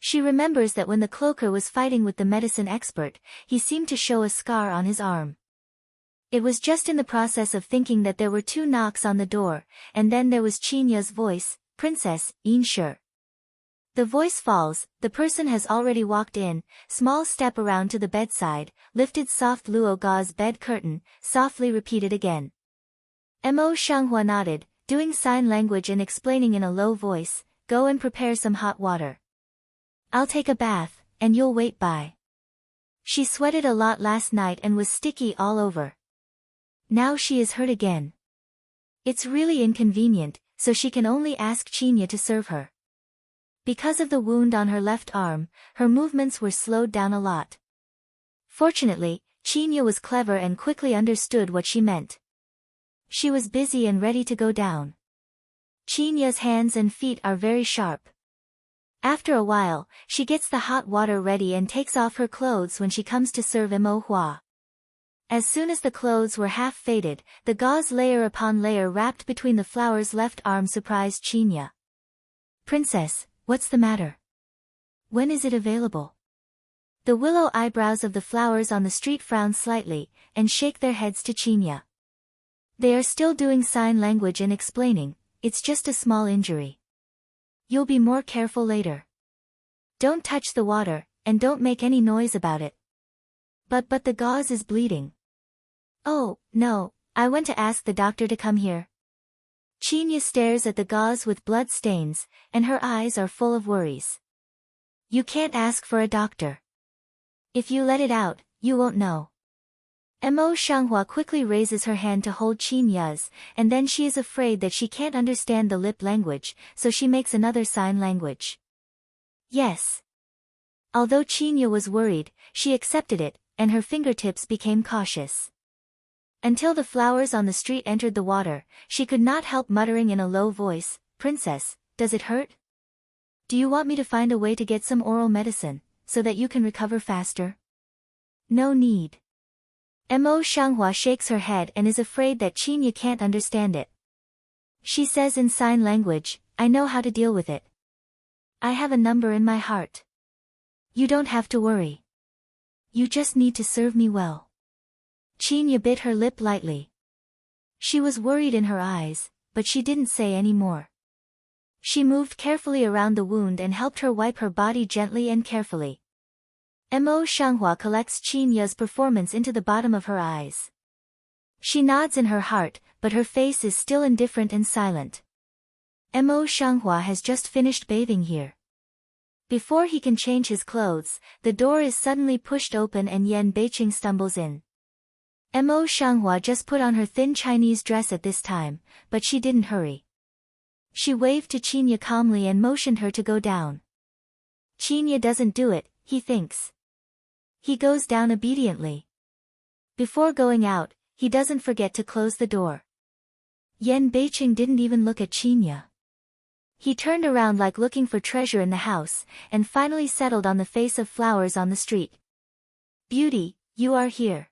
She remembers that when the cloaker was fighting with the medicine expert, he seemed to show a scar on his arm. It was just in the process of thinking that there were 2 knocks on the door, and then there was Qinya's voice, "Princess, Yin Shi." The voice falls, the person has already walked in, small step around to the bedside, lifted soft luo gauze bed curtain, softly repeated again. Mo Shanghua nodded, doing sign language and explaining in a low voice, "Go and prepare some hot water. I'll take a bath, and you'll wait by." She sweated a lot last night and was sticky all over. Now she is hurt again. It's really inconvenient, so she can only ask Qinya to serve her. Because of the wound on her left arm, her movements were slowed down a lot. Fortunately, Qinya was clever and quickly understood what she meant. She was busy and ready to go down. Qinya's hands and feet are very sharp. After a while, she gets the hot water ready and takes off her clothes when she comes to serve Mo Hua. As soon as the clothes were half faded, the gauze layer upon layer wrapped between the flower's left arm surprised Qinya. "Princess, what's the matter? When is it available?" The willow eyebrows of the flowers on the street frown slightly, and shake their heads to Qinya. They are still doing sign language and explaining, "It's just a small injury. You'll be more careful later. Don't touch the water, and don't make any noise about it." But the gauze is bleeding." "Oh, no, I went to ask the doctor to come here." Qinya stares at the gauze with blood stains, and her eyes are full of worries. "You can't ask for a doctor. If you let it out, you won't know." Mo Shanghua quickly raises her hand to hold Qinya's, and then she is afraid that she can't understand the lip language, so she makes another sign language. "Yes." Although Qinya was worried, she accepted it, and her fingertips became cautious. Until the flowers on the street entered the water, she could not help muttering in a low voice, "Princess, does it hurt?" Do you want me to find a way to get some oral medicine, so that you can recover faster? No need. Mo Shanghua shakes her head and is afraid that Qinya can't understand it. She says in sign language, I know how to deal with it. I have a number in my heart. You don't have to worry. You just need to serve me well. Qinya bit her lip lightly. She was worried in her eyes, but she didn't say any more. She moved carefully around the wound and helped her wipe her body gently and carefully. Mo Shanghua collects Qinya's performance into the bottom of her eyes. She nods in her heart, but her face is still indifferent and silent. Mo Shanghua has just finished bathing here. Before he can change his clothes, the door is suddenly pushed open and Yan Beiqing stumbles in. Mo Shanghua just put on her thin Chinese dress at this time, but she didn't hurry. She waved to Qinya calmly and motioned her to go down. Qinya doesn't do it, he thinks. He goes down obediently. Before going out, he doesn't forget to close the door. Yan Beiqing didn't even look at Qinya. He turned around like looking for treasure in the house, and finally settled on the face of flowers on the street. Beauty, you are here.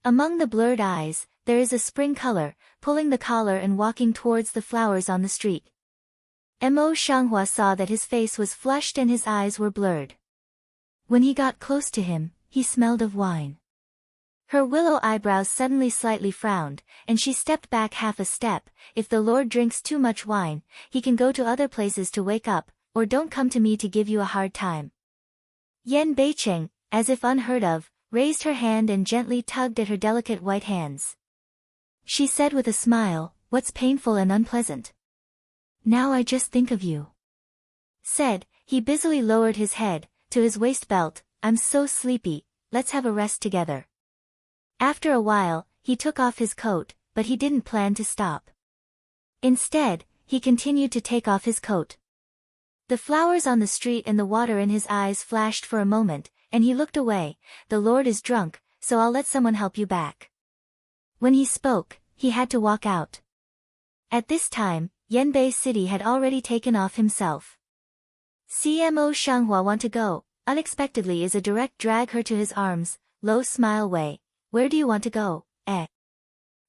Among the blurred eyes, there is a spring color, pulling the collar and walking towards the flowers on the street. Mo Shanghua saw that his face was flushed and his eyes were blurred. When he got close to him, he smelled of wine. Her willow eyebrows suddenly slightly frowned, and she stepped back half a step. If the Lord drinks too much wine, he can go to other places to wake up, or don't come to me to give you a hard time. Yan Beiqing, as if unheard of, raised her hand and gently tugged at her delicate white hands. She said with a smile, what's painful and unpleasant? Now I just think of you. Said, he busily lowered his head, to his waist belt, I'm so sleepy, let's have a rest together. After a while, he took off his coat, but he didn't plan to stop. Instead, he continued to take off his coat. The flowers on the street and the water in his eyes flashed for a moment, and he looked away. The Lord is drunk, so I'll let someone help you back. When he spoke, he had to walk out. At this time, Yanbei City had already taken off himself. CMO Shanghua want to go, unexpectedly is a direct drag her to his arms, low smile way. Where do you want to go, eh?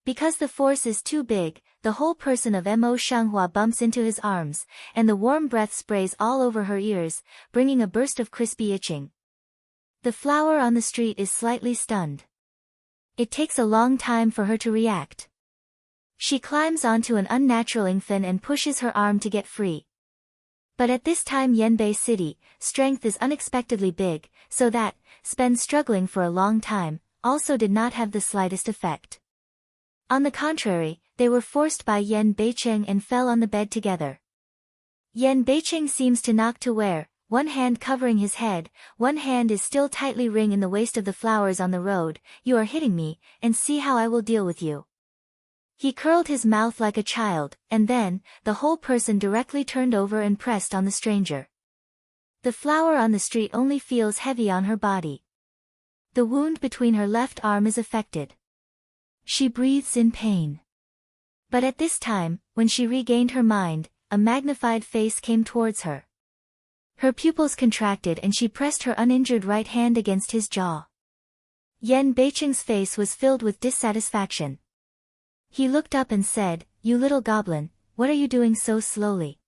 Because the force is too big, the whole person of Mo Shanghua bumps into his arms, and the warm breath sprays all over her ears, bringing a burst of crispy itching. The flower on the street is slightly stunned. It takes a long time for her to react. She climbs onto an unnatural infant and pushes her arm to get free. But at this time Yanbei City, strength is unexpectedly big, so that, spend struggling for a long time, also did not have the slightest effect. On the contrary, they were forced by Yan Beiqing and fell on the bed together. Yan Beiqing seems to knock to where, one hand covering his head, one hand is still tightly ring in the waist of the flowers on the road. You are hitting me, and see how I will deal with you. He curled his mouth like a child, and then, the whole person directly turned over and pressed on the stranger. The flower on the street only feels heavy on her body. The wound between her left arm is affected. She breathes in pain. But at this time, when she regained her mind, a magnified face came towards her. Her pupils contracted and she pressed her uninjured right hand against his jaw. Yan Beiqing's face was filled with dissatisfaction. He looked up and said, You little goblin, what are you doing so slowly?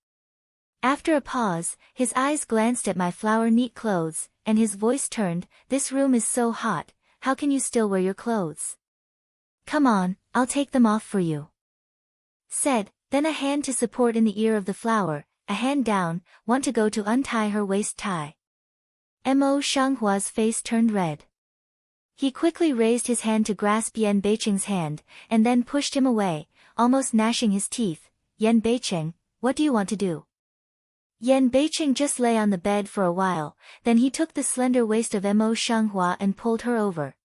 After a pause, his eyes glanced at my flower-neat clothes, and his voice turned, This room is so hot, how can you still wear your clothes? Come on, I'll take them off for you. Said, then a hand to support in the ear of the flower, a hand down, one to go to untie her waist tie. Mo Shanghua's face turned red. He quickly raised his hand to grasp Yan Beiqing's hand, and then pushed him away, almost gnashing his teeth. Yan Beiqing, what do you want to do? Yan Beiqing just lay on the bed for a while, then he took the slender waist of Mo Shanghua and pulled her over.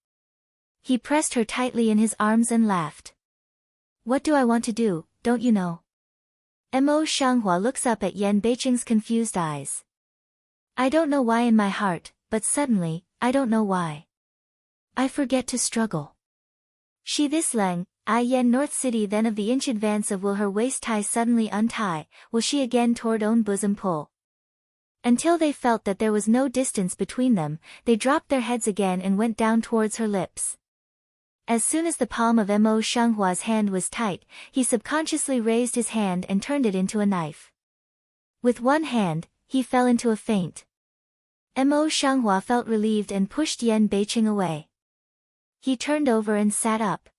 He pressed her tightly in his arms and laughed. What do I want to do, don't you know? Mo Shanghua looks up at Yan Beiqing's confused eyes. I don't know why in my heart, but suddenly, I don't know why. I forget to struggle. She this Leng, I Yan North City then of the inch advance of will her waist tie suddenly untie, will she again toward own bosom pull. Until they felt that there was no distance between them, they dropped their heads again and went down towards her lips. As soon as the palm of Mo Shanghua's hand was tight, he subconsciously raised his hand and turned it into a knife. With one hand, he fell into a faint. Mo Shanghua felt relieved and pushed Yan Beiqing away. He turned over and sat up.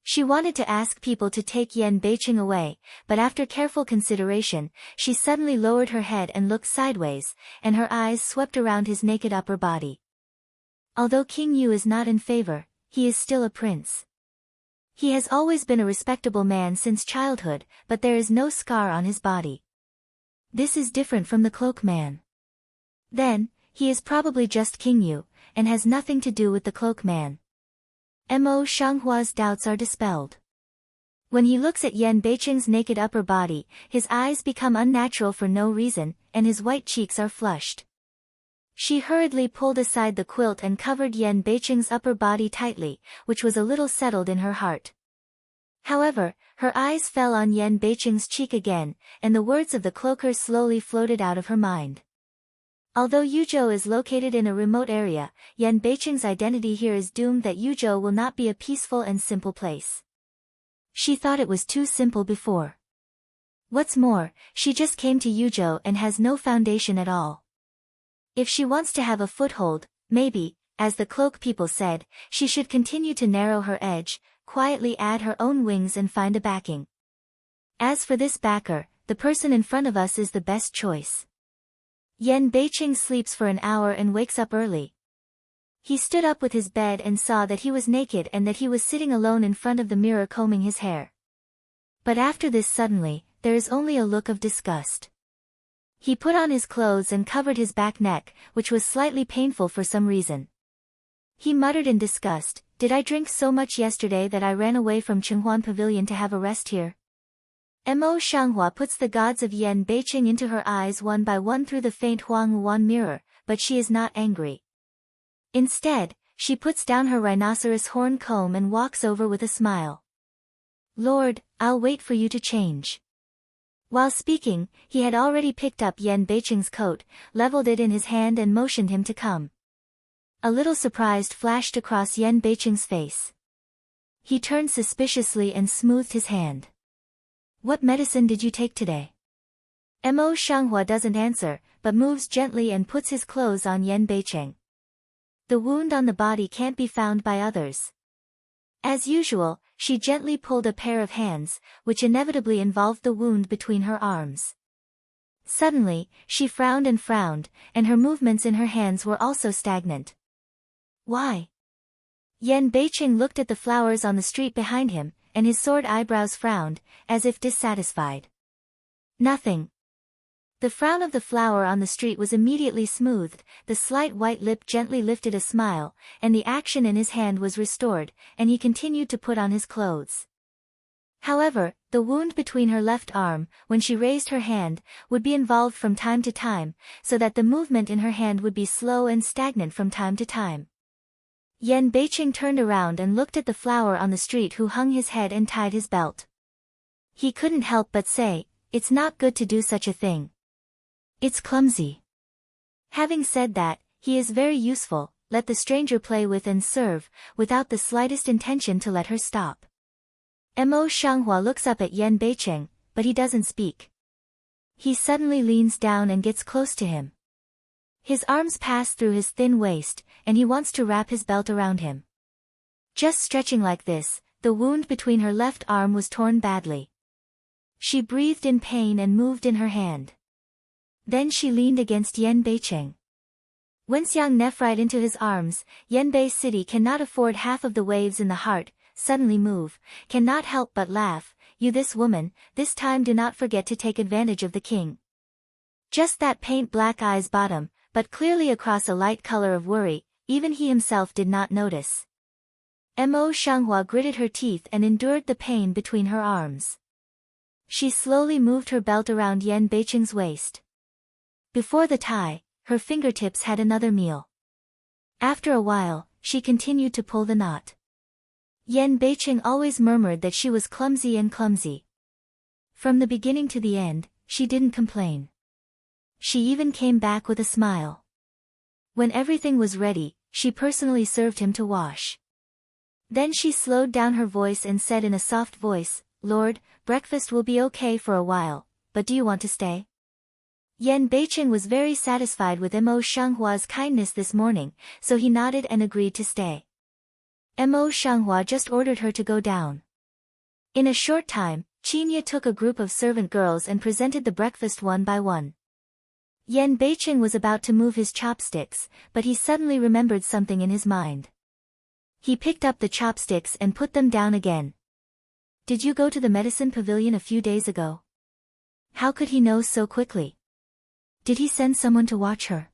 She wanted to ask people to take Yan Beiqing away, but after careful consideration, she suddenly lowered her head and looked sideways, and her eyes swept around his naked upper body. Although King Yu is not in favor, he is still a prince. He has always been a respectable man since childhood, but there is no scar on his body. This is different from the cloak man. Then, he is probably just King Yu, and has nothing to do with the cloak man. Mo Shanghua's doubts are dispelled. When he looks at Yan Beiqing's naked upper body, his eyes become unnatural for no reason, and his white cheeks are flushed. She hurriedly pulled aside the quilt and covered Yan Beiqing's upper body tightly, which was a little settled in her heart. However, her eyes fell on Yan Beiqing's cheek again, and the words of the cloaker slowly floated out of her mind. Although Yuzhou is located in a remote area, Yan Beiqing's identity here is doomed that Yuzhou will not be a peaceful and simple place. She thought it was too simple before. What's more, she just came to Yuzhou and has no foundation at all. If she wants to have a foothold, maybe, as the cloak people said, she should continue to narrow her edge, quietly add her own wings and find a backing. As for this backer, the person in front of us is the best choice. Yan Beiqing sleeps for an hour and wakes up early. He stood up with his bed and saw that he was naked and that he was sitting alone in front of the mirror combing his hair. But after this suddenly, there is only a look of disgust. He put on his clothes and covered his back neck, which was slightly painful for some reason. He muttered in disgust, "Did I drink so much yesterday that I ran away from Chenghuan Pavilion to have a rest here?" Mo Shanghua puts the gods of Yan Beiqing into her eyes one by one through the faint Huanghuan mirror, but she is not angry. Instead, she puts down her rhinoceros horn comb and walks over with a smile. "Lord, I'll wait for you to change." While speaking, he had already picked up Yan Beiqing's coat, leveled it in his hand and motioned him to come. A little surprise flashed across Yan Beiqing's face. He turned suspiciously and smoothed his hand. "What medicine did you take today?" Mo Shanghua doesn't answer, but moves gently and puts his clothes on Yan Beiqing. The wound on the body can't be found by others. As usual, she gently pulled a pair of hands, which inevitably involved the wound between her arms. Suddenly, she frowned, and her movements in her hands were also stagnant. "Why?" Yan Beiqing looked at the flowers on the street behind him, and his sword eyebrows frowned, as if dissatisfied. "Nothing." The frown of the flower on the street was immediately smoothed, the slight white lip gently lifted a smile, and the action in his hand was restored, and he continued to put on his clothes. However, the wound between her left arm, when she raised her hand, would be involved from time to time, so that the movement in her hand would be slow and stagnant from time to time. Yan Beiqing turned around and looked at the flower on the street who hung his head and tied his belt. He couldn't help but say, "It's not good to do such a thing. It's clumsy." Having said that, he is very useful, let the stranger play with and serve, without the slightest intention to let her stop. Mo Shanghua looks up at Yan Beiqing, but he doesn't speak. He suddenly leans down and gets close to him. His arms pass through his thin waist, and he wants to wrap his belt around him. Just stretching like this, the wound between her left arm was torn badly. She breathed in pain and moved in her hand. Then she leaned against Yan Beiqing. When Xiang nephrite into his arms, Yanbei City cannot afford half of the waves in the heart, suddenly move, cannot help but laugh. "You this woman, this time do not forget to take advantage of the king." Just that paint black eyes bottom, but clearly across a light color of worry, even he himself did not notice. Mo Shanghua gritted her teeth and endured the pain between her arms. She slowly moved her belt around Yan Beiqing's waist. Before the tie, her fingertips had another meal. After a while, she continued to pull the knot. Yan Beiqing always murmured that she was clumsy. From the beginning to the end, she didn't complain. She even came back with a smile. When everything was ready, she personally served him to wash. Then she slowed down her voice and said in a soft voice, "Lord, breakfast will be okay for a while, but do you want to stay?" Yan Beicheng was very satisfied with Mo Shenghua's kindness this morning, so he nodded and agreed to stay. Mo Shenghua just ordered her to go down. In a short time, Qinya took a group of servant girls and presented the breakfast one by one. Yan Beicheng was about to move his chopsticks, but he suddenly remembered something in his mind. He picked up the chopsticks and put them down again. "Did you go to the medicine pavilion a few days ago?" How could he know so quickly? Did he send someone to watch her?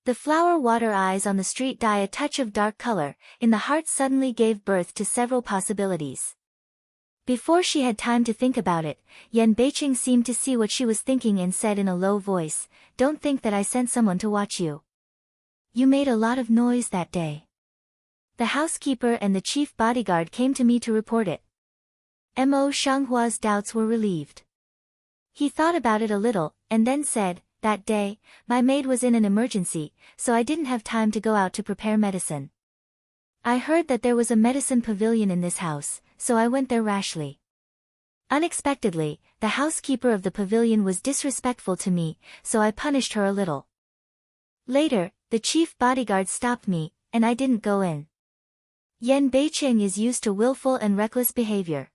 The flower water eyes on the street dye a touch of dark color, in the heart suddenly gave birth to several possibilities. Before she had time to think about it, Yan Beicheng seemed to see what she was thinking and said in a low voice, "Don't think that I sent someone to watch you. You made a lot of noise that day. The housekeeper and the chief bodyguard came to me to report it." Mo Shenghua's doubts were relieved. He thought about it a little, and then said, "That day, my maid was in an emergency, so I didn't have time to go out to prepare medicine. I heard that there was a medicine pavilion in this house, so I went there rashly. Unexpectedly, the housekeeper of the pavilion was disrespectful to me, so I punished her a little. Later, the chief bodyguard stopped me, and I didn't go in." Yan Beicheng is used to willful and reckless behavior.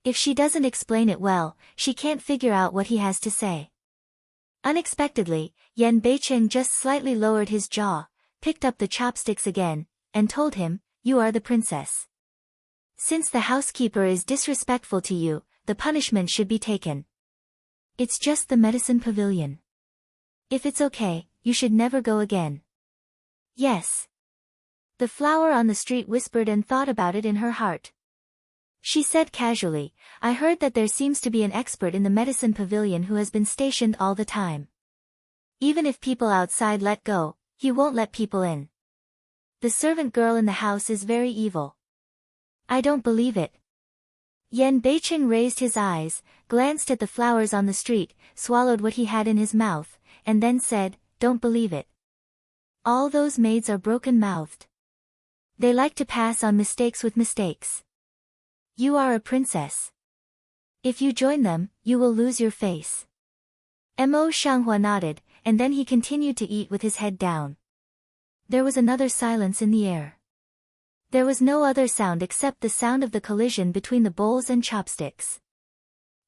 If she doesn't explain it well, she can't figure out what he has to say. Unexpectedly, Yan Beicheng just slightly lowered his jaw, picked up the chopsticks again, and told him, "You are the princess. Since the housekeeper is disrespectful to you, the punishment should be taken. It's just the medicine pavilion. If it's okay, you should never go again." "Yes." The flower on the street whispered and thought about it in her heart. She said casually, "I heard that there seems to be an expert in the medicine pavilion who has been stationed all the time. Even if people outside let go, he won't let people in. The servant girl in the house is very evil." "I don't believe it." Yan Beicheng raised his eyes, glanced at the flowers on the street, swallowed what he had in his mouth, and then said, "Don't believe it. All those maids are broken-mouthed. They like to pass on mistakes with mistakes. You are a princess. If you join them, you will lose your face." Mo Shenghua nodded, and then he continued to eat with his head down. There was another silence in the air. There was no other sound except the sound of the collision between the bowls and chopsticks.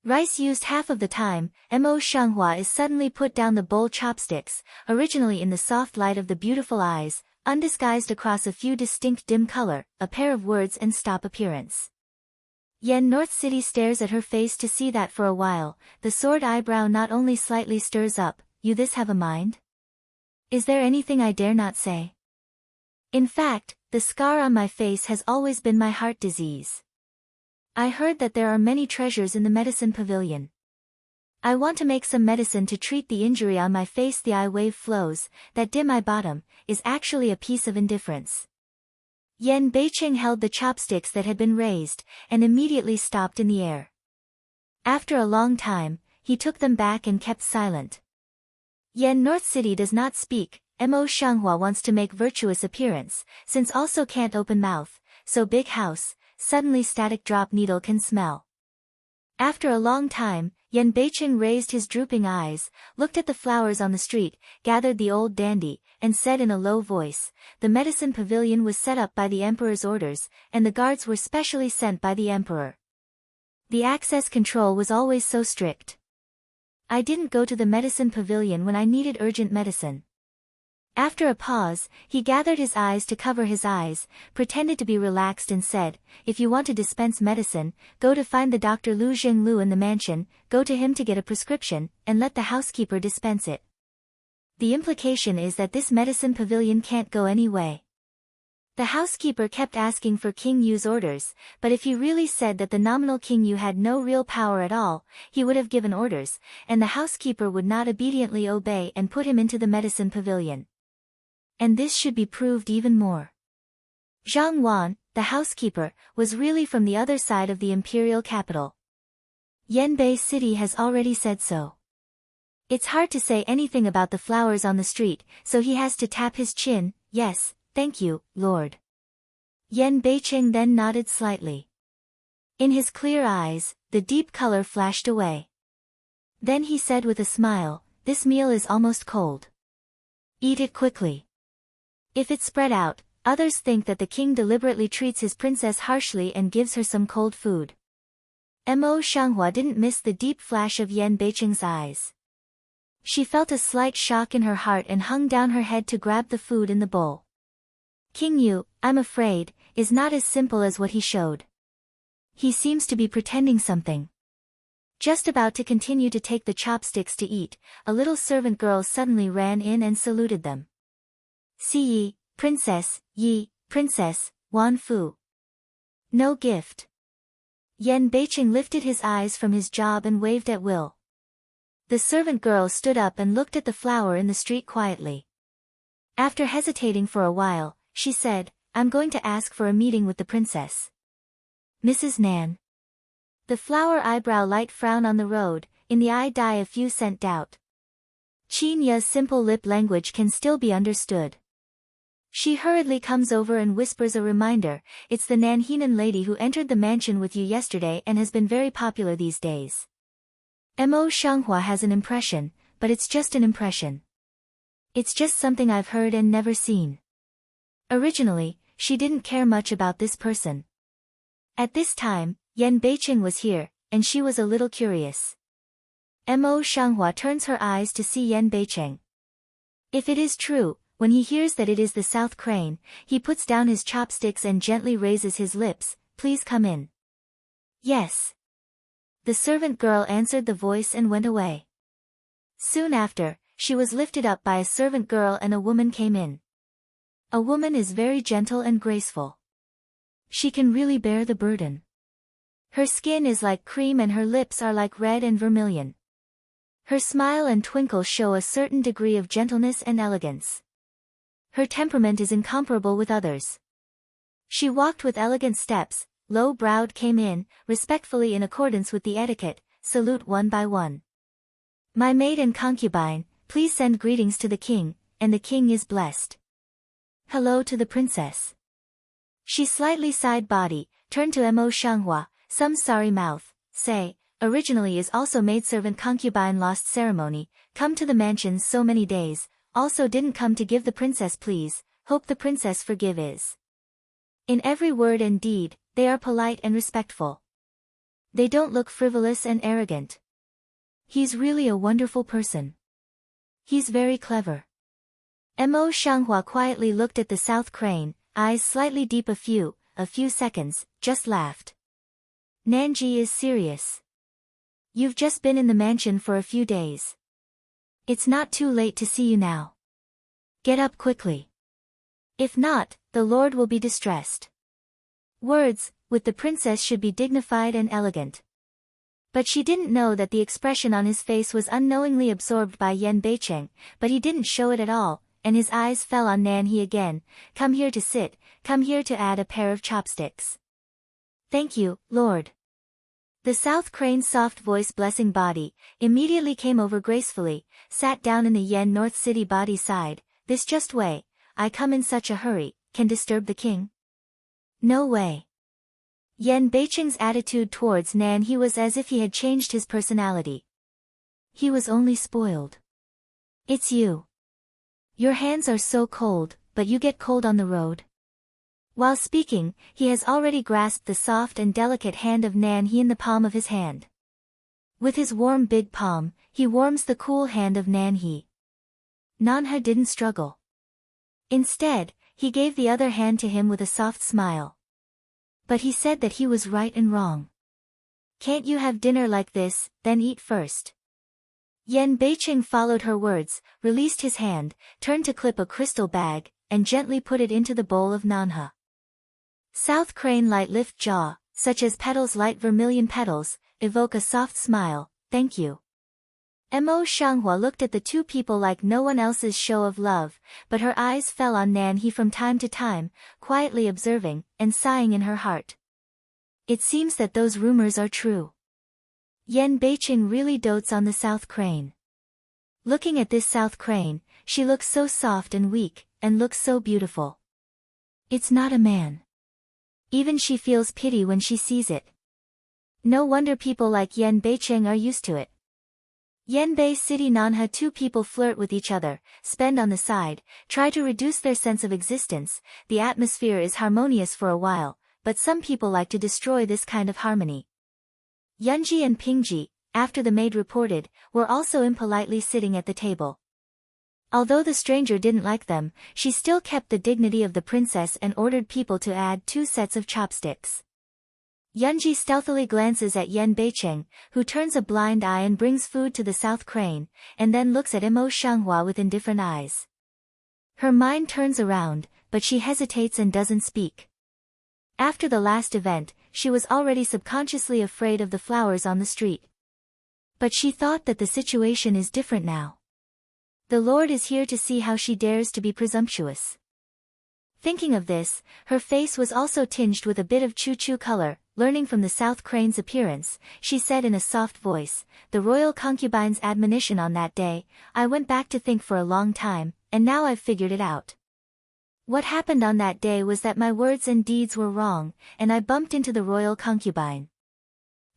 Rice used half of the time, Mo Shenghua is suddenly put down the bowl chopsticks, originally in the soft light of the beautiful eyes, undisguised across a few distinct dim color, a pair of words and stop appearance. Yan North City stares at her face to see that for a while, the sword eyebrow not only slightly stirs up, "You this have a mind? Is there anything I dare not say? In fact, the scar on my face has always been my heart disease. I heard that there are many treasures in the medicine pavilion. I want to make some medicine to treat the injury on my face. The eye wave flows, that dim eye bottom, is actually a piece of indifference." Yan Beicheng held the chopsticks that had been raised, and immediately stopped in the air. After a long time, he took them back and kept silent. Yan North City does not speak. Mo Shenghua wants to make virtuous appearance, since also can't open mouth, so big house, suddenly static drop needle can smell. After a long time, Yan Beicheng raised his drooping eyes, looked at the flowers on the street, gathered the old dandy, and said in a low voice, "The medicine pavilion was set up by the emperor's orders, and the guards were specially sent by the emperor. The access control was always so strict. I didn't go to the medicine pavilion when I needed urgent medicine." After a pause, he gathered his eyes to cover his eyes, pretended to be relaxed and said, "If you want to dispense medicine, go to find the Dr. Lu Jinglu in the mansion, go to him to get a prescription, and let the housekeeper dispense it." The implication is that this medicine pavilion can't go any way. The housekeeper kept asking for King Yu's orders, but if he really said that the nominal King Yu had no real power at all, he would have given orders, and the housekeeper would not obediently obey and put him into the medicine pavilion. And this should be proved even more. Zhang Wan, the housekeeper, was really from the other side of the imperial capital. Yanbei City has already said so. It's hard to say anything about the flowers on the street, so he has to tap his chin. Yes, thank you, Lord. Yan Beicheng then nodded slightly. In his clear eyes, the deep color flashed away. Then he said with a smile, this meal is almost cold. Eat it quickly. If it's spread out, others think that the king deliberately treats his princess harshly and gives her some cold food. Mo Shanghua didn't miss the deep flash of Yan Beicheng's eyes. She felt a slight shock in her heart and hung down her head to grab the food in the bowl. King Yu, I'm afraid, is not as simple as what he showed. He seems to be pretending something. Just about to continue to take the chopsticks to eat, a little servant girl suddenly ran in and saluted them. Si Yi, Princess, Wan Fu. No gift. Yan Beicheng lifted his eyes from his job and waved at will. The servant girl stood up and looked at the flower in the street quietly. After hesitating for a while, she said, I'm going to ask for a meeting with the princess. Mrs. Nan. The flower eyebrow light frown on the road, in the eye die a few cent doubt. Qin Ya's simple lip language can still be understood. She hurriedly comes over and whispers a reminder, it's the Nanhenan lady who entered the mansion with you yesterday and has been very popular these days. Mo Shanghua has an impression, but it's just an impression. It's just something I've heard and never seen. Originally, she didn't care much about this person. At this time, Yan Beicheng was here, and she was a little curious. Mo Shanghua turns her eyes to see Yan Beicheng. If it is true, when he hears that it is the South Crane, he puts down his chopsticks and gently raises his lips, please come in. Yes. The servant girl answered the voice and went away. Soon after, she was lifted up by a servant girl and a woman came in. A woman is very gentle and graceful. She can really bear the burden. Her skin is like cream and her lips are like red and vermilion. Her smile and twinkle show a certain degree of gentleness and elegance. Her temperament is incomparable with others. She walked with elegant steps, low-browed came in, respectfully in accordance with the etiquette, salute one by one. My maid and concubine, please send greetings to the king, and the king is blessed. Hello to the princess. She slightly side body, turned to Mo Shanghua, some sorry mouth, say, originally is also maidservant concubine lost ceremony, come to the mansion so many days, also didn't come to give the princess please, hope the princess forgive is. In every word and deed, they are polite and respectful. They don't look frivolous and arrogant. He's really a wonderful person. He's very clever. Mo Shanghua quietly looked at the South Crane, eyes slightly deep a few seconds, just laughed. Nanji is serious. You've just been in the mansion for a few days. It's not too late to see you now. Get up quickly. If not, the Lord will be distressed. Words, with the princess should be dignified and elegant. But she didn't know that the expression on his face was unknowingly absorbed by Yan Beicheng, but he didn't show it at all, and his eyes fell on Nanhe again, come here to sit, come here to add a pair of chopsticks. Thank you, Lord. The South Crane's soft voice blessing body, immediately came over gracefully, sat down in the Yen North City body side, this just way, I come in such a hurry, can disturb the king? No way. Yan Beicheng's attitude towards Nanhe was as if he had changed his personality. He was only spoiled. It's you. Your hands are so cold, but you get cold on the road. While speaking, he has already grasped the soft and delicate hand of Nanhe in the palm of his hand. With his warm big palm, he warms the cool hand of Nanhe. Nanhe didn't struggle. Instead, he gave the other hand to him with a soft smile. But he said that he was right and wrong. Can't you have dinner like this, then eat first? Yan Beicheng followed her words, released his hand, turned to clip a crystal bag, and gently put it into the bowl of Nanhe. South Crane light lift jaw, such as petals light vermilion petals, evoke a soft smile, thank you. Mo Shanghua looked at the two people like no one else's show of love, but her eyes fell on Nanhe from time to time, quietly observing, and sighing in her heart. It seems that those rumors are true. Yan Beicheng really dotes on the South Crane. Looking at this South Crane, she looks so soft and weak, and looks so beautiful. It's not a man. Even she feels pity when she sees it. No wonder people like Yen Beicheng are used to it. Yenbei City Nanha, two people flirt with each other, spend on the side, try to reduce their sense of existence. The atmosphere is harmonious for a while, but some people like to destroy this kind of harmony. Yunji and Pingji, after the maid reported, were also impolitely sitting at the table. Although the stranger didn't like them, she still kept the dignity of the princess and ordered people to add 2 sets of chopsticks. Yunji stealthily glances at Yen Beicheng, who turns a blind eye and brings food to the South Crane, and then looks at Mo Shanghua with indifferent eyes. Her mind turns around, but she hesitates and doesn't speak. After the last event, she was already subconsciously afraid of the flowers on the street. But she thought that the situation is different now. The Lord is here to see how she dares to be presumptuous. Thinking of this, her face was also tinged with a bit of choo-choo color. Learning from the South Crane's appearance, she said in a soft voice, "The royal concubine's admonition on that day, I went back to think for a long time, and now I've figured it out. What happened on that day was that my words and deeds were wrong, and I bumped into the royal concubine.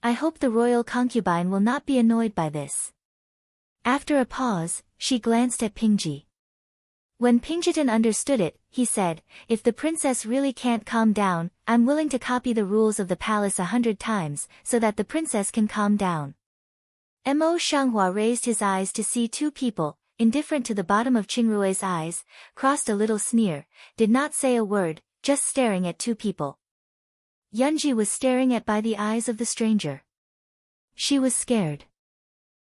I hope the royal concubine will not be annoyed by this." After a pause, she glanced at Pingji. When Pingjitan understood it, he said, "If the princess really can't calm down, I'm willing to copy the rules of the palace 100 times, so that the princess can calm down." Mo Shanghua raised his eyes to see 2 people, indifferent to the bottom of Qingrui's eyes, crossed a little sneer, did not say a word, just staring at 2 people. Yunji was staring at by the eyes of the stranger. She was scared.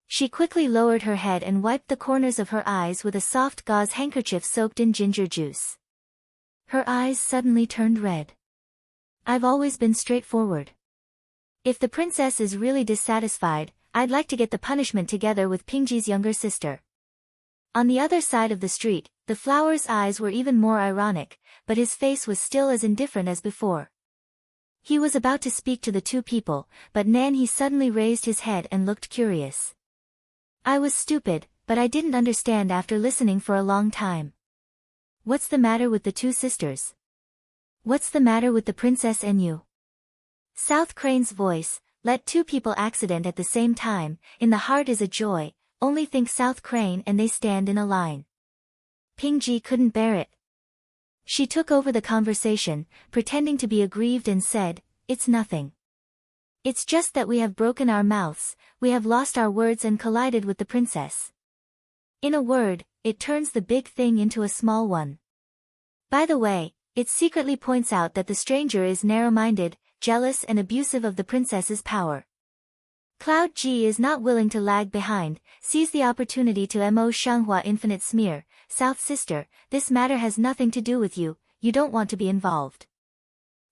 She quickly lowered her head and wiped the corners of her eyes with a soft gauze handkerchief soaked in ginger juice. Her eyes suddenly turned red. "I've always been straightforward. If the princess is really dissatisfied, I'd like to get the punishment together with Pingji's younger sister." On the other side of the street, the flower's eyes were even more ironic, but his face was still as indifferent as before. He was about to speak to the 2 people, but Nanhe suddenly raised his head and looked curious. "I was stupid, but I didn't understand after listening for a long time. What's the matter with the 2 sisters? What's the matter with the princess and you?" South Crane's voice, "Let 2 people accident at the same time, in the heart is a joy, only think South Crane and they stand in a line." Pingji couldn't bear it. She took over the conversation, pretending to be aggrieved and said, "It's nothing. It's just that we have broken our mouths, we have lost our words and collided with the princess. In a word, it turns the big thing into a small one. By the way, it secretly points out that the stranger is narrow-minded, jealous and abusive of the princess's power." Cloud Ji is not willing to lag behind, sees the opportunity to Mo Shanghua infinite smear, "South sister, this matter has nothing to do with you, you don't want to be involved."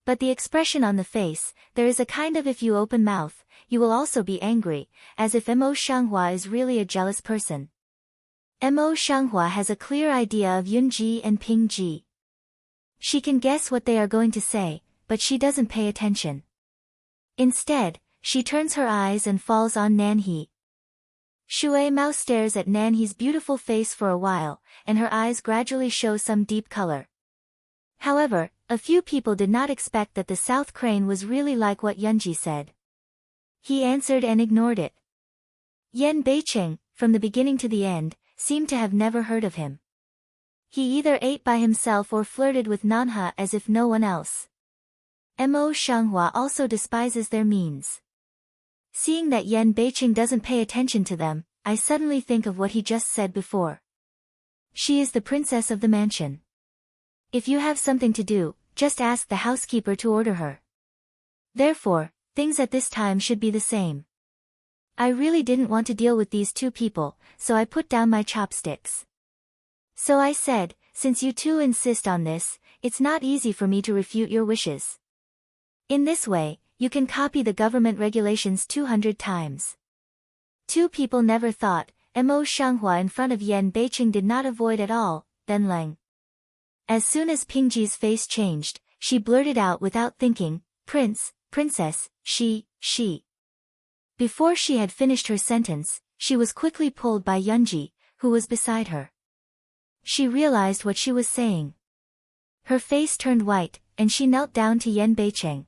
But the expression on the face, there is a kind of if you open mouth, you will also be angry, as if Mo Shanghua is really a jealous person. Mo Shanghua has a clear idea of Yunji and Pingji. She can guess what they are going to say, but she doesn't pay attention. Instead, she turns her eyes and falls on Nanhe. Shui Mao stares at Nanhe's beautiful face for a while, and her eyes gradually show some deep color. However, a few people did not expect that the South Crane was really like what Yunji said. He answered and ignored it. Yen Beicheng, from the beginning to the end, seemed to have never heard of him. He either ate by himself or flirted with Nanha as if no one else. Mo Shanghua also despises their means. Seeing that Yen Beicheng doesn't pay attention to them, I suddenly think of what he just said before. She is the princess of the mansion. If you have something to do, just ask the housekeeper to order her. Therefore, things at this time should be the same. I really didn't want to deal with these 2 people, so I put down my chopsticks. So I said, since you 2 insist on this, it's not easy for me to refute your wishes. In this way, you can copy the government regulations 200 times. 2 people never thought, Mo Shanghua in front of Yen Beicheng did not avoid at all, then Lang. As soon as Pingji's face changed, she blurted out without thinking, "Prince, princess, she." Before she had finished her sentence, she was quickly pulled by Yunji, who was beside her. She realized what she was saying. Her face turned white, and she knelt down to Yan Beicheng.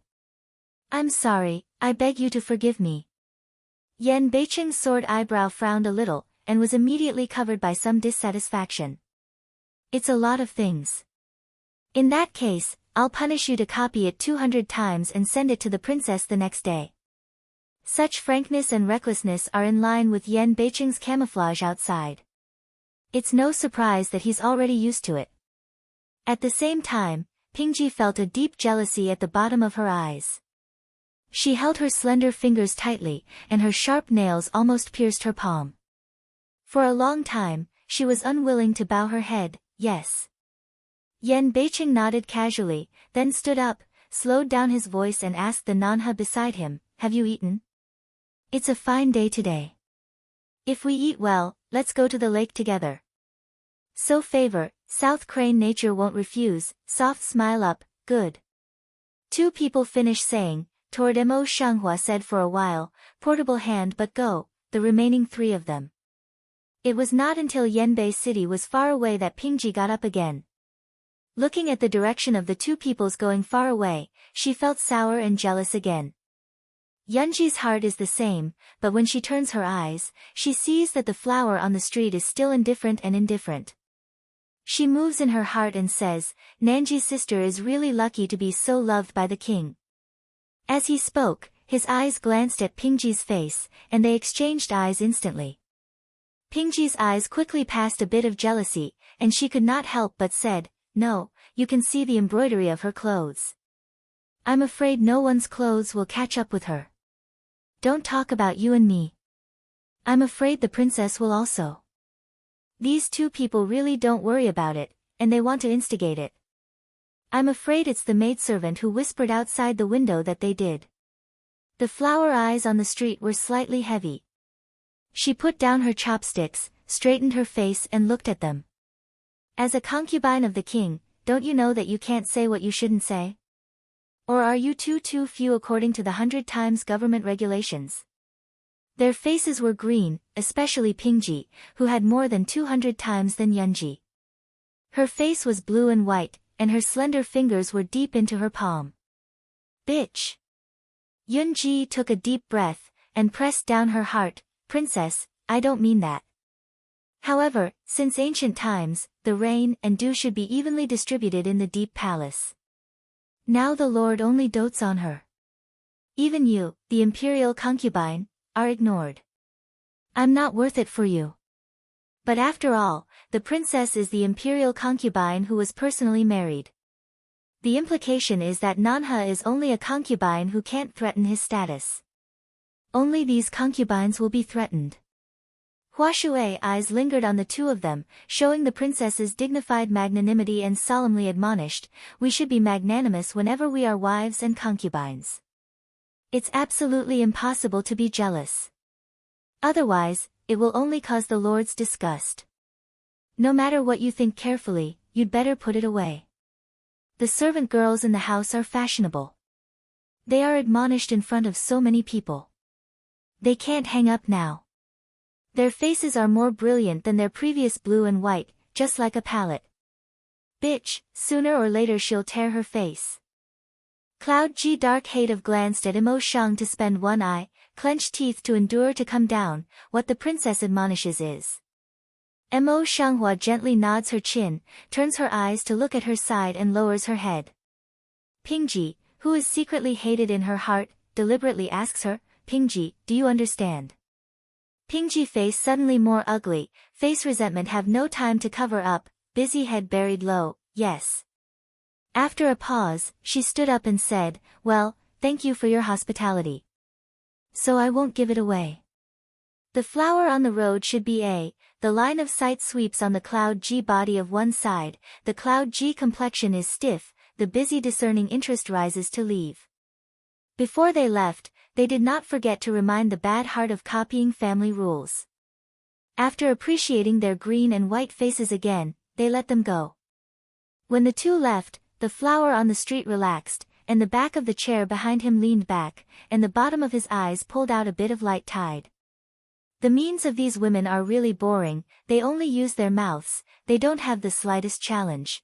I'm sorry, I beg you to forgive me. Yan Beicheng's soared eyebrow frowned a little, and was immediately covered by some dissatisfaction. It's a lot of things. In that case, I'll punish you to copy it 200 times and send it to the princess the next day. Such frankness and recklessness are in line with Yan Beicheng's camouflage outside. It's no surprise that he's already used to it. At the same time, Pingji felt a deep jealousy at the bottom of her eyes. She held her slender fingers tightly, and her sharp nails almost pierced her palm. For a long time, she was unwilling to bow her head, yes. Yan Beicheng nodded casually, then stood up, slowed down his voice and asked the Nanha beside him, have you eaten? It's a fine day today. If we eat well, let's go to the lake together. So favor, South Crane nature won't refuse, soft smile up, good. Two people finished saying, toward Mo Shanghua said for a while, portable hand but go, the remaining three of them. It was not until Yanbei City was far away that Pingji got up again. Looking at the direction of the two peoples going far away, she felt sour and jealous again. Yunji's heart is the same, but when she turns her eyes, she sees that the flower on the street is still indifferent and indifferent. She moves in her heart and says, Nanji's sister is really lucky to be so loved by the king. As he spoke, his eyes glanced at Pingji's face, and they exchanged eyes instantly. Pingji's eyes quickly passed a bit of jealousy, and she could not help but said, no, you can see the embroidery of her clothes. I'm afraid no one's clothes will catch up with her. Don't talk about you and me. I'm afraid the princess will also. These two people really don't worry about it, and they want to instigate it. I'm afraid it's the maidservant who whispered outside the window that they did. The flower eyes on the street were slightly heavy. She put down her chopsticks, straightened her face and looked at them. As a concubine of the king, don't you know that you can't say what you shouldn't say? Or are you too few according to the 100 times government regulations? Their faces were green, especially Pingji, who had more than 200 times than Yunji. Her face was blue and white, and her slender fingers were deep into her palm. Bitch! Yunji took a deep breath, and pressed down her heart, Princess, I don't mean that. However, since ancient times, the rain and dew should be evenly distributed in the deep palace. Now the Lord only dotes on her. Even you, the imperial concubine, are ignored. I'm not worth it for you. But after all, the princess is the imperial concubine who was personally married. The implication is that Nanha is only a concubine who can't threaten his status. Only these concubines will be threatened. Hua Shui's eyes lingered on the two of them, showing the princess's dignified magnanimity and solemnly admonished, we should be magnanimous whenever we are wives and concubines. It's absolutely impossible to be jealous. Otherwise, it will only cause the Lord's disgust. No matter what you think carefully, you'd better put it away. The servant girls in the house are fashionable. They are admonished in front of so many people. They can't hang up now. Their faces are more brilliant than their previous blue and white, just like a palette. Bitch, sooner or later she'll tear her face. Cloud G dark Hative glanced at Imo Shang to spend one eye, clenched teeth to endure to come down, what the princess admonishes is. Mo Shanghua gently nods her chin, turns her eyes to look at her side and lowers her head. Pingji, who is secretly hated in her heart, deliberately asks her, Pingji, do you understand? Pingji face suddenly more ugly, face resentment have no time to cover up, busy head buried low, yes. After a pause, she stood up and said, well, thank you for your hospitality. So I won't give it away. The flower on the road should be A, the line of sight sweeps on the Cloud G body of one side, the Cloud G complexion is stiff, the busy discerning interest rises to leave. Before they left, they did not forget to remind the bad heart of copying family rules. After appreciating their green and white faces again, they let them go. When the two left, the flower on the street relaxed, and the back of the chair behind him leaned back, and the bottom of his eyes pulled out a bit of light tide. The means of these women are really boring, they only use their mouths, they don't have the slightest challenge.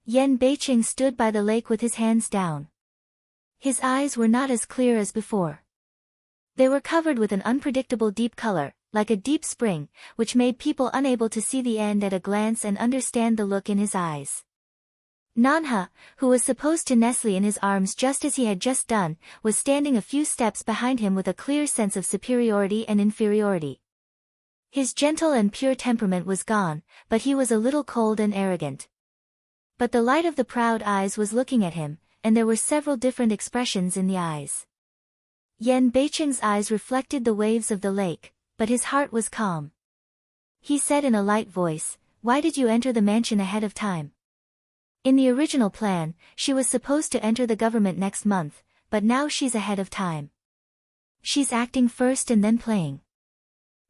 Yan Beiqing stood by the lake with his hands down. His eyes were not as clear as before. They were covered with an unpredictable deep color, like a deep spring, which made people unable to see the end at a glance and understand the look in his eyes. Nanha, who was supposed to nestle in his arms just as he had just done, was standing a few steps behind him with a clear sense of superiority and inferiority. His gentle and pure temperament was gone, but he was a little cold and arrogant. But the light of the proud eyes was looking at him, and there were several different expressions in the eyes. Yan Beiqing's eyes reflected the waves of the lake, but his heart was calm. He said in a light voice, "Why did you enter the mansion ahead of time?" In the original plan, she was supposed to enter the government next month, but now she's ahead of time. She's acting first and then playing.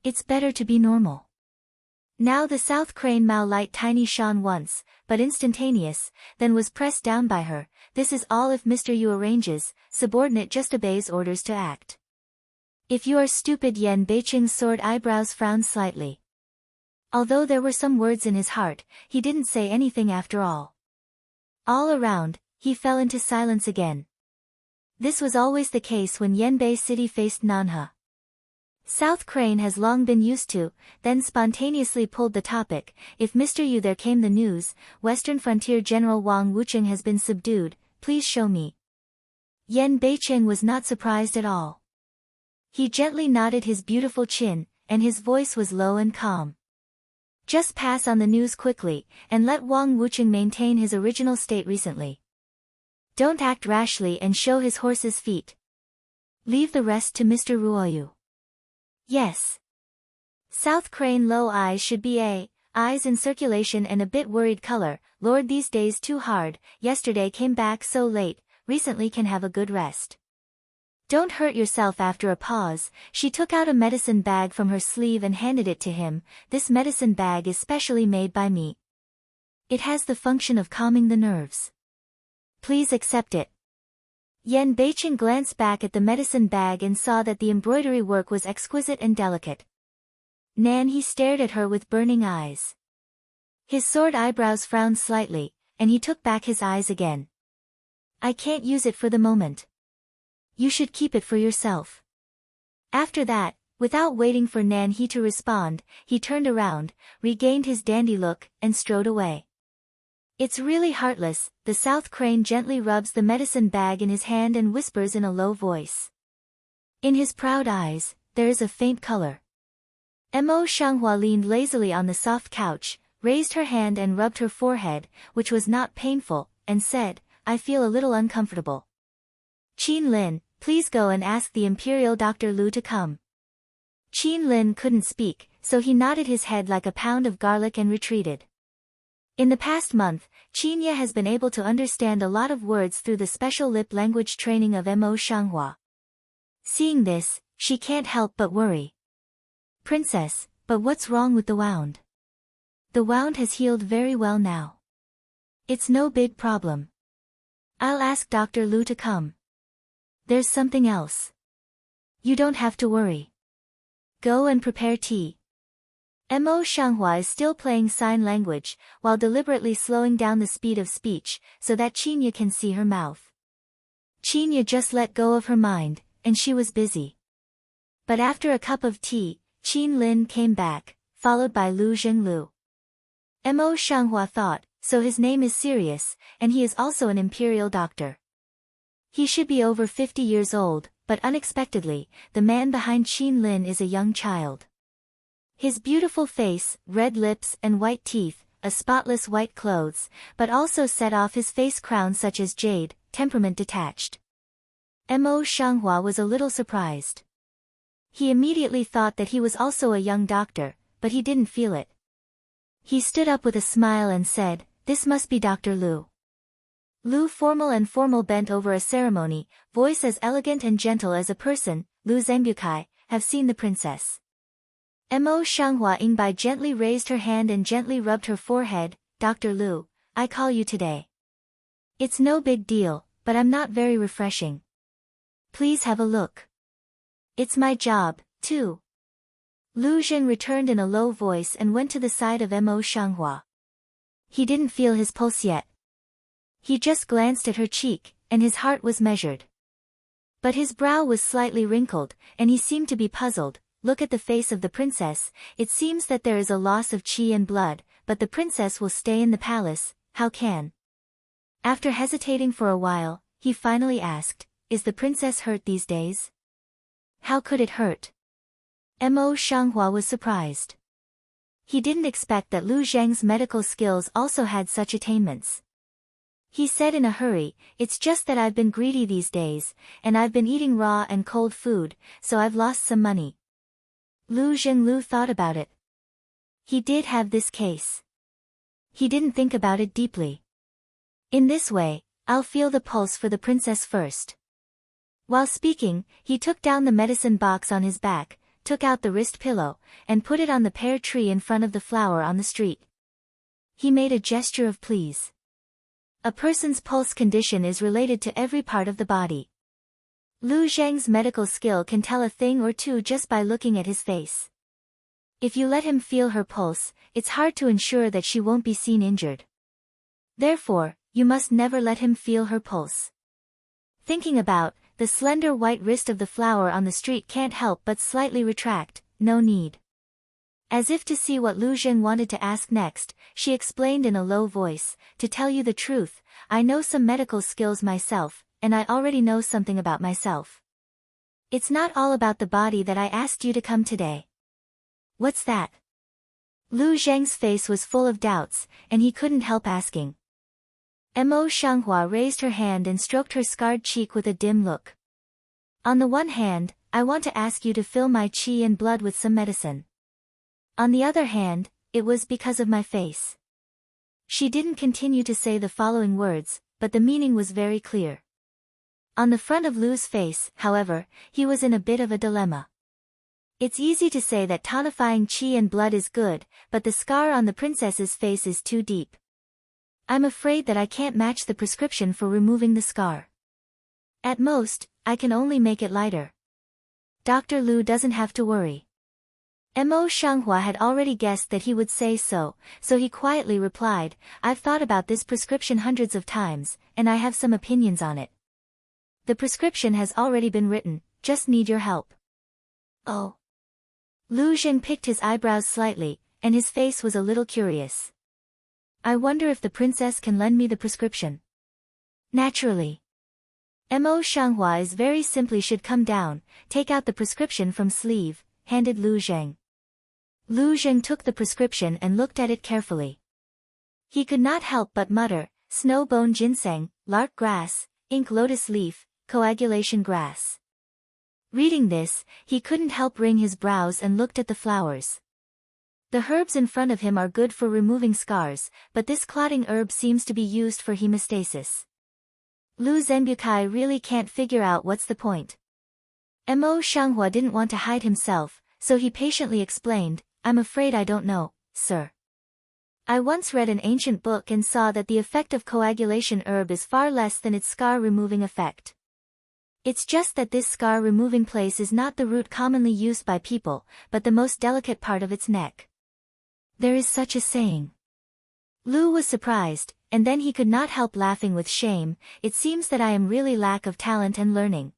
It's better to be normal. Now the South Crane Mao light tiny shone once, but instantaneous, then was pressed down by her. This is all if Mr. Yu arranges, subordinate just obeys orders to act. If you are stupid. Yan Beiqing's soared eyebrows frowned slightly. Although there were some words in his heart, he didn't say anything after all. All around, he fell into silence again. This was always the case when Yanbei City faced Nanha. South Crane has long been used to, then spontaneously pulled the topic, if Mr. Yu. There came the news, Western Frontier General Wang Wucheng has been subdued, please show me. Yan Beiqing was not surprised at all. He gently nodded his beautiful chin, and his voice was low and calm. Just pass on the news quickly, and let Wang Wucheng maintain his original state recently. Don't act rashly and show his horse's feet. Leave the rest to Mr. Ruoyu. Yes. South Crane low eyes should be eyes in circulation and a bit worried color. Lord, these days too hard, yesterday came back so late, recently can have a good rest. Don't hurt yourself. After a pause, she took out a medicine bag from her sleeve and handed it to him. This medicine bag is specially made by me. It has the function of calming the nerves. Please accept it. Yan Beiqing glanced back at the medicine bag and saw that the embroidery work was exquisite and delicate. Nan, he stared at her with burning eyes. His soared eyebrows frowned slightly, and he took back his eyes again. I can't use it for the moment. You should keep it for yourself. After that, without waiting for Nan He to respond, he turned around, regained his dandy look, and strode away. It's really heartless. The South Crane gently rubs the medicine bag in his hand and whispers in a low voice. In his proud eyes, there is a faint color. Mo Shanghua leaned lazily on the soft couch, raised her hand and rubbed her forehead, which was not painful, and said, I feel a little uncomfortable. Qin Lin, please go and ask the Imperial Dr. Lu to come. Qin Lin couldn't speak, so he nodded his head like a pound of garlic and retreated. In the past month, Qin Ye has been able to understand a lot of words through the special lip language training of Mo Shanghua. Seeing this, she can't help but worry. Princess, but what's wrong with the wound? The wound has healed very well now. It's no big problem. I'll ask Dr. Lu to come. There's something else. You don't have to worry. Go and prepare tea. Mo Shanghua is still playing sign language, while deliberately slowing down the speed of speech, so that Qin Ye can see her mouth. Qin Ye just let go of her mind, and she was busy. But after a cup of tea, Qin Lin came back, followed by Lu Zhenglu. Mo Shanghua thought, so his name is serious, and he is also an imperial doctor. He should be over 50 years old, but unexpectedly, the man behind Qin Lin is a young child. His beautiful face, red lips and white teeth, a spotless white clothes, but also set off his face crown such as jade, temperament detached. Mo Shanghua was a little surprised. He immediately thought that he was also a young doctor, but he didn't feel it. He stood up with a smile and said, this must be Dr. Lu. Lu formal bent over a ceremony, voice as elegant and gentle as a person, Lu Zengbukai, have seen the princess. Mo Shanghua Ingbai gently raised her hand and gently rubbed her forehead, Dr. Lu, I call you today. It's no big deal, but I'm not very refreshing. Please have a look. It's my job, too. Lu Zheng returned in a low voice and went to the side of Mo Shanghua. He didn't feel his pulse yet. He just glanced at her cheek, and his heart was measured. But his brow was slightly wrinkled, and he seemed to be puzzled. Look at the face of the princess, it seems that there is a loss of qi and blood, but the princess will stay in the palace, how can? After hesitating for a while, he finally asked, is the princess hurt these days? How could it hurt? Mo Shanghua was surprised. He didn't expect that Lu Zheng's medical skills also had such attainments. He said in a hurry, it's just that I've been greedy these days, and I've been eating raw and cold food, so I've lost some money. Lu Zhenglu thought about it. He did have this case. He didn't think about it deeply. In this way, I'll feel the pulse for the princess first. While speaking, he took down the medicine box on his back, took out the wrist pillow, and put it on the pear tree in front of the flower on the street. He made a gesture of please. A person's pulse condition is related to every part of the body. Lu Zheng's medical skill can tell a thing or two just by looking at his face. If you let him feel her pulse, it's hard to ensure that she won't be seen injured. Therefore, you must never let him feel her pulse. Thinking about, the slender white wrist of the flower on the street can't help but slightly retract, no need. As if to see what Lu Zheng wanted to ask next, she explained in a low voice, to tell you the truth, I know some medical skills myself, and I already know something about myself. It's not all about the body that I asked you to come today. What's that? Lu Zheng's face was full of doubts, and he couldn't help asking. Mo Shanghua raised her hand and stroked her scarred cheek with a dim look. On the one hand, I want to ask you to fill my qi and blood with some medicine. On the other hand, it was because of my face. She didn't continue to say the following words, but the meaning was very clear. On the front of Lu's face, however, he was in a bit of a dilemma. It's easy to say that tonifying qi and blood is good, but the scar on the princess's face is too deep. I'm afraid that I can't match the prescription for removing the scar. At most, I can only make it lighter. Dr. Lu doesn't have to worry. Mo Shanghua had already guessed that he would say so he quietly replied, I've thought about this prescription hundreds of times, and I have some opinions on it. The prescription has already been written, just need your help. Oh. Lu Zheng picked his eyebrows slightly, and his face was a little curious. I wonder if the princess can lend me the prescription. Naturally. Mo Shanghua is very simply should come down, take out the prescription from sleeve, handed Lu Zheng. Lu Zheng took the prescription and looked at it carefully. He could not help but mutter, snow bone ginseng, lark grass, ink lotus leaf, coagulation grass. Reading this, he couldn't help wring his brows and looked at the flowers. The herbs in front of him are good for removing scars, but this clotting herb seems to be used for hemostasis. Lu Zhenbukai really can't figure out what's the point. Mo Shanghua didn't want to hide himself, so he patiently explained, I'm afraid I don't know, sir. I once read an ancient book and saw that the effect of coagulation herb is far less than its scar-removing effect. It's just that this scar-removing place is not the root commonly used by people, but the most delicate part of its neck. There is such a saying. Lu was surprised, and then he could not help laughing with shame. It seems that I am really lack of talent and learning.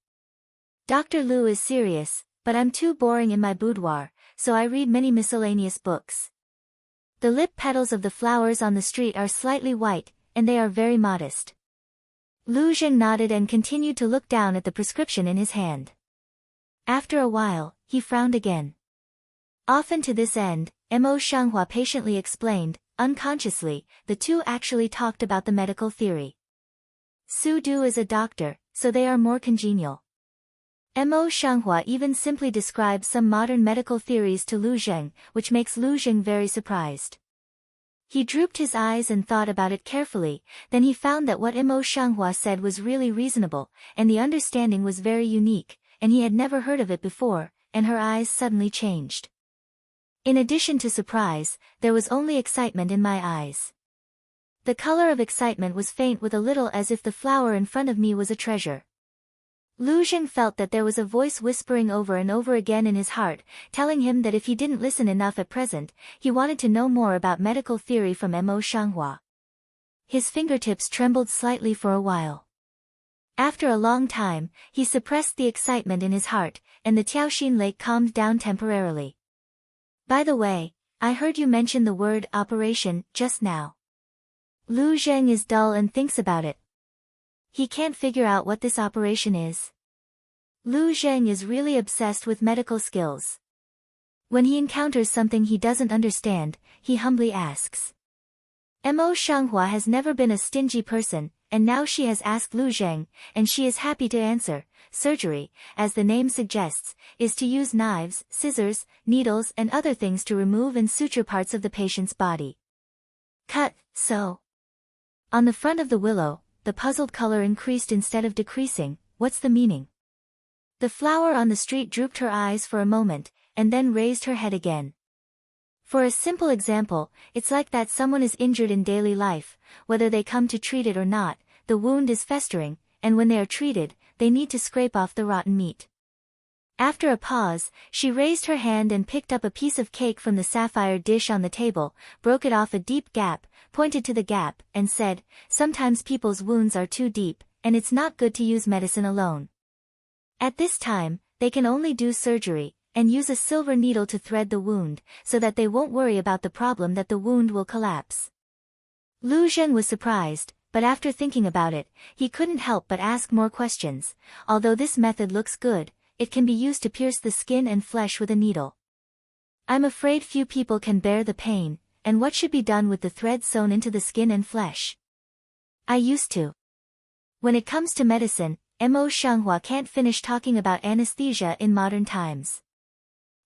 Dr. Lu is serious, but I'm too boring in my boudoir, so I read many miscellaneous books. The lip petals of the flowers on the street are slightly white, and they are very modest. Lu Zheng nodded and continued to look down at the prescription in his hand. After a while, he frowned again. Often to this end, Mo Shanghua patiently explained, unconsciously, the two actually talked about the medical theory. Su Du is a doctor, so they are more congenial. Mo Shanghua even simply describes some modern medical theories to Lu Zheng, which makes Lu Zheng very surprised. He drooped his eyes and thought about it carefully, then he found that what Mo Shanghua said was really reasonable, and the understanding was very unique, and he had never heard of it before, and her eyes suddenly changed. In addition to surprise, there was only excitement in my eyes. The color of excitement was faint with a little as if the flower in front of me was a treasure. Lu Zheng felt that there was a voice whispering over and over again in his heart, telling him that if he didn't listen enough at present, he wanted to know more about medical theory from Mo Shanghua. His fingertips trembled slightly for a while. After a long time, he suppressed the excitement in his heart, and the Tiaoxin lake calmed down temporarily. By the way, I heard you mention the word operation just now. Lu Zheng is dull and thinks about it. He can't figure out what this operation is. Lu Zheng is really obsessed with medical skills. When he encounters something he doesn't understand, he humbly asks. Mo Shanghua has never been a stingy person, and now she has asked Lu Zheng, and she is happy to answer. Surgery, as the name suggests, is to use knives, scissors, needles and other things to remove and suture parts of the patient's body. Cut, sew. On the front of the willow, the puzzled color increased instead of decreasing. What's the meaning? The flower on the street drooped her eyes for a moment, and then raised her head again. For a simple example, it's like that someone is injured in daily life, whether they come to treat it or not, the wound is festering, and when they are treated, they need to scrape off the rotten meat. After a pause, she raised her hand and picked up a piece of cake from the sapphire dish on the table, broke it off a deep gap, pointed to the gap, and said, "Sometimes people's wounds are too deep, and it's not good to use medicine alone. At this time, they can only do surgery, and use a silver needle to thread the wound, so that they won't worry about the problem that the wound will collapse." Lu Zheng was surprised, but after thinking about it, he couldn't help but ask more questions. Although this method looks good, it can be used to pierce the skin and flesh with a needle. I'm afraid few people can bear the pain, and what should be done with the thread sewn into the skin and flesh? I used to. When it comes to medicine, Mo Shanghua can't finish talking about anesthesia in modern times.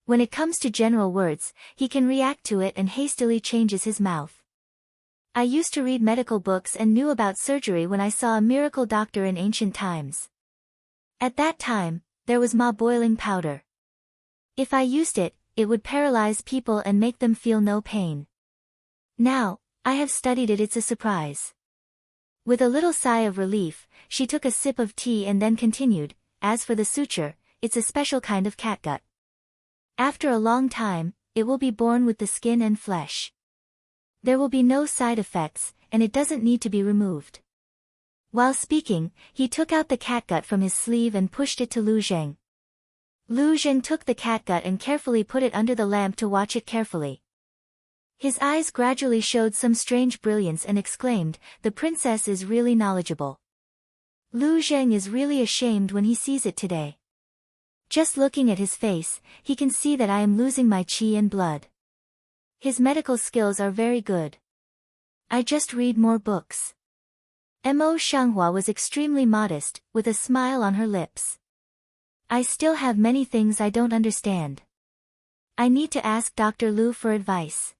When it comes to general words, he can react to it and hastily changes his mouth. I used to read medical books and knew about surgery when I saw a miracle doctor in ancient times. At that time, there was ma boiling powder. If I used it, it would paralyze people and make them feel no pain. Now, I have studied it. It's a surprise. With a little sigh of relief, she took a sip of tea and then continued, as for the suture, it's a special kind of catgut. After a long time, it will be born with the skin and flesh. There will be no side effects, and it doesn't need to be removed. While speaking, he took out the catgut from his sleeve and pushed it to Lu Zheng. Lu Zheng took the catgut and carefully put it under the lamp to watch it carefully. His eyes gradually showed some strange brilliance and exclaimed, "The princess is really knowledgeable. Lu Zheng is really ashamed when he sees it today. Just looking at his face, he can see that I am losing my qi and blood. His medical skills are very good. I just read more books." Mo Shanghua was extremely modest, with a smile on her lips. "I still have many things I don't understand. I need to ask Dr. Lu for advice."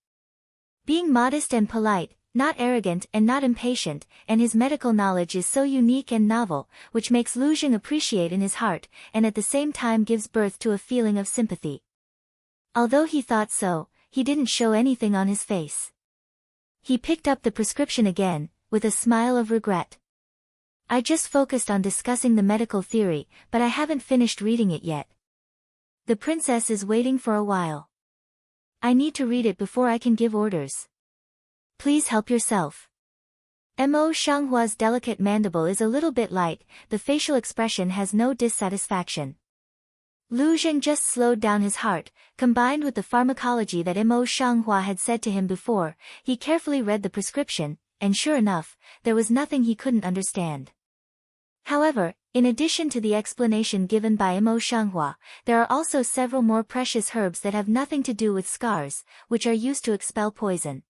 Being modest and polite, not arrogant and not impatient, and his medical knowledge is so unique and novel, which makes Lu Zheng appreciate in his heart, and at the same time gives birth to a feeling of sympathy. Although he thought so, he didn't show anything on his face. He picked up the prescription again, with a smile of regret. "I just focused on discussing the medical theory, but I haven't finished reading it yet. The princess is waiting for a while. I need to read it before I can give orders. Please help yourself." Mo Shanghua's delicate mandible is a little bit light, the facial expression has no dissatisfaction. Lu Zheng just slowed down his heart, combined with the pharmacology that Mo Shanghua had said to him before, he carefully read the prescription, and sure enough, there was nothing he couldn't understand. However, in addition to the explanation given by Mo Shanghua, there are also several more precious herbs that have nothing to do with scars, which are used to expel poison.